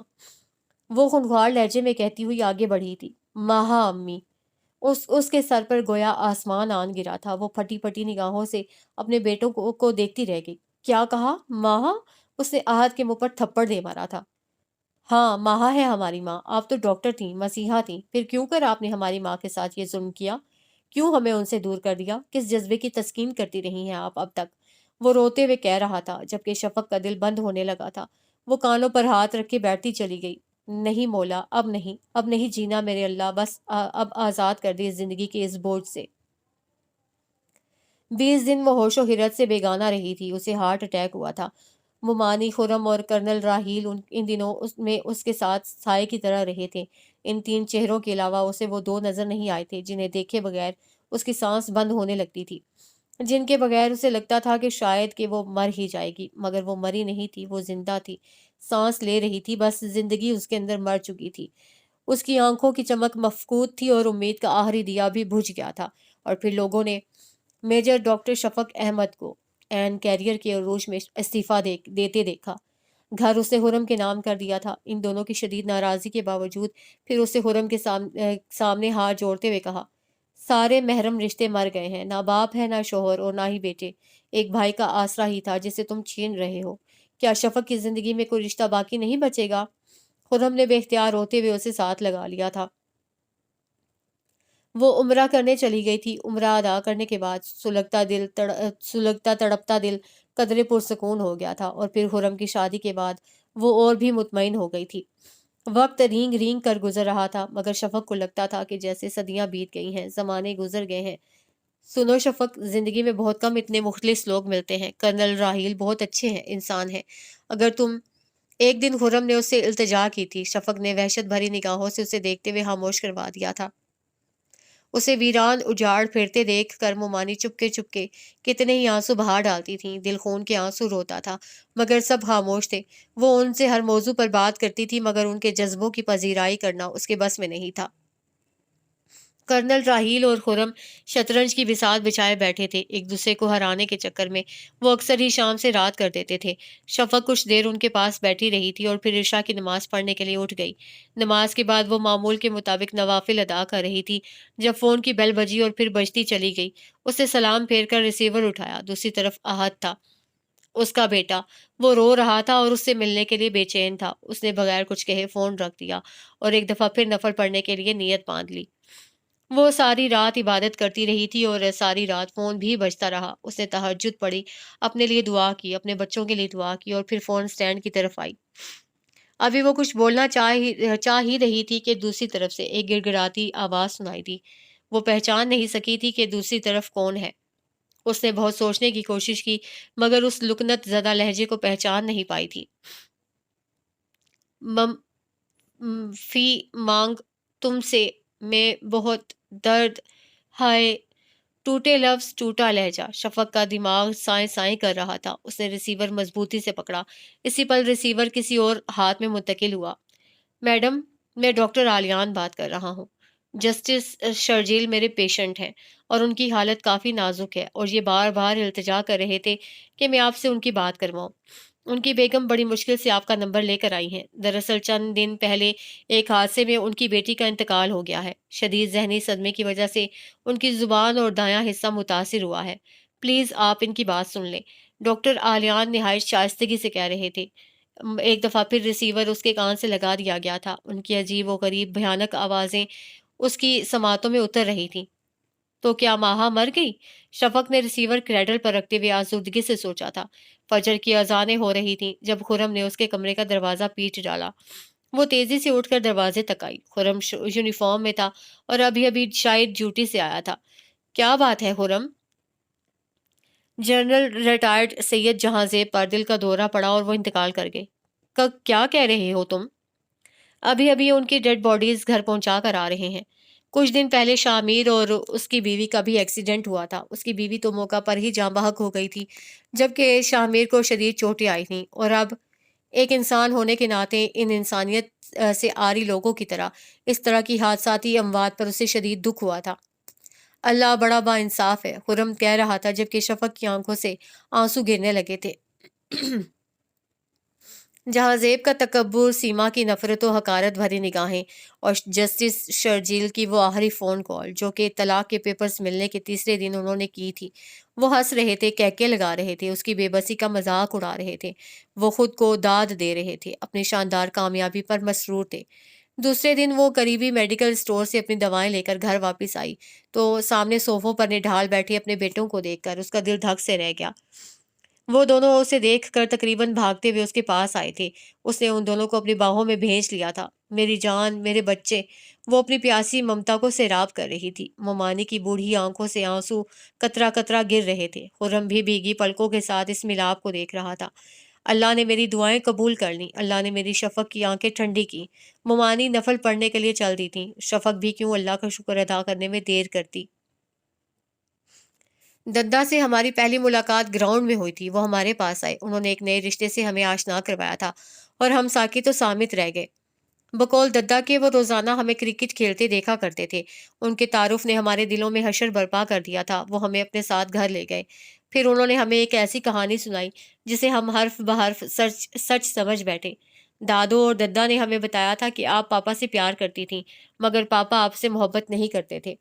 A: وہ خنخوار لہجے میں کہتی ہوئی آگے بڑھی تھی۔ ماہا امی۔ اس کے سر پر گویا آسمان آن گرا تھا۔ وہ پھٹی پھٹی نگاہوں سے اپنے بیٹوں کو دیکھتی رہ گئی۔ کیا کہا؟ ماہا؟ اس نے آہت کے منہ پر تھپڑ دے مارا تھا۔ ہاں، ماہا ہے ہماری ماں۔ آپ تو ڈاکٹر تھیں، مسیحا تھیں، پھر کیوں کر آپ نے ہماری ماں کے ساتھ یہ ظلم کیا؟ کیوں ہمیں ان سے دور کر دیا؟ کس جذبے کی تسکین کرتی رہی ہیں آپ اب تک؟ وہ روتے ہوئے کہہ رہا تھا، جبکہ شفق کا دل بند ہونے لگا تھا۔ وہ کانوں پر ہاتھ رکھ کے بیٹھتی چلی گئی۔ نہیں مولا، اب نہیں جینا میرے اللہ، بس اب آزاد کر دے زندگی کے اس بوجھ سے۔ 20 دن وہ ہوش و حرت سے بیگانہ رہی تھی، اسے ہارٹ اٹیک ہوا تھا۔ ممانی، خرم اور کرنل راہیل ان دنوں اس کے ساتھ سائے کی طرح رہے تھے۔ ان 3 چہروں کے علاوہ اسے وہ 2 نظر نہیں آئے تھے جنہیں دیکھے بغیر اس کی سانس بند ہونے لگتی تھی، جن کے بغیر اسے لگتا تھا کہ شاید کہ وہ مر ہی جائے گی، مگر وہ مری نہیں تھی، وہ زندہ تھی، سانس لے رہی تھی، بس زندگی اس کے اندر مر چکی تھی۔ اس کی آنکھوں کی چمک مفقود تھی اور امید کا آخری دیا بھی بجھ گیا تھا۔ اور پھر لوگوں نے میجر ڈاکٹر شفق احمد کو این کیریئر کے عروج میں استعفیٰ دیتے دیکھا۔ گھر اس نے حرم کے نام کر دیا تھا۔ ان دونوں کی شدید ناراضی کے باوجود پھر اس نے حرم کے سامنے ہاتھ جوڑتے ہوئے کہا، سارے محرم رشتے مر گئے ہیں، نہ باپ ہے، نہ شوہر، اور نہ ہی بیٹے۔ ایک بھائی کا آسرا ہی تھا جسے تم چھین رہے ہو۔ کیا شفق کی زندگی میں کوئی رشتہ باقی نہیں بچے گا؟ خرم نے بے اختیار روتے ہوئے اسے ساتھ لگا لیا تھا۔ وہ عمرہ کرنے چلی گئی تھی۔ عمرہ ادا کرنے کے بعد سلگتا تڑپتا دل قدرے پرسکون ہو گیا تھا، اور پھر حرم کی شادی کے بعد وہ اور بھی مطمئن ہو گئی تھی۔ وقت رینگ رینگ کر گزر رہا تھا، مگر شفق کو لگتا تھا کہ جیسے صدیاں بیت گئی ہیں، زمانے گزر گئے ہیں۔ سنو شفق، زندگی میں بہت کم اتنے مخلص لوگ ملتے ہیں۔ کرنل راہیل بہت اچھے ہیں، انسان ہیں۔ اگر تم ایک دن خرم نے اس سے التجا کی تھی۔ شفق نے وحشت بھری نگاہوں سے اسے دیکھتے ہوئے خاموش کروا دیا تھا۔ اسے ویران اجاڑ پھرتے دیکھ کر مومانی چپکے کتنے ہی آنسو بہا ڈالتی تھیں، دل خون کے آنسو روتا تھا، مگر سب خاموش تھے۔ وہ ان سے ہر موضوع پر بات کرتی تھی، مگر ان کے جذبوں کی پذیرائی کرنا اس کے بس میں نہیں تھا۔ کرنل راہیل اور خرم شطرنج کی بساط بچھائے بیٹھے تھے، ایک دوسرے کو ہرانے کے چکر میں وہ اکثر ہی شام سے رات کر دیتے تھے۔ شفق کچھ دیر ان کے پاس بیٹھی رہی تھی اور پھر عشاء کی نماز پڑھنے کے لیے اٹھ گئی۔ نماز کے بعد وہ معمول کے مطابق نوافل ادا کر رہی تھی جب فون کی بیل بجی اور پھر بجتی چلی گئی۔ اس نے سلام پھیر کر ریسیور اٹھایا۔ دوسری طرف احد تھا، اس کا بیٹا۔ وہ رو رہا تھا اور اس سے ملنے کے لیے بے چین تھا۔ اس نے بغیر کچھ کہے فون رکھ دیا اور ایک دفعہ پھر نفل پڑھنے کے لیے نیت باندھ لی۔ وہ ساری رات عبادت کرتی رہی تھی اور ساری رات فون بھی بجتا رہا۔ اس نے تہجد پڑھی، اپنے لیے دعا کی، اپنے بچوں کے لیے دعا کی، اور پھر فون سٹینڈ کی طرف آئی۔ ابھی وہ کچھ بولنا چاہ ہی رہی تھی کہ دوسری طرف سے ایک گڑگڑاتی آواز سنائی دی۔ وہ پہچان نہیں سکی تھی کہ دوسری طرف کون ہے۔ اس نے بہت سوچنے کی کوشش کی، مگر اس لکنت زدہ لہجے کو پہچان نہیں پائی تھی۔ فی مانگ تم سے میں بہت درد، ہائے، ٹوٹے لفظ، ٹوٹا لہجہ۔ شفق کا دماغ سائیں سائیں کر رہا تھا۔ اس نے ریسیور مضبوطی سے پکڑا۔ اسی پل ریسیور کسی اور ہاتھ میں منتقل ہوا۔ میڈم، میں ڈاکٹر آلیان بات کر رہا ہوں۔ جسٹس شرجیل میرے پیشنٹ ہیں اور ان کی حالت کافی نازک ہے، اور یہ بار بار التجا کر رہے تھے کہ میں آپ سے ان کی بات کرواؤں۔ ان کی بیگم بڑی مشکل سے آپ کا نمبر لے کر آئی ہیں۔ دراصل چند دن پہلے ایک حادثے میں ان کی بیٹی کا انتقال ہو گیا ہے۔ شدید ذہنی صدمے کی وجہ سے ان کی زبان اور دایاں حصہ متاثر ہوا ہے۔ پلیز آپ ان کی بات سن لیں۔ ڈاکٹر آلیان نہایت شائستگی سے کہہ رہے تھے۔ ایک دفعہ پھر ریسیور اس کے کان سے لگا دیا گیا تھا۔ ان کی عجیب و غریب بھیانک آوازیں اس کی سماعتوں میں اتر رہی تھیں۔ تو کیا ماہا مر گئی؟ شفق نے ریسیور کریڈل پر رکھتے ہوئے آزودگی سے سوچا تھا۔ فجر کی اذانیں ہو رہی تھیں جب خرم نے اس کے کمرے کا دروازہ پیٹ ڈالا۔ وہ تیزی سے اٹھ کر دروازے تک آئی۔ خرم یونیفارم میں تھا اور ابھی ابھی شاید ڈیوٹی سے آیا تھا۔ کیا بات ہے خرم؟ جنرل ریٹائرڈ سید جہاں زیب پر دل کا دورہ پڑا اور وہ انتقال کر گئے۔ کیا کہہ رہے ہو تم؟ ابھی ابھی ان کی ڈیڈ باڈیز گھر پہنچا کر آ رہے ہیں۔ کچھ دن پہلے شامیر اور اس کی بیوی کا بھی ایکسیڈنٹ ہوا تھا۔ اس کی بیوی تو موقع پر ہی جاں بحق ہو گئی تھی جبکہ شامیر کو شدید چوٹیں آئی تھیں، اور اب ایک انسان ہونے کے ناطے ان انسانیت سے آری لوگوں کی طرح اس طرح کی حادثاتی اموات پر اسے شدید دکھ ہوا تھا۔ اللہ بڑا با انصاف ہے، خرم کہہ رہا تھا جبکہ شفق کی آنکھوں سے آنسو گرنے لگے تھے۔ جہاں زیب کا تکبر، سیما کی نفرت و حقارت بھری نگاہیں، اور جسٹس شرجیل کی وہ آخری فون کال جو کہ طلاق کے پیپرز ملنے کے تیسرے دن انہوں نے کی تھی، وہ ہنس رہے تھے، کہکے لگا رہے تھے، اس کی بے بسی کا مذاق اڑا رہے تھے، وہ خود کو داد دے رہے تھے، اپنی شاندار کامیابی پر مسرور تھے۔ دوسرے دن وہ قریبی میڈیکل سٹور سے اپنی دوائیں لے کر گھر واپس آئی تو سامنے صوفوں پر نڈھال بیٹھے اپنے بیٹوں کو دیکھ کر اس کا دل دھک سے رہ گیا۔ وہ دونوں اسے دیکھ کر تقریباً بھاگتے ہوئے اس کے پاس آئے تھے۔ اس نے ان دونوں کو اپنی باہوں میں بھینچ لیا تھا۔ میری جان، میرے بچے، وہ اپنی پیاسی ممتا کو سیراب کر رہی تھی۔ ممانی کی بوڑھی آنکھوں سے آنسو قطرہ قطرہ گر رہے تھے۔ خرم بھی بھیگی پلکوں کے ساتھ اس ملاپ کو دیکھ رہا تھا۔ اللہ نے میری دعائیں قبول کر لیں، اللہ نے میری شفق کی آنکھیں ٹھنڈی کی۔ ممانی نفل پڑھنے کے لیے چل دی تھیں۔ شفق بھی کیوں اللہ کا شکر ادا کرنے میں دیر کرتی۔ ددا سے ہماری پہلی ملاقات گراؤنڈ میں ہوئی تھی۔ وہ ہمارے پاس آئے، انہوں نے ایک نئے رشتے سے ہمیں آشنا کروایا تھا اور ہم ساکت و سامت رہ گئے۔ بقول ددا کے وہ روزانہ ہمیں کرکٹ کھیلتے دیکھا کرتے تھے۔ ان کے تعارف نے ہمارے دلوں میں حشر برپا کر دیا تھا۔ وہ ہمیں اپنے ساتھ گھر لے گئے۔ پھر انہوں نے ہمیں ایک ایسی کہانی سنائی جسے ہم حرف بحرف سچ سمجھ بیٹھے۔ دادو اور ددا نے ہمیں بتایا تھا کہ آپ پاپا سے پیار کرتی تھیں مگر پاپا آپ سے محبت نہیں کرتے تھے۔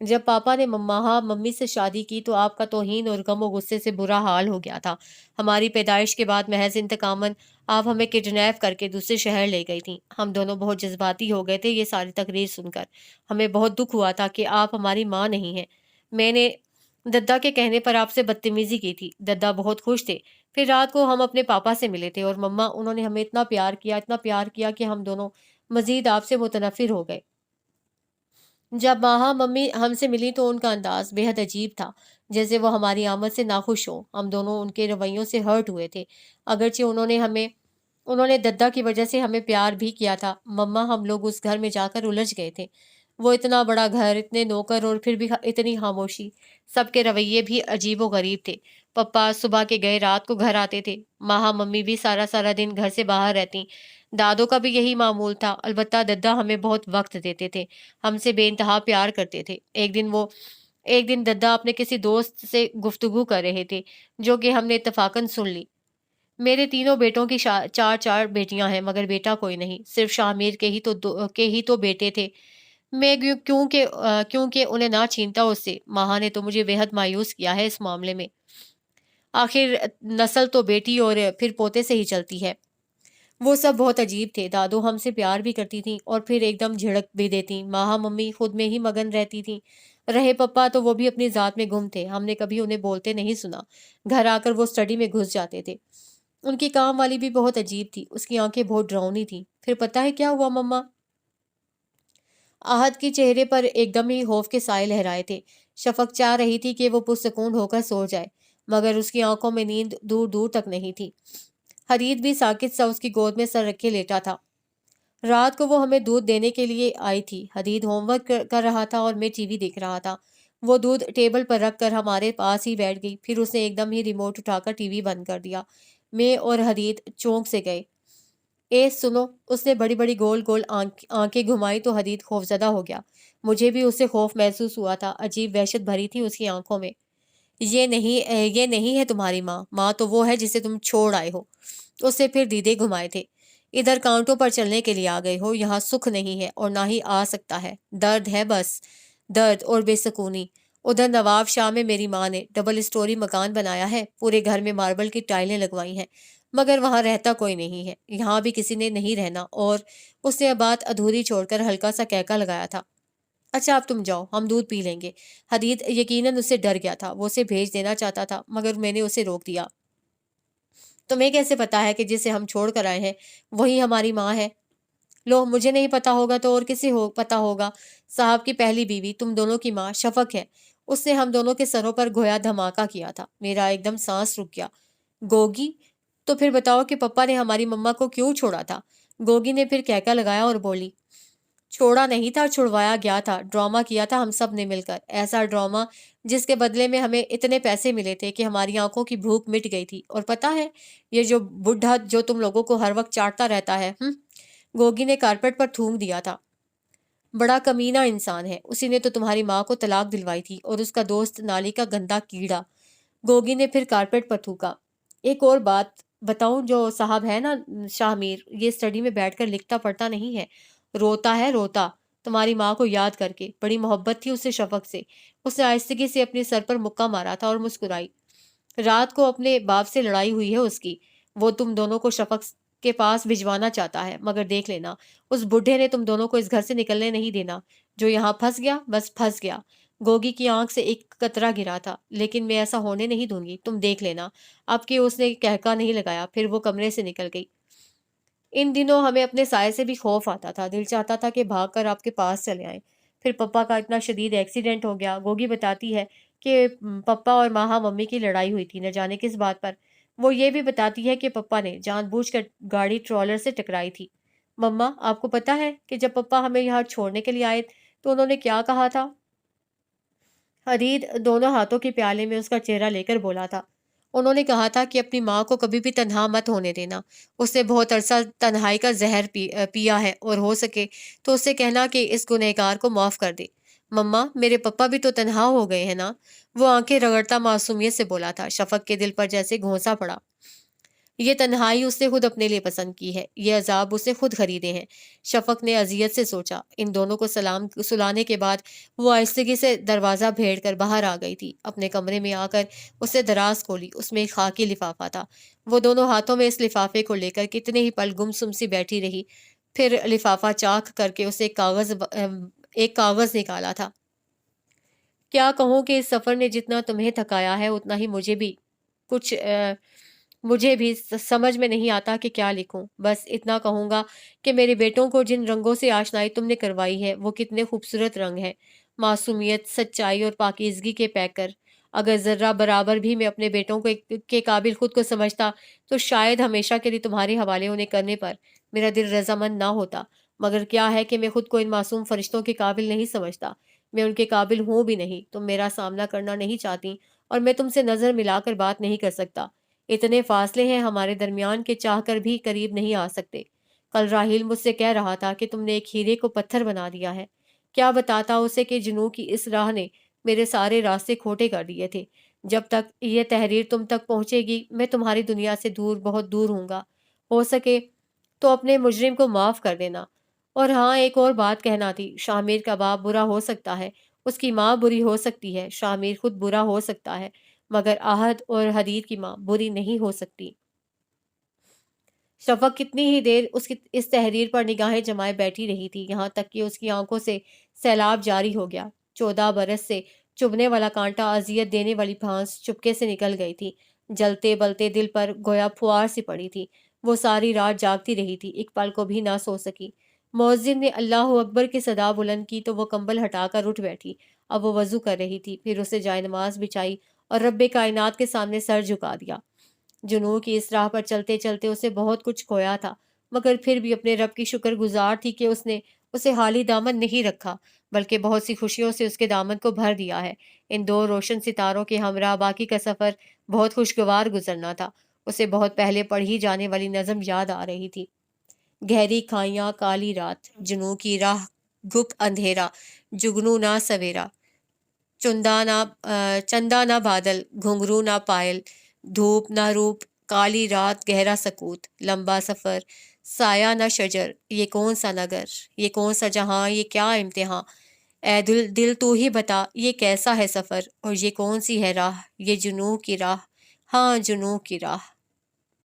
A: جب پاپا نے ممی سے شادی کی تو آپ کا توہین اور غم و غصے سے برا حال ہو گیا تھا۔ ہماری پیدائش کے بعد محض انتقاماً آپ ہمیں کڈنیپ کر کے دوسرے شہر لے گئی تھیں۔ ہم دونوں بہت جذباتی ہو گئے تھے یہ ساری تقریر سن کر۔ ہمیں بہت دکھ ہوا تھا کہ آپ ہماری ماں نہیں ہیں۔ میں نے ددا کے کہنے پر آپ سے بدتمیزی کی تھی۔ ددا بہت خوش تھے۔ پھر رات کو ہم اپنے پاپا سے ملے تھے اور مما، انہوں نے ہمیں اتنا پیار کیا کہ ہم دونوں مزید آپ سے متنفر ہو گئے۔ جب ماہا ممی ہم سے ملی تو ان کا انداز بے حد عجیب تھا، جیسے وہ ہماری آمد سے ناخوش ہو۔ ہم دونوں ان کے رویوں سے ہرٹ ہوئے تھے، اگرچہ انہوں نے ددا کی وجہ سے ہمیں پیار بھی کیا تھا۔ مما، ہم لوگ اس گھر میں جا کر الجھ گئے تھے۔ وہ اتنا بڑا گھر، اتنے نوکر اور پھر بھی اتنی خاموشی، سب کے رویے بھی عجیب و غریب تھے۔ پپا صبح کے گئے رات کو گھر آتے تھے۔ ماہا ممی بھی سارا دن گھر سے باہر رہتی۔ دادو کا بھی یہی معمول تھا، البتہ ددا ہمیں بہت وقت دیتے تھے، ہم سے بے انتہا پیار کرتے تھے۔ ایک دن ددا اپنے کسی دوست سے گفتگو کر رہے تھے جو کہ ہم نے اتفاقاً سن لی۔ میرے تینوں بیٹوں کی چار بیٹیاں ہیں مگر بیٹا کوئی نہیں، صرف شامیر کے ہی تو بیٹے تھے۔ میں کیونکہ انہیں نہ چھینتا اس سے۔ ماہا نے تو مجھے بے حد مایوس کیا ہے اس معاملے میں۔ آخر نسل تو بیٹی اور پھر پوتے سے ہی چلتی ہے۔ وہ سب بہت عجیب تھے۔ دادو ہم سے پیار بھی کرتی تھیں اور پھر ایک دم جھڑک بھی دیتی۔ ماہا ممی خود میں ہی مگن رہتی تھیں۔ رہے پپا تو وہ بھی اپنی ذات میں گم تھے، ہم نے کبھی انہیں بولتے نہیں سنا۔ گھر آ کر وہ اسٹڈی میں گھس جاتے تھے۔ ان کی کام والی بھی بہت عجیب تھی، اس کی آنکھیں بہت ڈراؤنی تھیں۔ پھر پتہ ہے کیا ہوا مما؟ آہت کے چہرے پر ایک دم ہی خوف کے سائے لہرائے تھے۔ شفق چاہ رہی تھی کہ وہ پرسکون ہو کر سو جائے مگر اس کی آنکھوں میں نیند دور دور تک نہیں تھی۔ حدید بھی ساکت سا اس کی گود میں سر رکھے لیٹا تھا۔ رات کو وہ ہمیں دودھ دینے کے لیے آئی تھی۔ حدید ہوم ورک کر رہا تھا اور میں ٹی وی دیکھ رہا تھا۔ وہ دودھ ٹیبل پر رکھ کر ہمارے پاس ہی بیٹھ گئی، پھر اس نے ایک دم ہی ریموٹ اٹھا کر ٹی وی بند کر دیا۔ میں اور حدید چونک سے گئے۔ سنو، اس نے بڑی بڑی گول گول آنکھیں گھمائی تو حدید خوفزدہ ہو گیا۔ مجھے بھی اس سے خوف محسوس ہوا تھا، عجیب وحشت بھری تھی اس کی آنکھوں میں۔ یہ نہیں ہے تمہاری ماں، ماں تو وہ ہے جسے تم چھوڑ آئے ہو۔ اس سے پھر دیدے گھمائے تھے۔ ادھر کانٹوں پر چلنے کے لیے آ گئے ہو، یہاں سکھ نہیں ہے اور نہ ہی آ سکتا ہے، درد ہے بس، درد اور بے سکونی۔ ادھر نواب شاہ میں میری ماں نے ڈبل اسٹوری مکان بنایا ہے، پورے گھر میں ماربل کی ٹائلیں لگوائی ہیں، مگر وہاں رہتا کوئی نہیں ہے، یہاں بھی کسی نے نہیں رہنا۔ اور اس نے بات ادھوری چھوڑ کر ہلکا سا کہکا لگایا تھا۔ اچھا اب تم جاؤ، ہم دودھ پی لیں گے۔ حدید یقیناً اس سے ڈر گیا تھا، وہ اسے بھیج دینا چاہتا تھا مگر میں نے اسے روک دیا۔ تمہیں کیسے پتا ہے کہ جسے ہم چھوڑ کر آئے ہیں وہی ہماری ماں ہے؟ لو، مجھے نہیں پتا ہوگا تو اور کسی پتا ہوگا؟ صاحب کی پہلی بیوی تم دونوں کی ماں شفق ہے، اس نے ہم دونوں کے سروں پر گویا دھماکہ کیا تھا۔ میرا ایک دم سانس رک گیا۔ گوگی؟ تو پھر بتاؤ کہ پپا نے ہماری مما کو کیوں چھوڑا تھا؟ گوگی نے پھر کہکا لگایا اور بولی، چھوڑا نہیں تھا، چھڑوایا گیا تھا۔ ڈرامہ کیا تھا ہم سب نے مل کر، ایسا ڈرامہ جس کے بدلے میں ہمیں اتنے پیسے ملے تھے کہ ہماری آنکھوں کی بھوک مٹ گئی تھی۔ اور پتہ ہے یہ جو بڈھا جو تم لوگوں کو ہر وقت چاٹتا رہتا ہے، گوگی نے کارپیٹ پر تھونک دیا تھا، بڑا کمینہ انسان ہے، اسی نے تو تمہاری ماں کو طلاق دلوائی تھی، اور اس کا دوست نالی کا گندا کیڑا۔ گوگی نے پھر کارپیٹ پر تھوکا۔ ایک اور بات بتاؤں، جو صاحب ہے نا شاہ میر، یہ اسٹڈی میں بیٹھ کر لکھتا پڑھتا نہیں ہے، روتا ہے روتا، تمہاری ماں کو یاد کر کے۔ بڑی محبت تھی اسے شفق سے۔ اس نے آہستگی سے اپنے سر پر مکہ مارا تھا اور مسکرائی۔ رات کو اپنے باپ سے لڑائی ہوئی ہے اس کی، وہ تم دونوں کو شفق کے پاس بھجوانا چاہتا ہے، مگر دیکھ لینا اس بڈھے نے تم دونوں کو اس گھر سے نکلنے نہیں دینا۔ جو یہاں پھنس گیا بس پھنس گیا۔ گوگی کی آنکھ سے ایک قطرہ گرا تھا۔ لیکن میں ایسا ہونے نہیں دوں گی، تم دیکھ لینا۔ اب کہ اس نے کہکا نہیں لگایا، پھر وہ کمرے سے نکل گئی۔ ان دنوں ہمیں اپنے سائے سے بھی خوف آتا تھا، دل چاہتا تھا کہ بھاگ کر آپ کے پاس چلے آئیں۔ پھر پپا کا اتنا شدید ایکسیڈنٹ ہو گیا۔ گوگی بتاتی ہے کہ پپا اور ماہا ممی کی لڑائی ہوئی تھی، نہ جانے کس بات پر۔ وہ یہ بھی بتاتی ہے کہ پپا نے جان بوجھ کر گاڑی ٹرالر سے ٹکرائی تھی۔ مما، آپ کو پتا ہے کہ جب پپا ہمیں یہاں چھوڑنے کے لیے آئے تو انہوں نے کیا کہا تھا؟ حدید دونوں ہاتھوں کے پیالے میں اس کا چہرہ لے کر بولا تھا۔ انہوں نے کہا تھا کہ اپنی ماں کو کبھی بھی تنہا مت ہونے دینا، اس نے بہت عرصہ تنہائی کا زہر پیا ہے، اور ہو سکے تو اس سے کہنا کہ اس گنہگار کو معاف کر دے۔ مما، میرے پپا بھی تو تنہا ہو گئے ہیں نا؟ وہ آنکھیں رگڑتا معصومیت سے بولا تھا۔ شفق کے دل پر جیسے گھونسا پڑا۔ یہ تنہائی اس نے خود اپنے لیے پسند کی ہے، یہ عذاب اس نے خود خریدے ہیں۔ شفق نے اذیت سے سوچا۔ ان دونوں کو سلانے کے بعد وہ آہستگی سے دروازہ بھیڑ کر باہر آ گئی تھی۔ اپنے کمرے میں آ کر اس نے دراز کھولی، اس میں ایک خاکی لفافہ تھا۔ وہ دونوں ہاتھوں میں اس لفافے کو لے کر کتنے ہی پل گمسم سی بیٹھی رہی، پھر لفافہ چاک کر کے اسے ایک کاغذ نکالا تھا۔ کیا کہوں کہ اس سفر نے جتنا تمہیں تھکایا ہے اتنا ہی کچھ مجھے بھی سمجھ میں نہیں آتا کہ کیا لکھوں۔ بس اتنا کہوں گا کہ میرے بیٹوں کو جن رنگوں سے آشنائی تم نے کروائی ہے وہ کتنے خوبصورت رنگ ہیں، معصومیت، سچائی اور پاکیزگی کے پیکر۔ اگر ذرہ برابر بھی میں اپنے بیٹوں کے قابل خود کو سمجھتا تو شاید ہمیشہ کے لیے تمہارے حوالے انہیں کرنے پر میرا دل رضامند نہ ہوتا۔ مگر کیا ہے کہ میں خود کو ان معصوم فرشتوں کے قابل نہیں سمجھتا، میں ان کے قابل ہوں بھی نہیں۔ تم میرا سامنا کرنا نہیں چاہتی اور میں تم سے نظر ملا کر بات نہیں کر سکتا۔ اتنے فاصلے ہیں ہمارے درمیان کہ چاہ کر بھی قریب نہیں آ سکتے۔ کل راہیل مجھ سے کہہ رہا تھا کہ تم نے ایک ہیرے کو پتھر بنا دیا ہے۔ کیا بتاتا اسے کہ جنوں کی اس راہ نے میرے سارے راستے کھوٹے کر دیے تھے۔ جب تک یہ تحریر تم تک پہنچے گی میں تمہاری دنیا سے دور، بہت دور ہوں گا۔ ہو سکے تو اپنے مجرم کو معاف کر دینا۔ اور ہاں، ایک اور بات کہنا تھی۔ شاہ میر کا باپ برا ہو سکتا ہے، اس کی ماں بری ہو سکتی ہے، شاہ میر خود برا ہو سکتا ہے، مگر آہد اور حدید کی ماں بری نہیں ہو سکتی۔ شفق کتنی ہی دیر اس تحریر پر نگاہیں جمائے بیٹھی رہی تھی، یہاں تک کہ اس کی آنکھوں سے سیلاب جاری ہو گیا۔ 14 برس سے چبھنے والا کانٹا، اذیت دینے والی پھانس چپکے سے نکل گئی تھی، جلتے بلتے دل پر گویا پھوار سی پڑی تھی۔ وہ ساری رات جاگتی رہی تھی، ایک پل کو بھی نہ سو سکی۔ مؤذن نے اللہ اکبر کی صدا بلند کی تو وہ کمبل ہٹا کر اٹھ بیٹھی۔ اب وہ وضو کر رہی تھی، پھر اسے جائے نماز بچھائی اور رب کائنات کے سامنے سر جھکا دیا۔ جنوں کی اس راہ پر چلتے چلتے اسے بہت کچھ کھویا تھا، مگر پھر بھی اپنے رب کی شکر گزار تھی کہ اس نے اسے خالی دامن نہیں رکھا، بلکہ بہت سی خوشیوں سے اس کے دامن کو بھر دیا ہے۔ ان دو روشن ستاروں کے ہمراہ باقی کا سفر بہت خوشگوار گزرنا تھا۔ اسے بہت پہلے پڑھی جانے والی نظم یاد آ رہی تھی۔ گہری کھائیاں کالی رات، جنوں کی راہ گپ اندھیرا، جگنو نہ سویرا، چندا نہ بادل، گھنگرو نہ پائل، دھوپ نہ روپ، کالی رات گہرا سکوت، لمبا سفر، سایہ نہ شجر، یہ کون سا نگر، یہ کون سا جہاں، یہ کیا امتحاں، اے دل تو ہی بتا یہ کیسا ہے سفر، اور یہ کون سی ہے راہ، یہ جنوں کی راہ، ہاں جنوں کی راہ۔